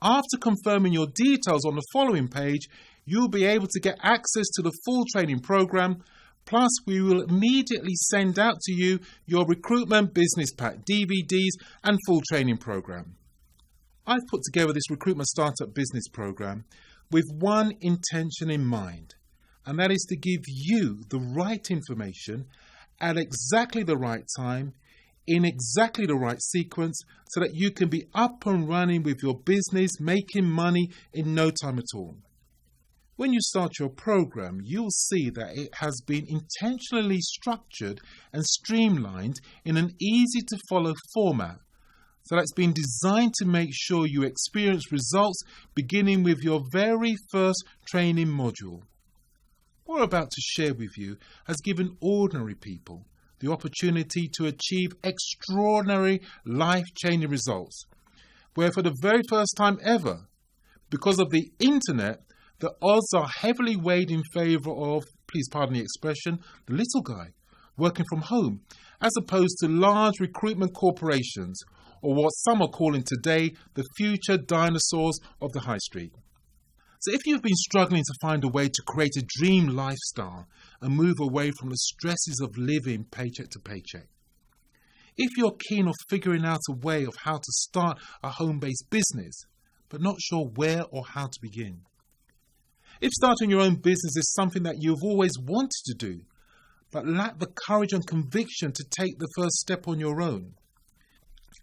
After confirming your details on the following page, you'll be able to get access to the full training program. Plus, we will immediately send out to you your recruitment business pack, DVDs, and full training program. I've put together this recruitment startup business program with one intention in mind, and that is to give you the right information at exactly the right time, in exactly the right sequence, so that you can be up and running with your business, making money in no time at all. When you start your program, you'll see that it has been intentionally structured and streamlined in an easy-to-follow format. So that's been designed to make sure you experience results beginning with your very first training module. What I'm about to share with you has given ordinary people the opportunity to achieve extraordinary life-changing results, where for the very first time ever, because of the internet, the odds are heavily weighed in favour of, please pardon the expression, the little guy working from home, as opposed to large recruitment corporations, or what some are calling today the future dinosaurs of the high street. So if you've been struggling to find a way to create a dream lifestyle and move away from the stresses of living paycheck to paycheck, if you're keen on figuring out a way of how to start a home-based business, but not sure where or how to begin, if starting your own business is something that you've always wanted to do, but lack the courage and conviction to take the first step on your own,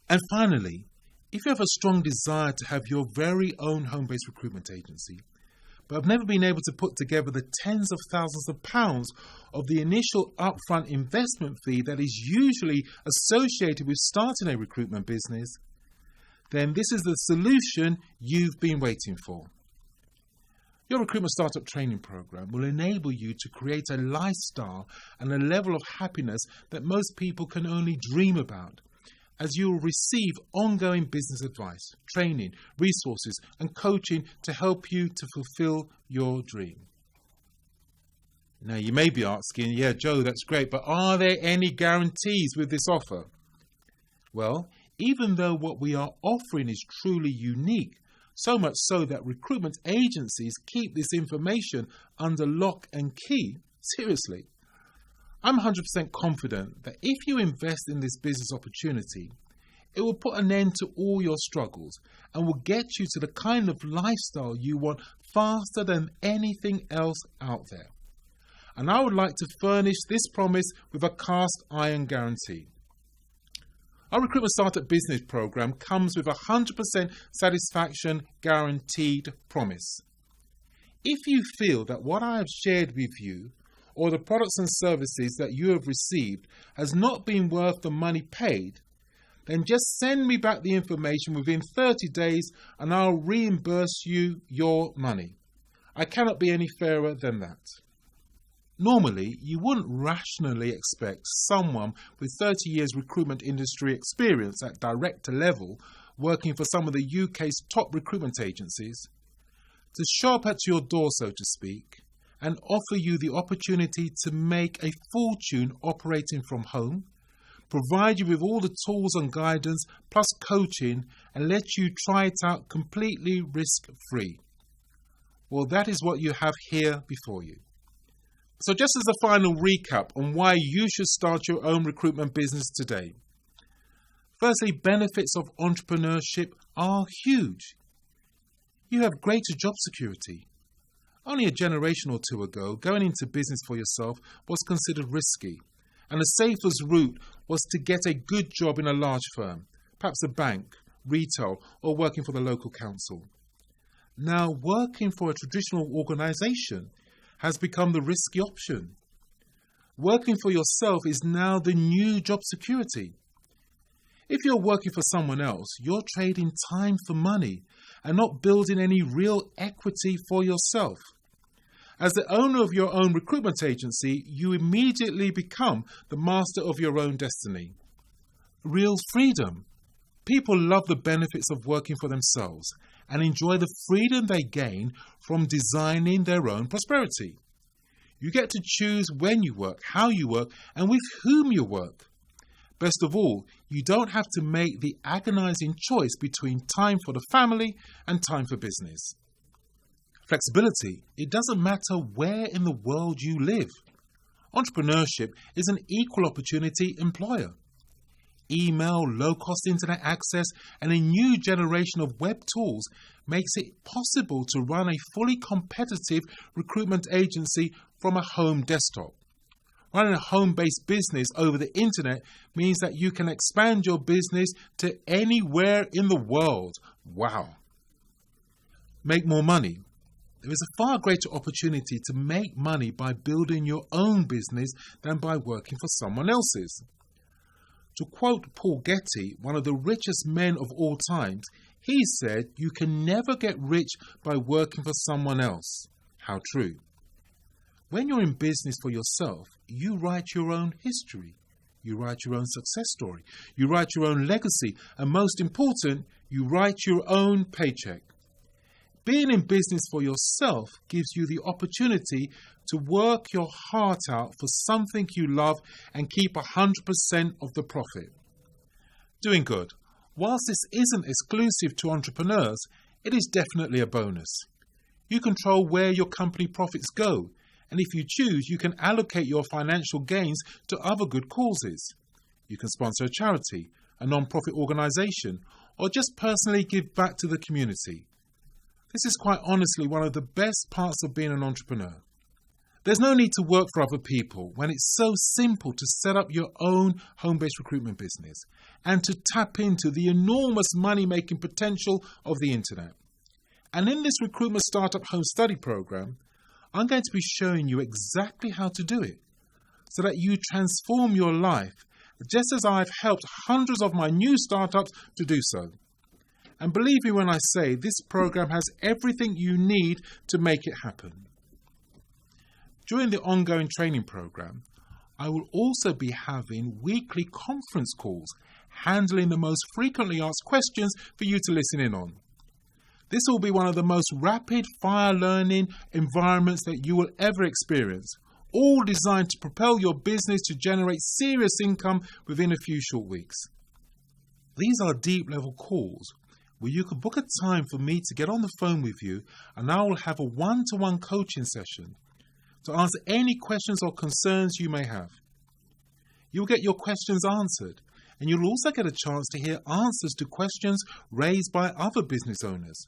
and finally, if you have a strong desire to have your very own home-based recruitment agency, but have never been able to put together the tens of thousands of pounds of the initial upfront investment fee that is usually associated with starting a recruitment business, then this is the solution you've been waiting for. Your recruitment startup training program will enable you to create a lifestyle and a level of happiness that most people can only dream about, as you will receive ongoing business advice, training, resources, and coaching to help you to fulfill your dream. Now, you may be asking, yeah, Joe, that's great, but are there any guarantees with this offer? Well, even though what we are offering is truly unique, so much so that recruitment agencies keep this information under lock and key, seriously, I'm 100% confident that if you invest in this business opportunity, it will put an end to all your struggles and will get you to the kind of lifestyle you want faster than anything else out there. And I would like to furnish this promise with a cast iron guarantee. Our Recruitment Startup Business Program comes with a 100% satisfaction guaranteed promise. If you feel that what I have shared with you or the products and services that you have received has not been worth the money paid, then just send me back the information within 30 days and I'll reimburse you your money. I cannot be any fairer than that. Normally, you wouldn't rationally expect someone with 30 years recruitment industry experience at director level, working for some of the UK's top recruitment agencies, to show up at your door, so to speak, and offer you the opportunity to make a fortune operating from home, provide you with all the tools and guidance plus coaching, and let you try it out completely risk-free. Well, that is what you have here before you. So just as a final recap on why you should start your own recruitment business today. Firstly, benefits of entrepreneurship are huge. You have greater job security. Only a generation or two ago, going into business for yourself was considered risky, and the safest route was to get a good job in a large firm, perhaps a bank, retail, or working for the local council. Now, working for a traditional organisation has become the risky option. Working for yourself is now the new job security. If you're working for someone else, you're trading time for money and not building any real equity for yourself. As the owner of your own recruitment agency, you immediately become the master of your own destiny. Real freedom. People love the benefits of working for themselves and enjoy the freedom they gain from designing their own prosperity. You get to choose when you work, how you work, and with whom you work. Best of all, you don't have to make the agonizing choice between time for the family and time for business. Flexibility. It doesn't matter where in the world you live. Entrepreneurship is an equal opportunity employer. Email, low-cost internet access, and a new generation of web tools makes it possible to run a fully competitive recruitment agency from a home desktop. Running a home-based business over the internet means that you can expand your business to anywhere in the world. Wow. Make more money. There is a far greater opportunity to make money by building your own business than by working for someone else's. To quote Paul Getty, one of the richest men of all times, he said, "You can never get rich by working for someone else." How true. When you're in business for yourself, you write your own history. You write your own success story. You write your own legacy. And most important, you write your own paycheck. Being in business for yourself gives you the opportunity to work your heart out for something you love and keep 100% of the profit. Doing good. Whilst this isn't exclusive to entrepreneurs, it is definitely a bonus. You control where your company profits go, and if you choose, you can allocate your financial gains to other good causes. You can sponsor a charity, a non-profit organisation, or just personally give back to the community. This is quite honestly one of the best parts of being an entrepreneur. There's no need to work for other people when it's so simple to set up your own home-based recruitment business and to tap into the enormous money-making potential of the internet. And in this Recruitment Startup Home Study program, I'm going to be showing you exactly how to do it so that you transform your life just as I've helped hundreds of my new startups to do so. And believe me when I say this program has everything you need to make it happen. During the ongoing training program, I will also be having weekly conference calls, handling the most frequently asked questions for you to listen in on. This will be one of the most rapid fire learning environments that you will ever experience, all designed to propel your business to generate serious income within a few short weeks. These are deep level calls where you can book a time for me to get on the phone with you, and I will have a one-to-one coaching session to answer any questions or concerns you may have. You'll get your questions answered, and you'll also get a chance to hear answers to questions raised by other business owners.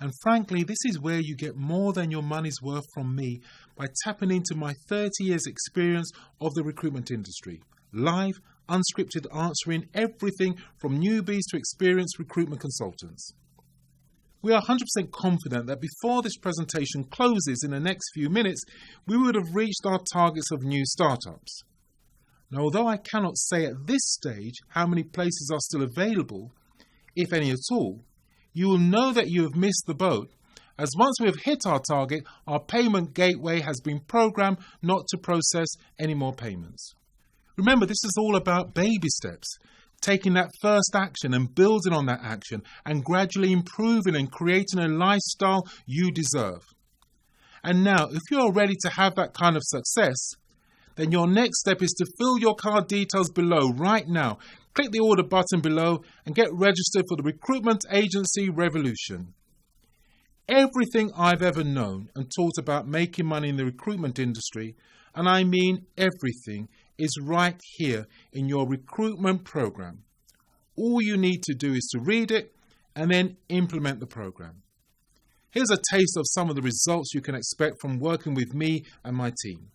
And frankly, this is where you get more than your money's worth from me by tapping into my 30 years experience of the recruitment industry. Live, unscripted answering everything from newbies to experienced recruitment consultants. We are 100% confident that before this presentation closes in the next few minutes, we would have reached our targets of new startups. Now, although I cannot say at this stage how many places are still available, if any at all, you will know that you have missed the boat, as once we have hit our target, our payment gateway has been programmed not to process any more payments. Remember, this is all about baby steps, taking that first action and building on that action and gradually improving and creating a lifestyle you deserve. And now, if you are ready to have that kind of success, then your next step is to fill your card details below right now. Click the order button below and get registered for the Recruitment Agency Revolution. Everything I've ever known and taught about making money in the recruitment industry, and I mean everything, is right here in your recruitment program. All you need to do is to read it and then implement the program. Here's a taste of some of the results you can expect from working with me and my team.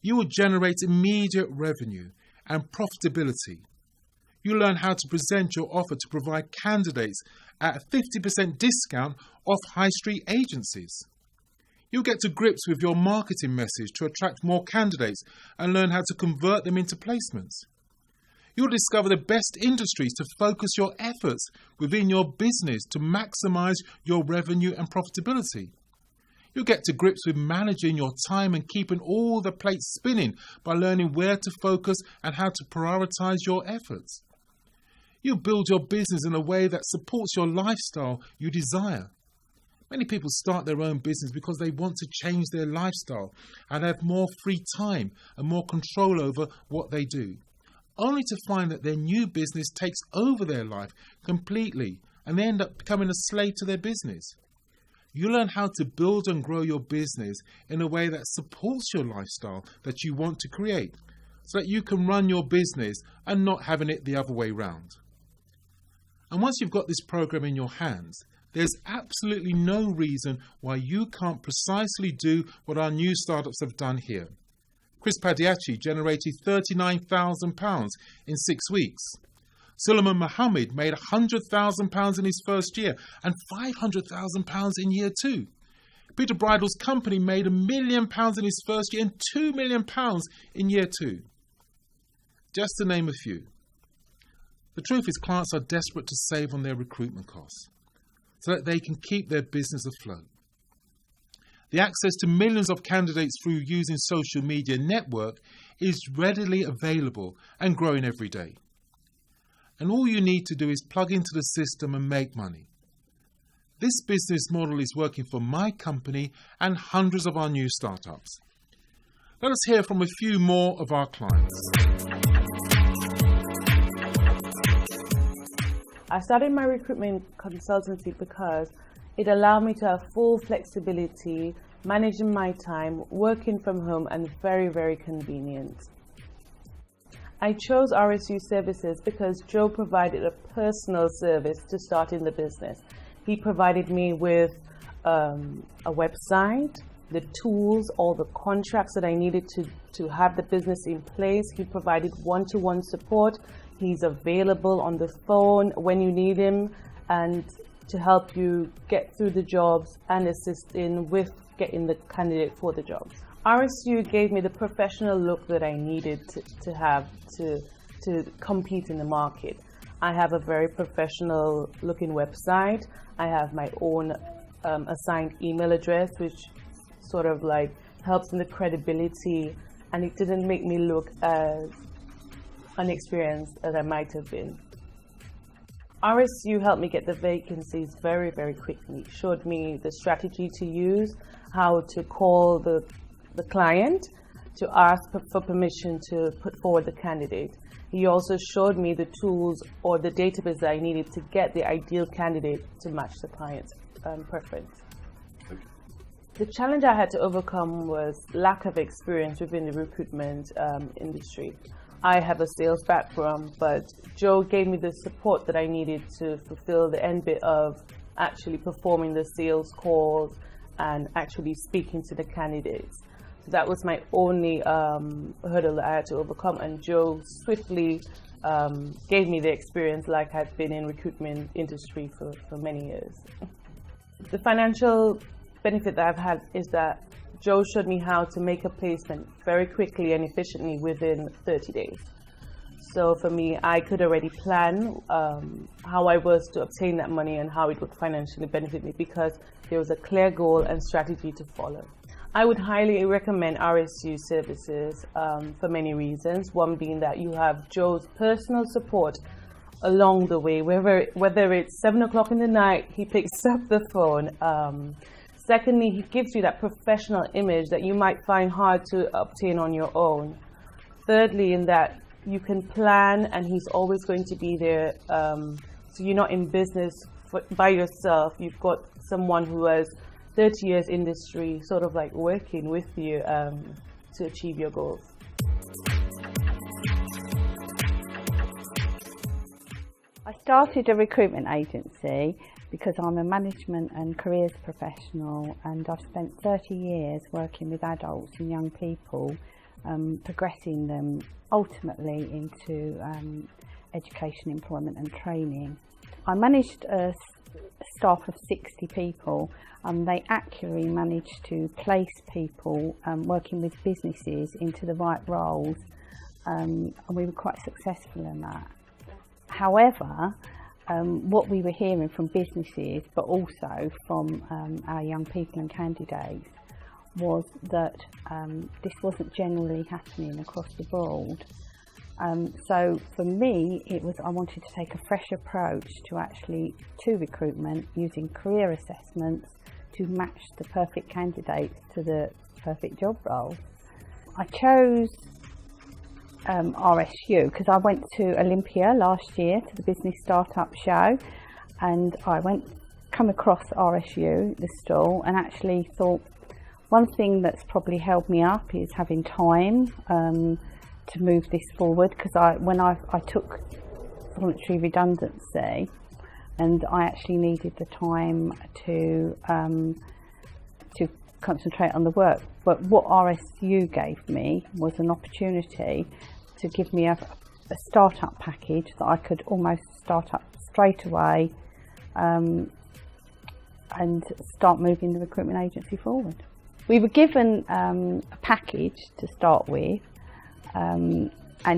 You will generate immediate revenue and profitability. You learn how to present your offer to provide candidates at a 50% discount off high street agencies. You'll get to grips with your marketing message to attract more candidates and learn how to convert them into placements. You'll discover the best industries to focus your efforts within your business to maximize your revenue and profitability. You'll get to grips with managing your time and keeping all the plates spinning by learning where to focus and how to prioritize your efforts. You'll build your business in a way that supports your lifestyle you desire. Many people start their own business because they want to change their lifestyle and have more free time and more control over what they do, only to find that their new business takes over their life completely and they end up becoming a slave to their business. You learn how to build and grow your business in a way that supports your lifestyle that you want to create, so that you can run your business and not having it the other way round. And once you've got this program in your hands, there's absolutely no reason why you can't precisely do what our new startups have done here. Chris Padiachi generated £39,000 in 6 weeks. Suleiman Mohammed made £100,000 in his first year and £500,000 in year 2. Peter Bridle's company made £1 million in his first year and £2 million in year 2. Just to name a few. The truth is, clients are desperate to save on their recruitment costs so that they can keep their business afloat. The access to millions of candidates through using social media network is readily available and growing every day. And all you need to do is plug into the system and make money. This business model is working for my company and hundreds of our new startups. Let us hear from a few more of our clients. I started my recruitment consultancy because it allowed me to have full flexibility, managing my time, working from home, and very, very convenient. I chose RSU Services because Joe provided a personal service to starting the business. He provided me with a website, the tools, all the contracts that I needed to have the business in place. He provided one-to-one support. He's available on the phone when you need him and to help you get through the jobs and assist with getting the candidate for the jobs. RSU gave me the professional look that I needed to have to compete in the market. I have a very professional looking website. I have my own assigned email address, which sort of like helps in the credibility, and it didn't make me look as unexperienced as I might have been. RSU helped me get the vacancies very, very quickly. Showed me the strategy to use, how to call the client to ask for permission to put forward the candidate. He also showed me the tools or the database that I needed to get the ideal candidate to match the client's preference. The challenge I had to overcome was lack of experience within the recruitment industry. I have a sales background, but Joe gave me the support that I needed to fulfill the end bit of actually performing the sales calls and actually speaking to the candidates. So that was my only hurdle that I had to overcome, and Joe swiftly gave me the experience like I've been in recruitment industry for many years. The financial benefit that I've had is that Joe showed me how to make a placement very quickly and efficiently within 30 days. So for me, I could already plan how I was to obtain that money and how it would financially benefit me, because there was a clear goal and strategy to follow. I would highly recommend RSU services for many reasons. One being that you have Joe's personal support along the way, whether it's 7 o'clock in the night, he picks up the phone. Secondly, he gives you that professional image that you might find hard to obtain on your own. Thirdly, in that you can plan and he's always going to be there. So you're not in business by yourself. You've got someone who has 30 years industry sort of like working with you to achieve your goals. I started a recruitment agency because I'm a management and careers professional, and I've spent 30 years working with adults and young people, progressing them ultimately into education, employment and training. I managed a staff of 60 people, and they accurately managed to place people working with businesses into the right roles, and we were quite successful in that. However, what we were hearing from businesses, but also from our young people and candidates, was that this wasn't generally happening across the board. So for me, I wanted to take a fresh approach to recruitment, using career assessments to match the perfect candidates to the perfect job role. I chose RSU because I went to Olympia last year to the Business Startup Show, and I come across RSU, the stall, and actually thought one thing that's probably held me up is having time to move this forward, because when I took voluntary redundancy, and I actually needed the time to concentrate on the work. But what RSU gave me was an opportunity to give me a startup package that I could almost start up straight away and start moving the recruitment agency forward. We were given a package to start with, and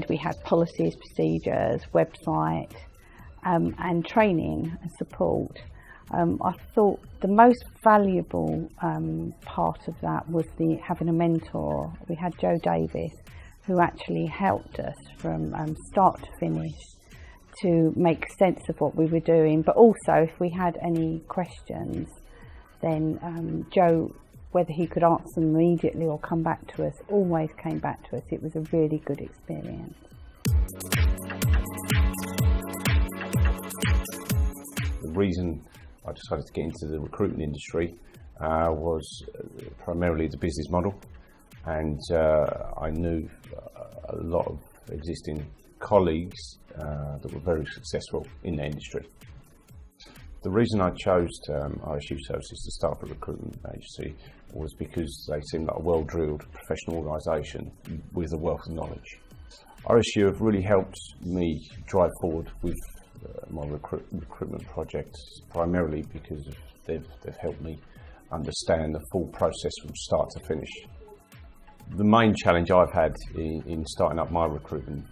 we had policies, procedures, website, and training and support. I thought the most valuable part of that was having a mentor. We had Joe Davis, who actually helped us from start to finish to make sense of what we were doing. But also, if we had any questions, then Joe, whether he could answer them immediately or come back to us, always came back to us. It was a really good experience. The reason I decided to get into the recruitment industry was primarily the business model, and I knew a lot of existing colleagues that were very successful in the industry. The reason I chose RSU Services to start a recruitment agency was because they seemed like a well-drilled professional organisation with a wealth of knowledge. RSU have really helped me drive forward with my recruitment project, primarily because they've helped me understand the full process from start to finish. The main challenge I've had in starting up my recruitment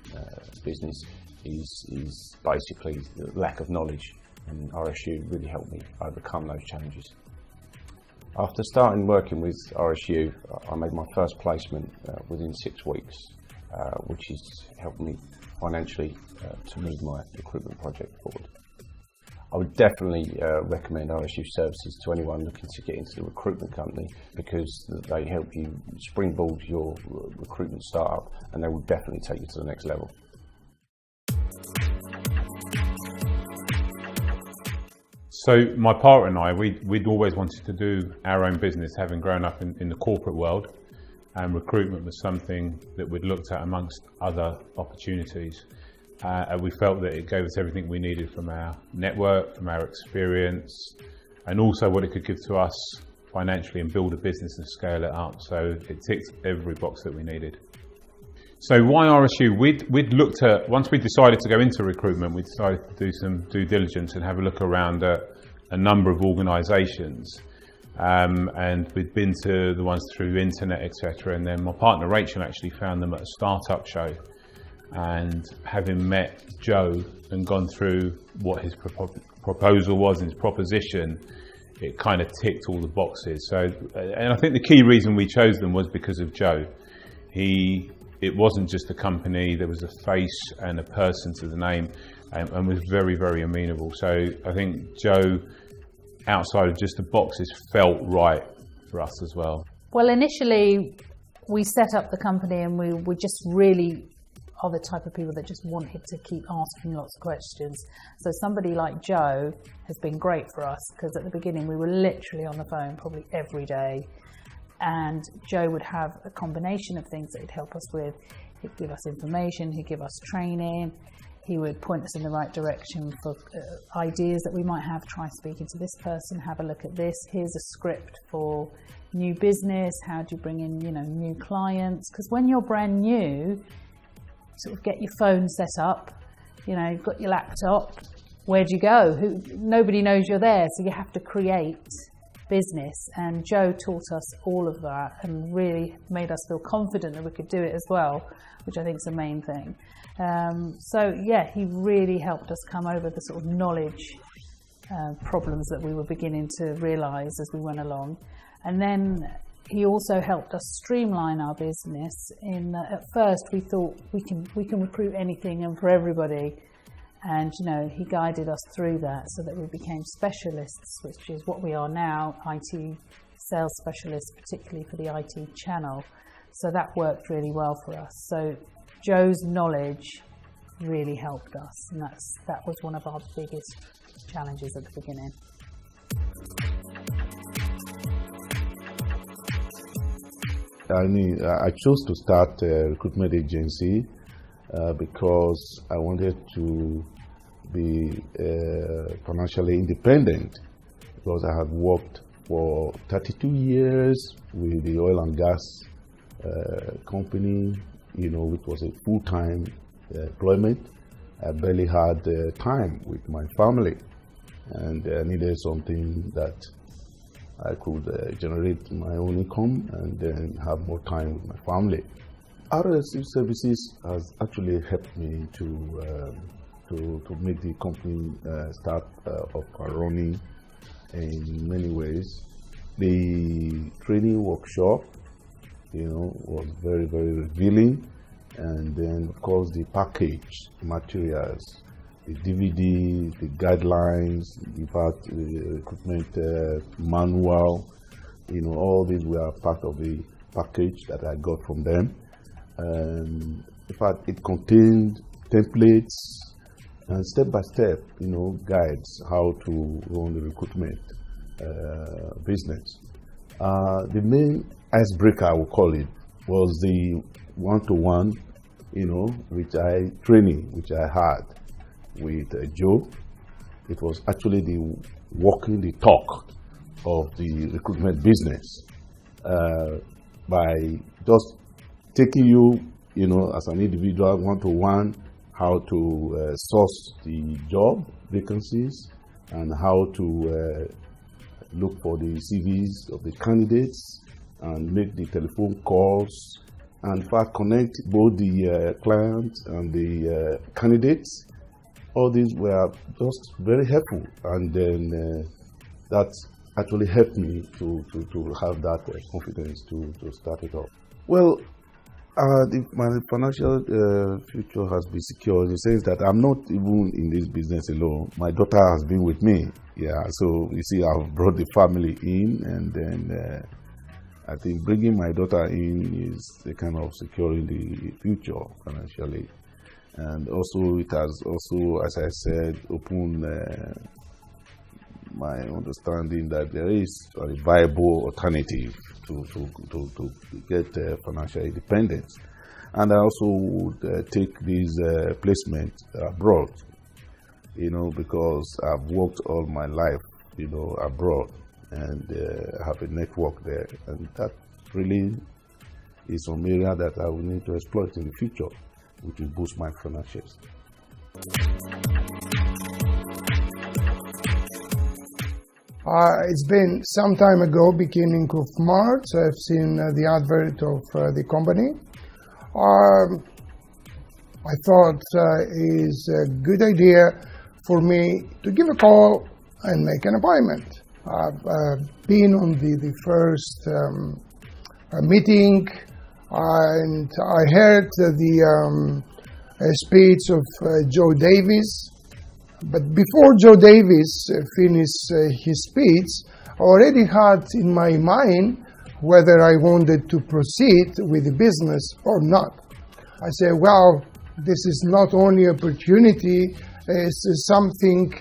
business is basically the lack of knowledge, and RSU really helped me overcome those challenges. After starting working with RSU, I made my first placement within 6 weeks, which has helped me financially to move my recruitment project forward. I would definitely recommend RSU Services to anyone looking to get into the recruitment company, because they help you springboard your recruitment startup, and they will definitely take you to the next level. So my partner and I, we'd always wanted to do our own business, having grown up in the corporate world, and recruitment was something that we'd looked at amongst other opportunities. And we felt that it gave us everything we needed from our network, from our experience, and also what it could give to us financially and build a business and scale it up. So it ticked every box that we needed. So why RSU? We'd looked at, once we decided to go into recruitment, we decided to do some due diligence and have a look around at a number of organisations, and we'd been to the ones through internet, etc. And then my partner Rachel actually found them at a startup show, and having met Joe and gone through what his proposal was and his proposition, it kind of ticked all the boxes. So, and I think the key reason we chose them was because of Joe. It wasn't just a company, there was a face and a person to the name, and was very, very amenable. So I think Joe, outside of just the boxes, felt right for us as well. Well, initially we set up the company and we just really are the type of people that just wanted to keep asking lots of questions. So somebody like Joe has been great for us, because at the beginning we were literally on the phone probably every day, and Joe would have a combination of things that he'd help us with. He'd give us information, he'd give us training, he would point us in the right direction for ideas that we might have. Try speaking to this person, have a look at this, here's a script for new business, how do you bring in new clients, because when you're brand new, sort of get your phone set up, you've got your laptop, where do you go? Nobody knows you're there, so you have to create business. And Joe taught us all of that and really made us feel confident that we could do it as well, which I think is the main thing. So yeah, he really helped us come over the sort of knowledge problems that we were beginning to realise as we went along. And then he also helped us streamline our business. At first we thought we can recruit anything and for everybody, and he guided us through that so that we became specialists, which is what we are now, IT sales specialists, particularly for the IT channel. So that worked really well for us. So Joe's knowledge really helped us, and that was one of our biggest challenges at the beginning. I chose to start a recruitment agency because I wanted to be financially independent, because I had worked for 32 years with the oil and gas company, which was a full-time employment. I barely had time with my family, and I needed something that I could generate my own income and then have more time with my family. RSC Services has actually helped me to make the company start up and running in many ways. The training workshop, was very, very revealing, and then of course the package materials, the DVD, the guidelines, in fact, the recruitment manual, all these were part of the package that I got from them. In fact, it contained templates and step-by-step, guides how to run the recruitment business. The main icebreaker, I would call it, was the one-to-one, training which I had with Joe. It was actually the walking the talk of the recruitment business, by just taking you, as an individual, one-to-one, how to source the job vacancies and how to look for the CVs of the candidates and make the telephone calls, and in fact connect both the clients and the candidates. All these were just very helpful, and then that actually helped me to have that confidence to start it off. Well, my financial future has been secure in the sense that I'm not even in this business alone. My daughter has been with me. Yeah, so you see, I've brought the family in, and then I think bringing my daughter in is a kind of securing the future financially. And also, it has also, as I said, opened my understanding that there is a viable alternative to get financial independence. And I also would take these placements abroad, because I've worked all my life, abroad, and have a network there. And that really is some area that I will need to exploit in the future, which will boost my financials. It's been some time ago, beginning of March. I've seen the advert of the company. I thought it's a good idea for me to give a call and make an appointment. I've been on the first meeting, and I heard the speech of Joe Davis. But before Joe Davis finished his speech, I already had in my mind whether I wanted to proceed with the business or not. I said, well, this is not only opportunity, it's something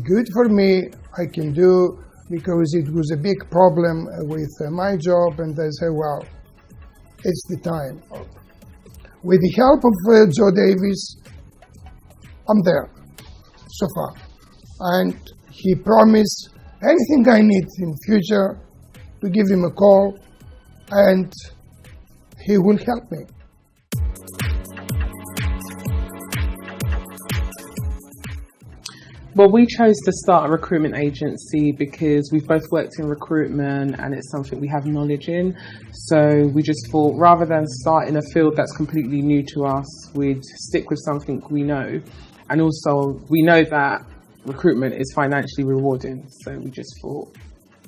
good for me I can do, because it was a big problem with my job, and I said, well, it's the time. With the help of Joe Davis, I'm there so far. And he promised anything I need in future to give him a call, and he will help me. Well, we chose to start a recruitment agency because we've both worked in recruitment and it's something we have knowledge in. So we just thought, rather than start in a field that's completely new to us, we'd stick with something we know. And also, we know that recruitment is financially rewarding. So we just thought,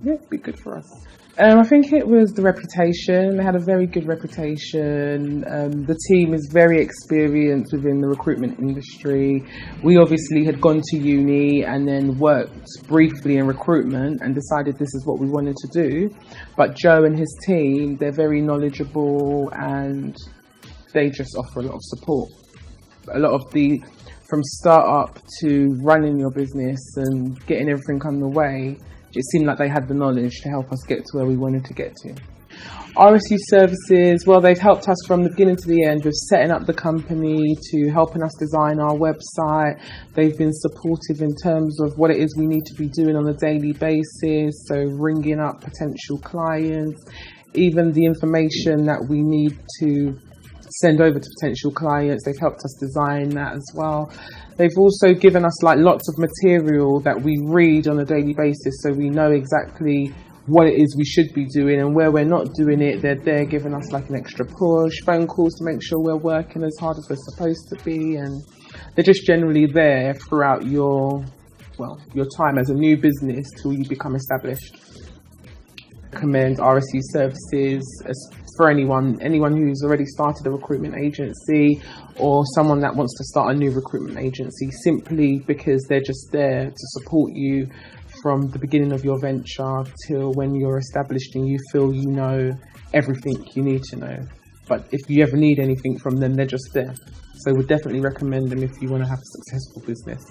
yeah, it'd be good for us. I think it was the reputation. They had a very good reputation. The team is very experienced within the recruitment industry. We obviously had gone to uni and then worked briefly in recruitment and decided this is what we wanted to do. But Joe and his team, they're very knowledgeable and they just offer a lot of support. A lot of from start-up to running your business and getting everything underway, it seemed like they had the knowledge to help us get to where we wanted to get to. RSU services, well, they've helped us from the beginning to the end with setting up the company, to helping us design our website. They've been supportive in terms of what it is we need to be doing on a daily basis, so ringing up potential clients, even the information that we need to send over to potential clients. They've helped us design that as well. They've also given us lots of material that we read on a daily basis, so we know exactly what it is we should be doing, and where we're not doing it, they're there giving us an extra push, phone calls to make sure we're working as hard as we're supposed to be, and they're just generally there throughout your time as a new business till you become established. Recommend RSU services for anyone who's already started a recruitment agency or someone that wants to start a new recruitment agency, simply because they're just there to support you from the beginning of your venture till when you're established and you feel you know everything you need to know. But if you ever need anything from them, they're just there. So we'd definitely recommend them if you want to have a successful business.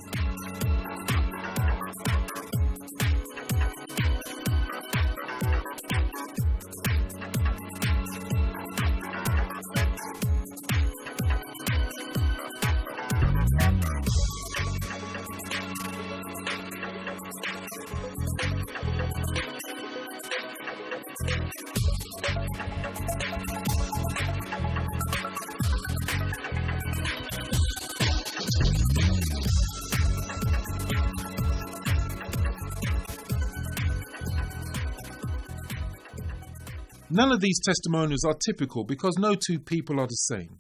None of these testimonials are typical because no two people are the same.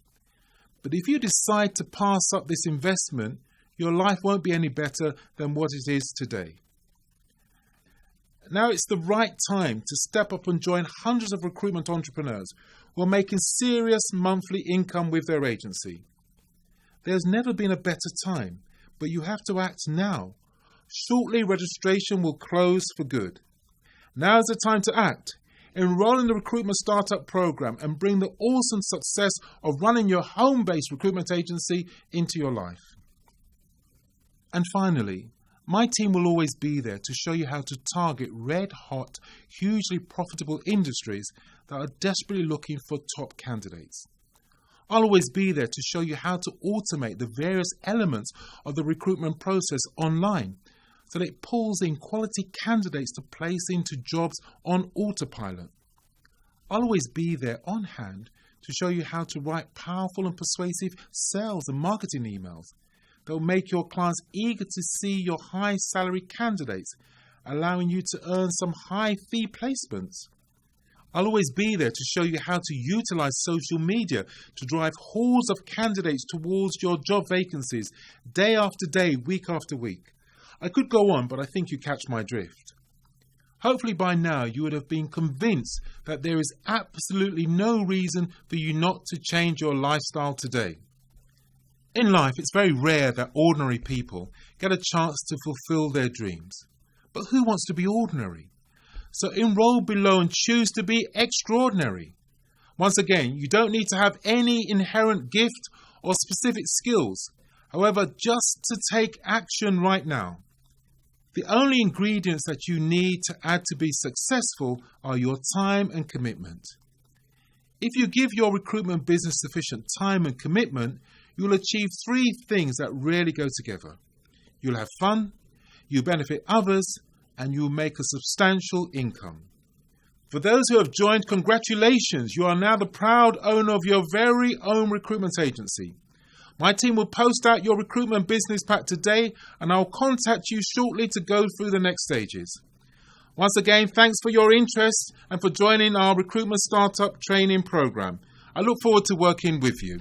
But if you decide to pass up this investment, your life won't be any better than what it is today. Now it's the right time to step up and join hundreds of recruitment entrepreneurs who are making serious monthly income with their agency. There's never been a better time, but you have to act now. Shortly, registration will close for good. Now is the time to act. Enroll in the Recruitment Startup Program and bring the awesome success of running your home-based recruitment agency into your life. And finally, my team will always be there to show you how to target red-hot, hugely profitable industries that are desperately looking for top candidates. I'll always be there to show you how to automate the various elements of the recruitment process online, so that it pulls in quality candidates to place into jobs on autopilot. I'll always be there on hand to show you how to write powerful and persuasive sales and marketing emails that will make your clients eager to see your high salary candidates allowing you to earn some high fee placements. I'll always be there to show you how to utilize social media to drive hordes of candidates towards your job vacancies day after day, week after week. I could go on, but I think you catch my drift. Hopefully by now you would have been convinced that there is absolutely no reason for you not to change your lifestyle today. In life, it's very rare that ordinary people get a chance to fulfill their dreams. But who wants to be ordinary? So enroll below and choose to be extraordinary. Once again, you don't need to have any inherent gift or specific skills. However, just to take action right now. The only ingredients that you need to add to be successful are your time and commitment. If you give your recruitment business sufficient time and commitment, you'll achieve three things that rarely go together. You'll have fun, you'll benefit others, and you'll make a substantial income. For those who have joined, congratulations, you are now the proud owner of your very own recruitment agency. My team will post out your recruitment business pack today, and I'll contact you shortly to go through the next stages. Once again, thanks for your interest and for joining our recruitment startup training program. I look forward to working with you.